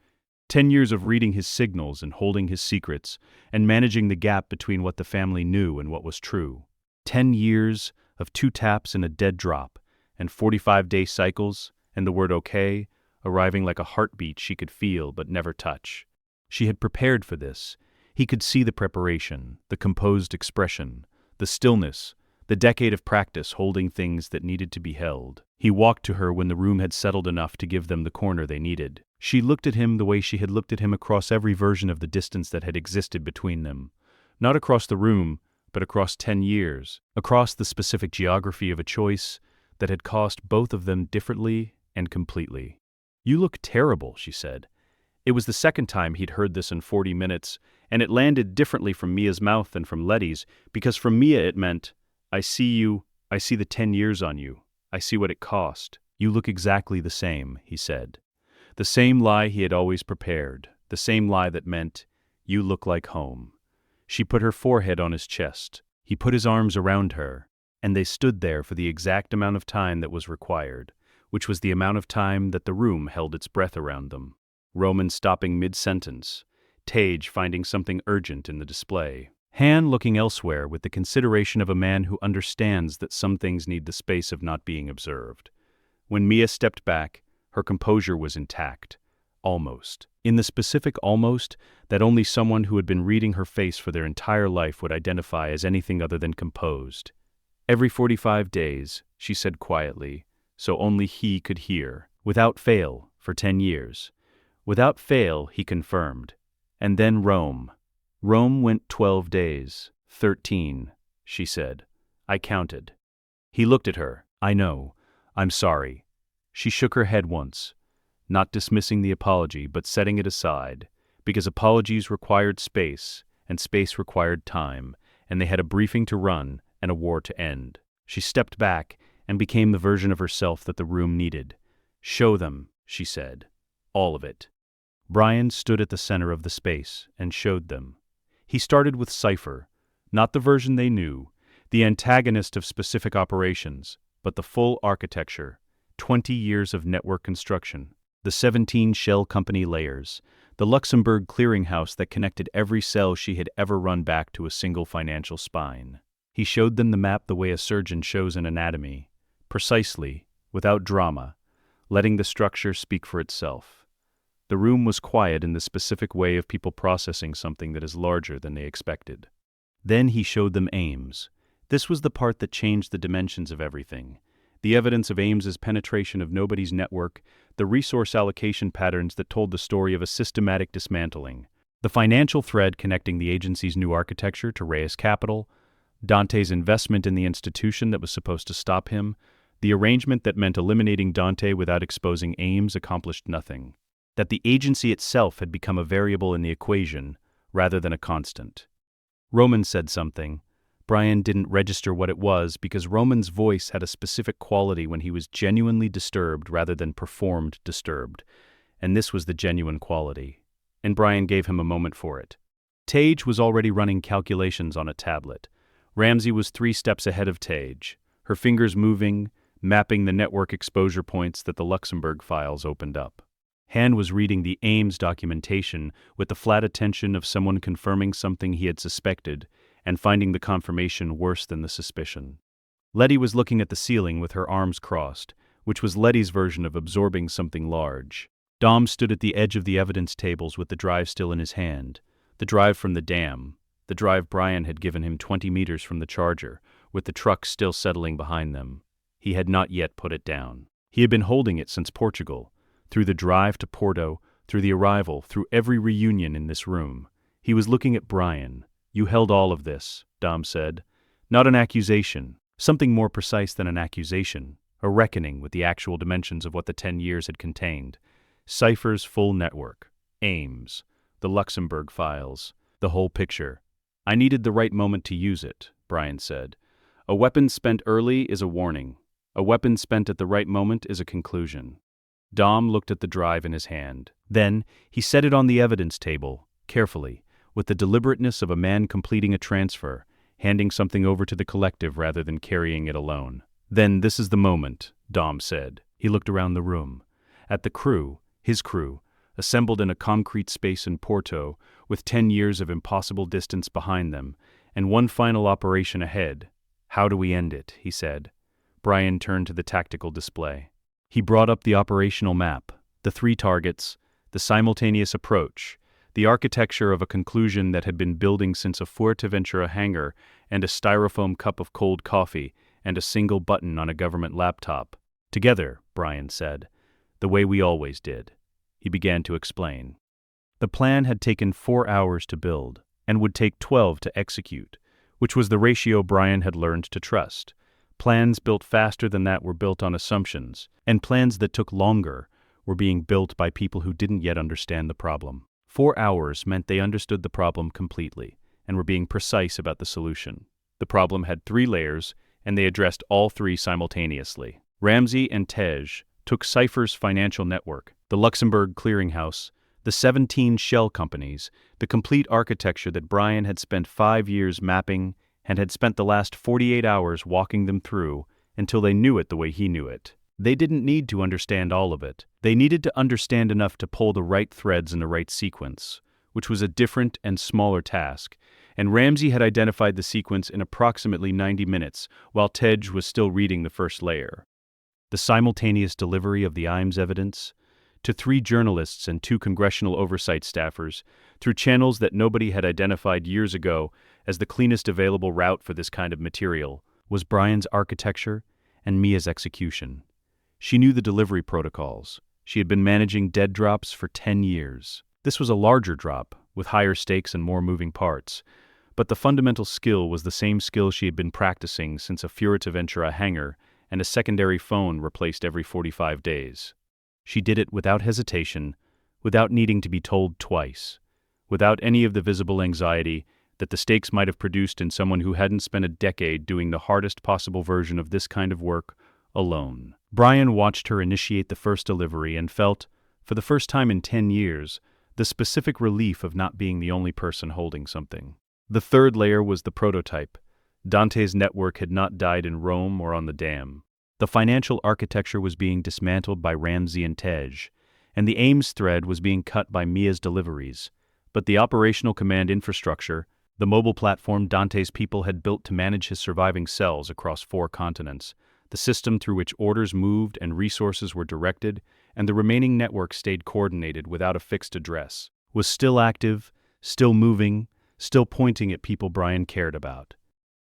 10 years of reading his signals and holding his secrets, and managing the gap between what the family knew and what was true. 10 years of 2 taps and a dead drop, and 45-day cycles, and the word okay, arriving like a heartbeat she could feel but never touch. She had prepared for this. He could see the preparation, the composed expression, the stillness, the decade of practice holding things that needed to be held. He walked to her when the room had settled enough to give them the corner they needed. She looked at him the way she had looked at him across every version of the distance that had existed between them. Not across the room, but across 10 years, across the specific geography of a choice that had cost both of them differently and completely. You look terrible, she said. It was the second time he'd heard this in 40 minutes, and it landed differently from Mia's mouth than from Letty's, because from Mia it meant, I see you, I see the 10 years on you, I see what it cost. You look exactly the same, he said. The same lie he had always prepared, the same lie that meant, you look like home. She put her forehead on his chest. He put his arms around her, and they stood there for the exact amount of time that was required, which was the amount of time that the room held its breath around them. Roman stopping mid-sentence, Tej finding something urgent in the display. Han looking elsewhere with the consideration of a man who understands that some things need the space of not being observed. When Mia stepped back, her composure was intact. Almost. In the specific almost that only someone who had been reading her face for their entire life would identify as anything other than composed. Every 45 days, she said quietly, so only he could hear. Without fail, for 10 years. Without fail, he confirmed. And then Rome. Rome went 12 days. 13, she said. I counted. He looked at her. I know. I'm sorry. She shook her head once, not dismissing the apology but setting it aside, because apologies required space, and space required time, and they had a briefing to run and a war to end. She stepped back and became the version of herself that the room needed. Show them, she said. All of it. Brian stood at the center of the space and showed them. He started with Cipher, not the version they knew, the antagonist of specific operations, but the full architecture, 20 years of network construction, the 17 shell company layers, the Luxembourg clearinghouse that connected every cell she had ever run back to a single financial spine. He showed them the map the way a surgeon shows an anatomy, precisely, without drama, letting the structure speak for itself. The room was quiet in the specific way of people processing something that is larger than they expected. Then he showed them Ames. This was the part that changed the dimensions of everything. The evidence of Ames's penetration of nobody's network, the resource allocation patterns that told the story of a systematic dismantling, the financial thread connecting the agency's new architecture to Reyes Capital, Dante's investment in the institution that was supposed to stop him, the arrangement that meant eliminating Dante without exposing Ames accomplished nothing. That the agency itself had become a variable in the equation rather than a constant. Roman said something. Brian didn't register what it was because Roman's voice had a specific quality when he was genuinely disturbed rather than performed disturbed, and this was the genuine quality. And Brian gave him a moment for it. Tage was already running calculations on a tablet. Ramsey was 3 steps ahead of Tage, her fingers moving, mapping the network exposure points that the Luxembourg files opened up. Han was reading the Ames documentation with the flat attention of someone confirming something he had suspected and finding the confirmation worse than the suspicion. Letty was looking at the ceiling with her arms crossed, which was Letty's version of absorbing something large. Dom stood at the edge of the evidence tables with the drive still in his hand, the drive from the dam, the drive Brian had given him 20 meters from the charger, with the truck still settling behind them. He had not yet put it down. He had been holding it since Portugal, through the drive to Porto, through the arrival, through every reunion in this room. He was looking at Brian. "You held all of this," Dom said. "Not an accusation, something more precise than an accusation, a reckoning with the actual dimensions of what the 10 years had contained. Cipher's full network, Ames, the Luxembourg files, the whole picture. I needed the right moment to use it," Brian said. "A weapon spent early is a warning. A weapon spent at the right moment is a conclusion." Dom looked at the drive in his hand. Then, he set it on the evidence table, carefully, with the deliberateness of a man completing a transfer, handing something over to the collective rather than carrying it alone. "Then this is the moment," Dom said. He looked around the room. At the crew, his crew, assembled in a concrete space in Porto, with 10 years of impossible distance behind them, and one final operation ahead. "How do we end it?" he said. Brian turned to the tactical display. He brought up the operational map, the 3 targets, the simultaneous approach, the architecture of a conclusion that had been building since a Fuerteventura hangar and a styrofoam cup of cold coffee and a single button on a government laptop. "Together," Brian said, "the way we always did." He began to explain. The plan had taken 4 hours to build and would take 12 to execute, which was the ratio Brian had learned to trust. Plans built faster than that were built on assumptions, and plans that took longer were being built by people who didn't yet understand the problem. 4 hours meant they understood the problem completely and were being precise about the solution. The problem had 3 layers, and they addressed all 3 simultaneously. Ramsey and Tej took Cipher's financial network, the Luxembourg clearinghouse, the 17 shell companies, the complete architecture that Brian had spent 5 years mapping and had spent the last 48 hours walking them through until they knew it the way he knew it. They didn't need to understand all of it. They needed to understand enough to pull the right threads in the right sequence, which was a different and smaller task, and Ramsey had identified the sequence in approximately 90 minutes, while Tej was still reading the first layer. The simultaneous delivery of the Ames evidence, to 3 journalists and 2 congressional oversight staffers, through channels that nobody had identified years ago as the cleanest available route for this kind of material, was Brian's architecture and Mia's execution. She knew the delivery protocols. She had been managing dead drops for 10 years. This was a larger drop, with higher stakes and more moving parts, but the fundamental skill was the same skill she had been practicing since a Fuerteventura hangar and a secondary phone replaced every 45 days. She did it without hesitation, without needing to be told twice, without any of the visible anxiety that the stakes might have produced in someone who hadn't spent a decade doing the hardest possible version of this kind of work alone. Brian watched her initiate the first delivery and felt, for the first time in 10 years, the specific relief of not being the only person holding something. The 3rd layer was the prototype. Dante's network had not died in Rome or on the dam. The financial architecture was being dismantled by Ramsey and Tej, and the Ames thread was being cut by Mia's deliveries. But the operational command infrastructure, the mobile platform Dante's people had built to manage his surviving cells across 4 continents, the system through which orders moved and resources were directed, and the remaining network stayed coordinated without a fixed address, was still active, still moving, still pointing at people Brian cared about.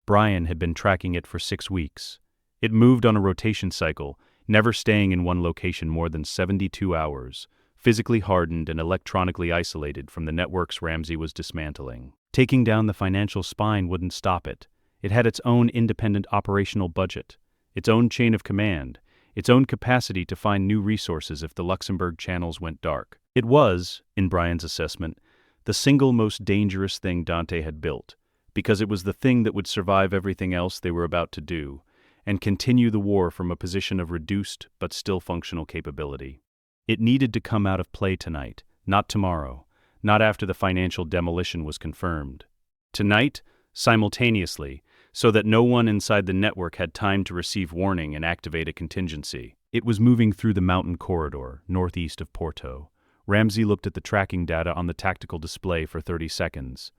Brian had been tracking it for 6 weeks. It moved on a rotation cycle, never staying in one location more than 72 hours, physically hardened and electronically isolated from the networks Ramsey was dismantling. Taking down the financial spine wouldn't stop it. It had its own independent operational budget, its own chain of command, its own capacity to find new resources if the Luxembourg channels went dark. It was, in Brian's assessment, the single most dangerous thing Dante had built, because it was the thing that would survive everything else they were about to do, and continue the war from a position of reduced but still functional capability. It needed to come out of play tonight, not tomorrow, not after the financial demolition was confirmed. Tonight, simultaneously, so that no one inside the network had time to receive warning and activate a contingency. It was moving through the mountain corridor, northeast of Porto. Ramsey looked at the tracking data on the tactical display for 30 seconds.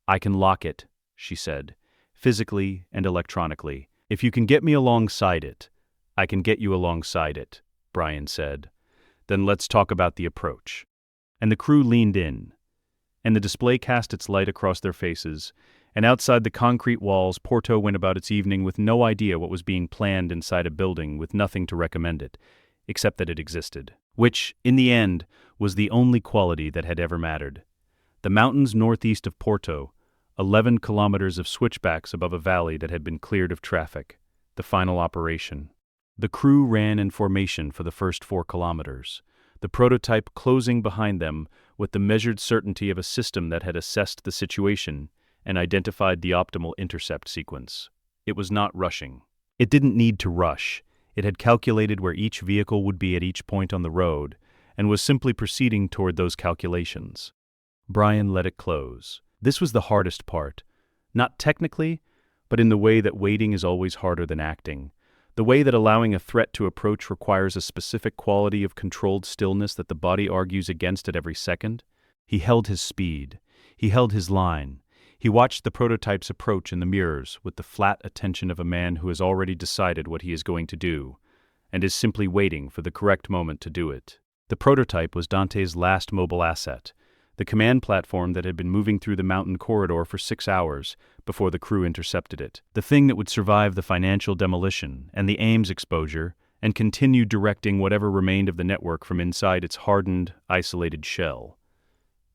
"I can lock it," she said, "physically and electronically. If you can get me alongside it, I can get you alongside it," Brian said. "Then let's talk about the approach." And the crew leaned in, and the display cast its light across their faces, and outside the concrete walls, Porto went about its evening with no idea what was being planned inside a building, with nothing to recommend it, except that it existed, which, in the end, was the only quality that had ever mattered. The mountains northeast of Porto, 11 kilometers of switchbacks above a valley that had been cleared of traffic, the final operation. The crew ran in formation for the first 4 kilometers, the prototype closing behind them with the measured certainty of a system that had assessed the situation and identified the optimal intercept sequence. It was not rushing. It didn't need to rush. It had calculated where each vehicle would be at each point on the road, and was simply proceeding toward those calculations. Brian let it close. This was the hardest part, not technically, but in the way that waiting is always harder than acting, the way that allowing a threat to approach requires a specific quality of controlled stillness that the body argues against at every second. He held his speed. He held his line. He watched the prototypes approach in the mirrors with the flat attention of a man who has already decided what he is going to do, and is simply waiting for the correct moment to do it. The prototype was Dante's last mobile asset, the command platform that had been moving through the mountain corridor for 6 hours before the crew intercepted it, the thing that would survive the financial demolition and the Ames exposure and continue directing whatever remained of the network from inside its hardened, isolated shell.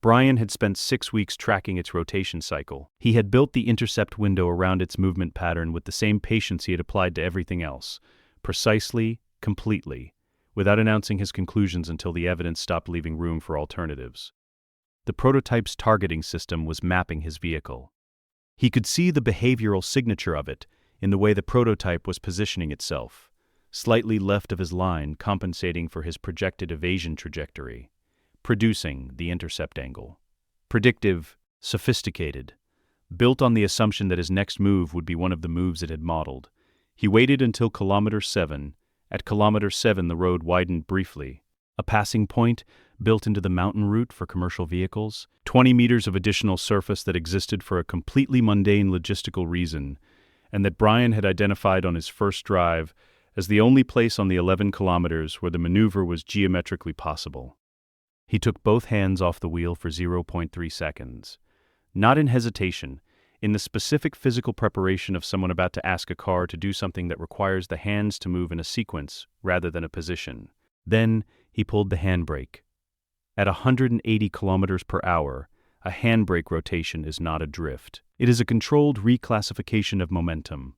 Brian had spent 6 weeks tracking its rotation cycle. He had built the intercept window around its movement pattern with the same patience he had applied to everything else, precisely, completely, without announcing his conclusions until the evidence stopped leaving room for alternatives. The prototype's targeting system was mapping his vehicle. He could see the behavioral signature of it in the way the prototype was positioning itself, slightly left of his line, compensating for his projected evasion trajectory, producing the intercept angle. Predictive, sophisticated, built on the assumption that his next move would be one of the moves it had modeled. He waited until kilometer 7. At kilometer 7, the road widened briefly, a passing point built into the mountain route for commercial vehicles, 20 meters of additional surface that existed for a completely mundane logistical reason, and that Brian had identified on his first drive as the only place on the 11 kilometers where the maneuver was geometrically possible. He took both hands off the wheel for 0.3 seconds. Not in hesitation, in the specific physical preparation of someone about to ask a car to do something that requires the hands to move in a sequence rather than a position. Then he pulled the handbrake. At 180 kilometers per hour, a handbrake rotation is not a drift. It is a controlled reclassification of momentum,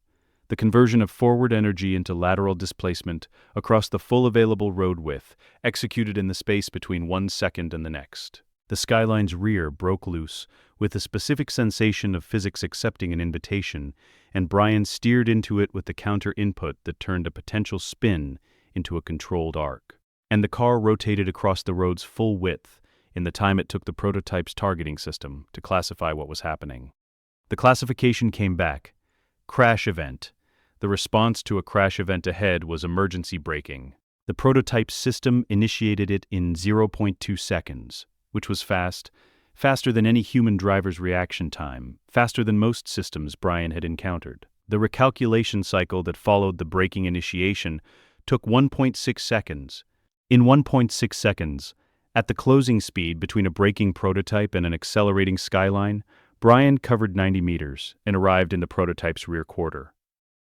the conversion of forward energy into lateral displacement across the full available road width, executed in the space between 1 second and the next. The skyline's rear broke loose with a specific sensation of physics accepting an invitation, and Brian steered into it with the counter input that turned a potential spin into a controlled arc. And the car rotated across the road's full width in the time it took the prototype's targeting system to classify what was happening. The classification came back. Crash event. The response to a crash event ahead was emergency braking. The prototype system initiated it in 0.2 seconds, which was fast, faster than any human driver's reaction time, faster than most systems Brian had encountered. The recalculation cycle that followed the braking initiation took 1.6 seconds. In 1.6 seconds, at the closing speed between a braking prototype and an accelerating skyline, Brian covered 90 meters and arrived in the prototype's rear quarter.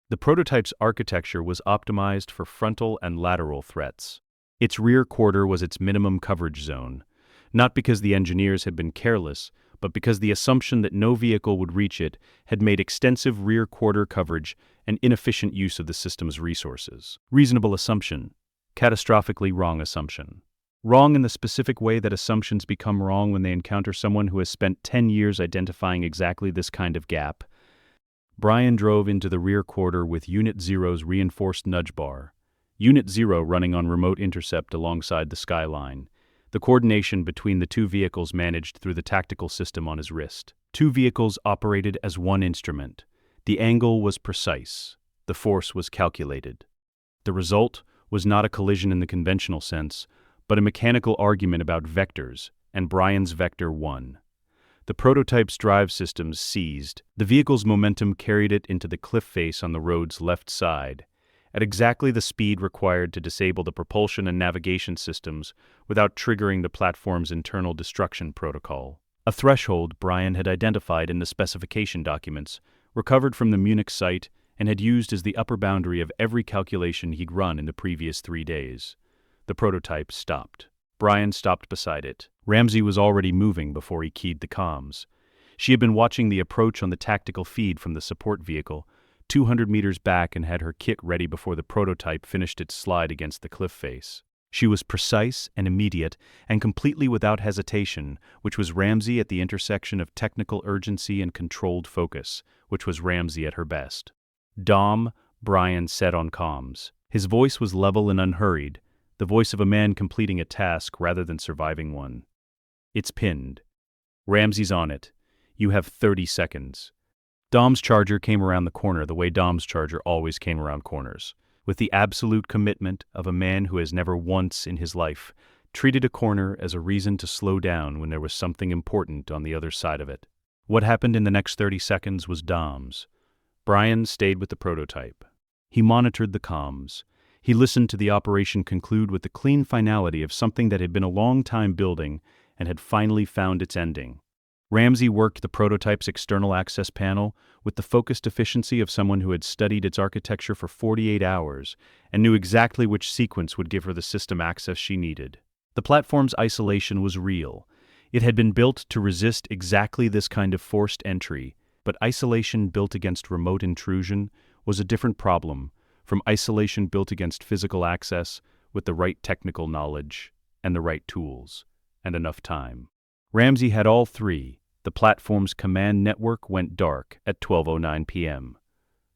The prototype's architecture was optimized for frontal and lateral threats. Its rear quarter was its minimum coverage zone, not because the engineers had been careless, but because the assumption that no vehicle would reach it had made extensive rear quarter coverage an inefficient use of the system's resources. Reasonable assumption. Catastrophically wrong assumption. Wrong in the specific way that assumptions become wrong when they encounter someone who has spent 10 years identifying exactly this kind of gap. Brian drove into the rear quarter with Unit Zero's reinforced nudge bar. Unit Zero running on remote intercept alongside the skyline. The coordination between the two vehicles managed through the tactical system on his wrist. Two vehicles operated as one instrument. The angle was precise. The force was calculated. The result was not a collision in the conventional sense, but a mechanical argument about vectors, and Brian's vector won. The prototype's drive systems seized. The vehicle's momentum carried it into the cliff face on the road's left side, at exactly the speed required to disable the propulsion and navigation systems without triggering the platform's internal destruction protocol. A threshold Brian had identified in the specification documents, recovered from the Munich site, and had used as the upper boundary of every calculation he'd run in the previous 3 days. The prototype stopped. Brian stopped beside it. Ramsey was already moving before he keyed the comms. She had been watching the approach on the tactical feed from the support vehicle, 200 meters back, and had her kick ready before the prototype finished its slide against the cliff face. She was precise and immediate, and completely without hesitation, which was Ramsey at the intersection of technical urgency and controlled focus, which was Ramsey at her best. "Dom," Brian said on comms. His voice was level and unhurried, the voice of a man completing a task rather than surviving one. "It's pinned. Ramsey's on it. You have 30 seconds. Dom's charger came around the corner the way Dom's charger always came around corners, with the absolute commitment of a man who has never once in his life treated a corner as a reason to slow down when there was something important on the other side of it. What happened in the next 30 seconds was Dom's. Brian stayed with the prototype. He monitored the comms. He listened to the operation conclude with the clean finality of something that had been a long time building and had finally found its ending. Ramsey worked the prototype's external access panel with the focused efficiency of someone who had studied its architecture for 48 hours and knew exactly which sequence would give her the system access she needed. The platform's isolation was real. It had been built to resist exactly this kind of forced entry, but isolation built against remote intrusion was a different problem from isolation built against physical access with the right technical knowledge and the right tools and enough time. Ramsey had all three. The platform's command network went dark at 12:09 p.m.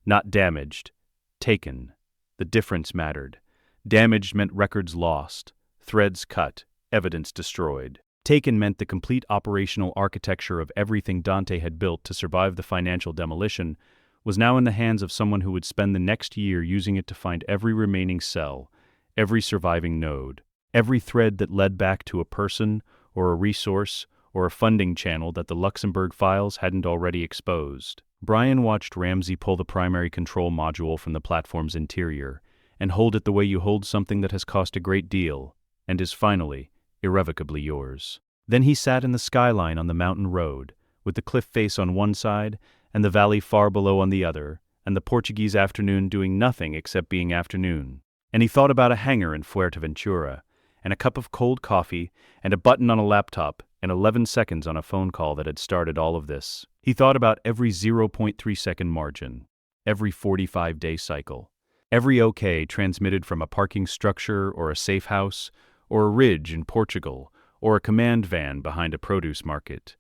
Not damaged, taken. The difference mattered. Damaged meant records lost, threads cut, evidence destroyed. Taken meant the complete operational architecture of everything Dante had built to survive the financial demolition was now in the hands of someone who would spend the next year using it to find every remaining cell, every surviving node, every thread that led back to a person or a resource or a funding channel that the Luxembourg files hadn't already exposed. Brian watched Ramsey pull the primary control module from the platform's interior and hold it the way you hold something that has cost a great deal and is finally, irrevocably yours. Then he sat in the skyline on the mountain road, with the cliff face on one side and the valley far below on the other, and the Portuguese afternoon doing nothing except being afternoon. And he thought about a hangar in Fuerteventura, and a cup of cold coffee, and a button on a laptop, and 11 seconds on a phone call that had started all of this. He thought about every 0.3-second margin, every 45-day cycle, every OK transmitted from a parking structure or a safe house, or a ridge in Portugal, or a command van behind a produce market.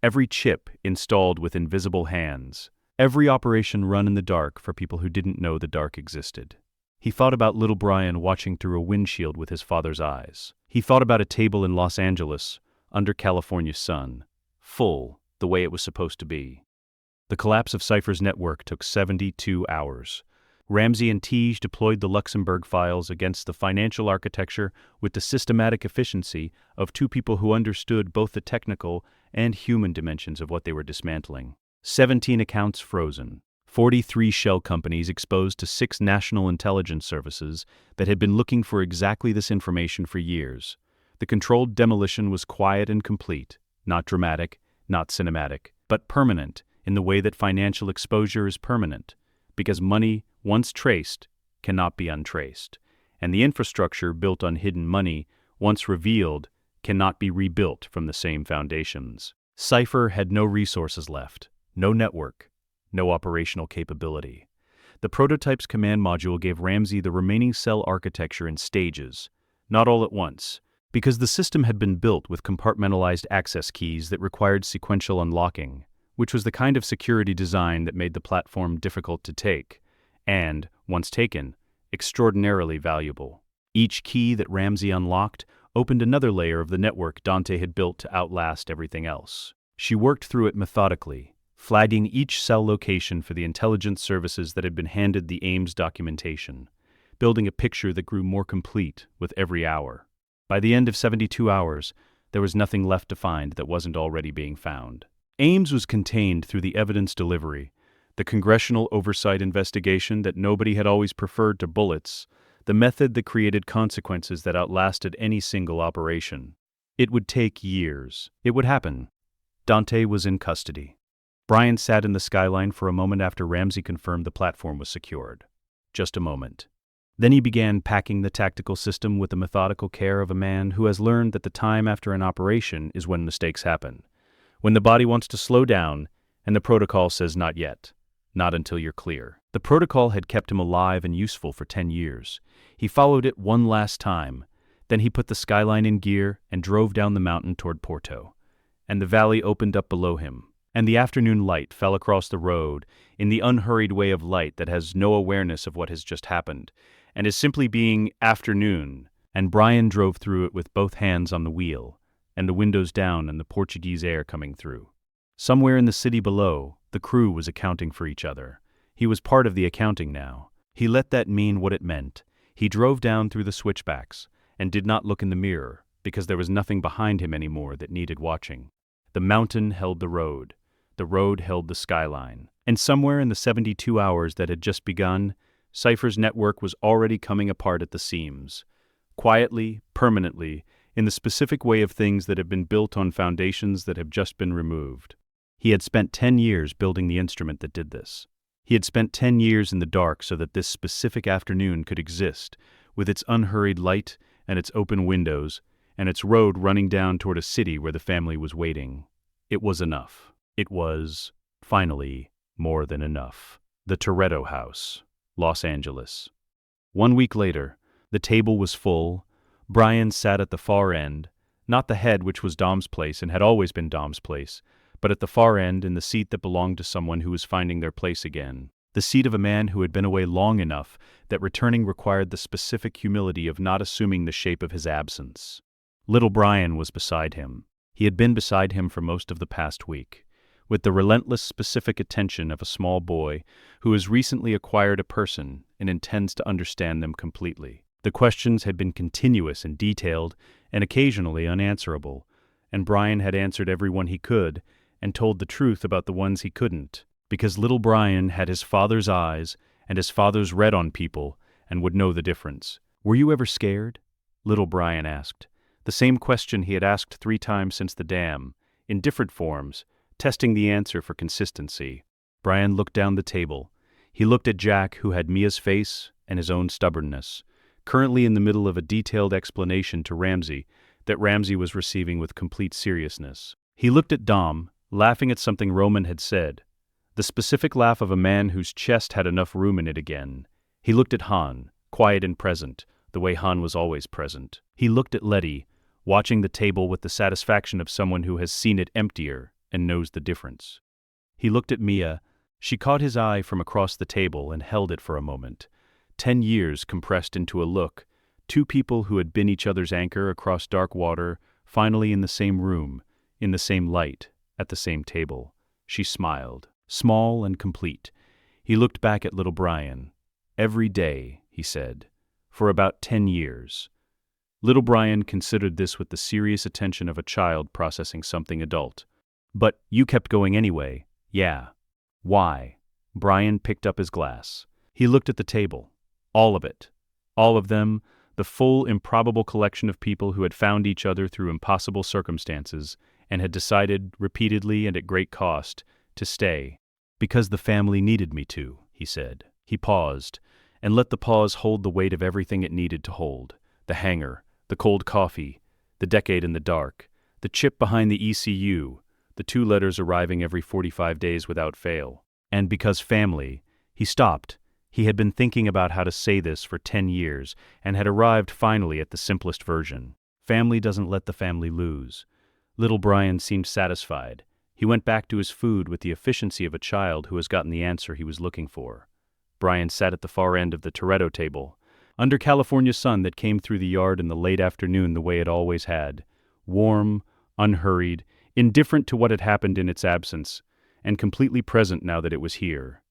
Every chip installed with invisible hands. Every operation run in the dark for people who didn't know the dark existed. He thought about little Brian watching through a windshield with his father's eyes. He thought about a table in Los Angeles, under California's sun, full, the way it was supposed to be. The collapse of Cipher's network took 72 hours. Ramsey and Tige deployed the Luxembourg files against the financial architecture with the systematic efficiency of two people who understood both the technical and human dimensions of what they were dismantling. 17 accounts frozen. 43 shell companies exposed to 6 national intelligence services that had been looking for exactly this information for years. The controlled demolition was quiet and complete, not dramatic, not cinematic, but permanent in the way that financial exposure is permanent, because money, once traced, cannot be untraced, and the infrastructure built on hidden money, once revealed, cannot be rebuilt from the same foundations. Cipher had no resources left, no network, no operational capability. The prototype's command module gave Ramsey the remaining cell architecture in stages, not all at once, because the system had been built with compartmentalized access keys that required sequential unlocking, which was the kind of security design that made the platform difficult to take, and, once taken, extraordinarily valuable. Each key that Ramsey unlocked opened another layer of the network Dante had built to outlast everything else. She worked through it methodically, flagging each cell location for the intelligence services that had been handed the Ames documentation, building a picture that grew more complete with every hour. By the end of 72 hours, there was nothing left to find that wasn't already being found. Ames was contained through the evidence delivery, the congressional oversight investigation that nobody had always preferred to bullets, the method that created consequences that outlasted any single operation. It would take years. It would happen. Dante was in custody. Brian sat in the skyline for a moment after Ramsey confirmed the platform was secured. Just a moment. Then he began packing the tactical system with the methodical care of a man who has learned that the time after an operation is when mistakes happen, when the body wants to slow down and the protocol says not yet, not until you're clear. The protocol had kept him alive and useful for 10 years. He followed it one last time, then he put the skyline in gear and drove down the mountain toward Porto. And the valley opened up below him, and the afternoon light fell across the road in the unhurried way of light that has no awareness of what has just happened, and is simply being afternoon, and Brian drove through it with both hands on the wheel, and the windows down and the Portuguese air coming through. Somewhere in the city below, the crew was accounting for each other. He was part of the accounting now. He let that mean what it meant. He drove down through the switchbacks, and did not look in the mirror, because there was nothing behind him anymore that needed watching. The mountain held the road held the skyline, and somewhere in the 72 hours that had just begun, Cipher's network was already coming apart at the seams. Quietly, permanently, in the specific way of things that have been built on foundations that have just been removed. He had spent 10 years building the instrument that did this. He had spent 10 years in the dark so that this specific afternoon could exist, with its unhurried light and its open windows, and its road running down toward a city where the family was waiting. It was enough. It was, finally, more than enough. The Toretto House, Los Angeles. 1 week later, the table was full. Brian sat at the far end, not the head which was Dom's place and had always been Dom's place, but at the far end in the seat that belonged to someone who was finding their place again. The seat of a man who had been away long enough that returning required the specific humility of not assuming the shape of his absence. Little Brian was beside him. He had been beside him for most of the past week, with the relentless specific attention of a small boy who has recently acquired a person and intends to understand them completely. The questions had been continuous and detailed and occasionally unanswerable, and Brian had answered every one he could and told the truth about the ones he couldn't, because little Brian had his father's eyes and his father's read on people and would know the difference. "Were you ever scared?" little Brian asked. The same question he had asked 3 times since the dam, in different forms, testing the answer for consistency. Brian looked down the table. He looked at Jack, who had Mia's face and his own stubbornness, currently in the middle of a detailed explanation to Ramsey that Ramsey was receiving with complete seriousness. He looked at Dom, laughing at something Roman had said, the specific laugh of a man whose chest had enough room in it again. He looked at Han, quiet and present, the way Han was always present. He looked at Letty, watching the table with the satisfaction of someone who has seen it emptier and knows the difference. He looked at Mia. She caught his eye from across the table and held it for a moment. 10 years compressed into a look, 2 people who had been each other's anchor across dark water, finally in the same room, in the same light, at the same table. She smiled, small and complete. He looked back at little Brian. Every day, he said, for about 10 years. Little Brian considered this with the serious attention of a child processing something adult. But you kept going anyway. Yeah. Why? Brian picked up his glass. He looked at the table. All of it. All of them, the full improbable collection of people who had found each other through impossible circumstances and had decided, repeatedly and at great cost, to stay. Because the family needed me to, he said. He paused, and let the pause hold the weight of everything it needed to hold. The hangar, the cold coffee, the decade in the dark, the chip behind the ECU, the 2 letters arriving every 45 days without fail. And because family, he stopped. He had been thinking about how to say this for 10 years and had arrived finally at the simplest version. Family doesn't let the family lose. Little Brian seemed satisfied. He went back to his food with the efficiency of a child who has gotten the answer he was looking for. Brian sat at the far end of the Toretto table, under California sun that came through the yard in the late afternoon the way it always had, warm, unhurried, indifferent to what had happened in its absence, and completely present now that it was here.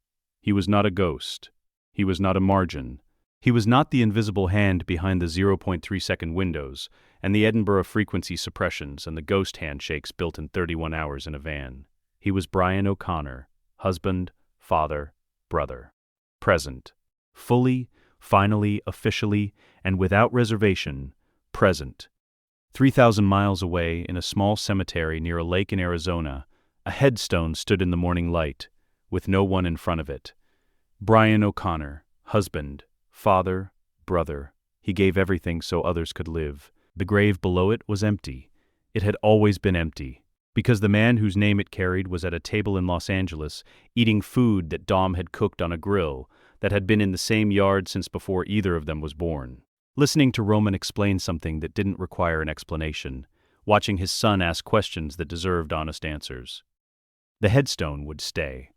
He was not a ghost. He was not a margin. He was not the invisible hand behind the 0.3-second windows and the Edinburgh frequency suppressions and the ghost handshakes built in 31 hours in a van. He was Brian O'Connor, husband, father, brother. Present. Fully, finally, officially, and without reservation, present. 3,000 miles away, in a small cemetery near a lake in Arizona, a headstone stood in the morning light, with no one in front of it. Brian O'Connor, husband, father, brother. He gave everything so others could live. The grave below it was empty. It had always been empty, because the man whose name it carried was at a table in Los Angeles, eating food that Dom had cooked on a grill that had been in the same yard since before either of them was born. Listening to Roman explain something that didn't require an explanation, watching his son ask questions that deserved honest answers. The headstone would stay.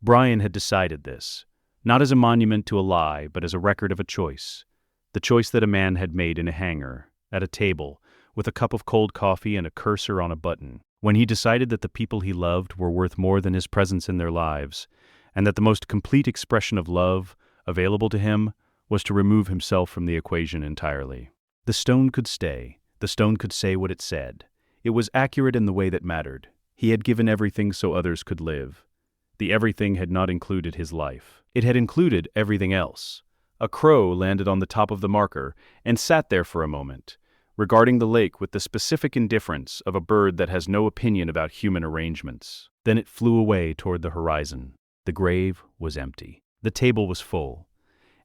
Brian had decided this, not as a monument to a lie, but as a record of a choice. The choice that a man had made in a hangar, at a table, with a cup of cold coffee and a cursor on a button, when he decided that the people he loved were worth more than his presence in their lives, and that the most complete expression of love available to him was to remove himself from the equation entirely. The stone could stay. The stone could say what it said. It was accurate in the way that mattered. He had given everything so others could live. The everything had not included his life. It had included everything else. A crow landed on the top of the marker and sat there for a moment, regarding the lake with the specific indifference of a bird that has no opinion about human arrangements. Then it flew away toward the horizon. The grave was empty. The table was full.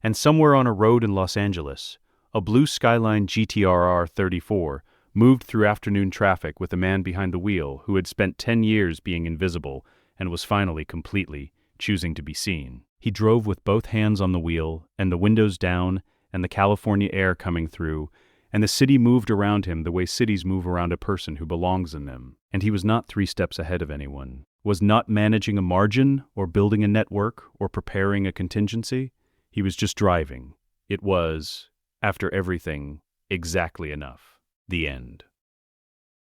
And somewhere on a road in Los Angeles, a blue Skyline GTRR 34 moved through afternoon traffic with a man behind the wheel who had spent 10 years being invisible and was finally completely choosing to be seen. He drove with both hands on the wheel and the windows down and the California air coming through, and the city moved around him the way cities move around a person who belongs in them. And he was not 3 steps ahead of anyone, was not managing a margin or building a network or preparing a contingency. He was just driving. It was, after everything, exactly enough. The end.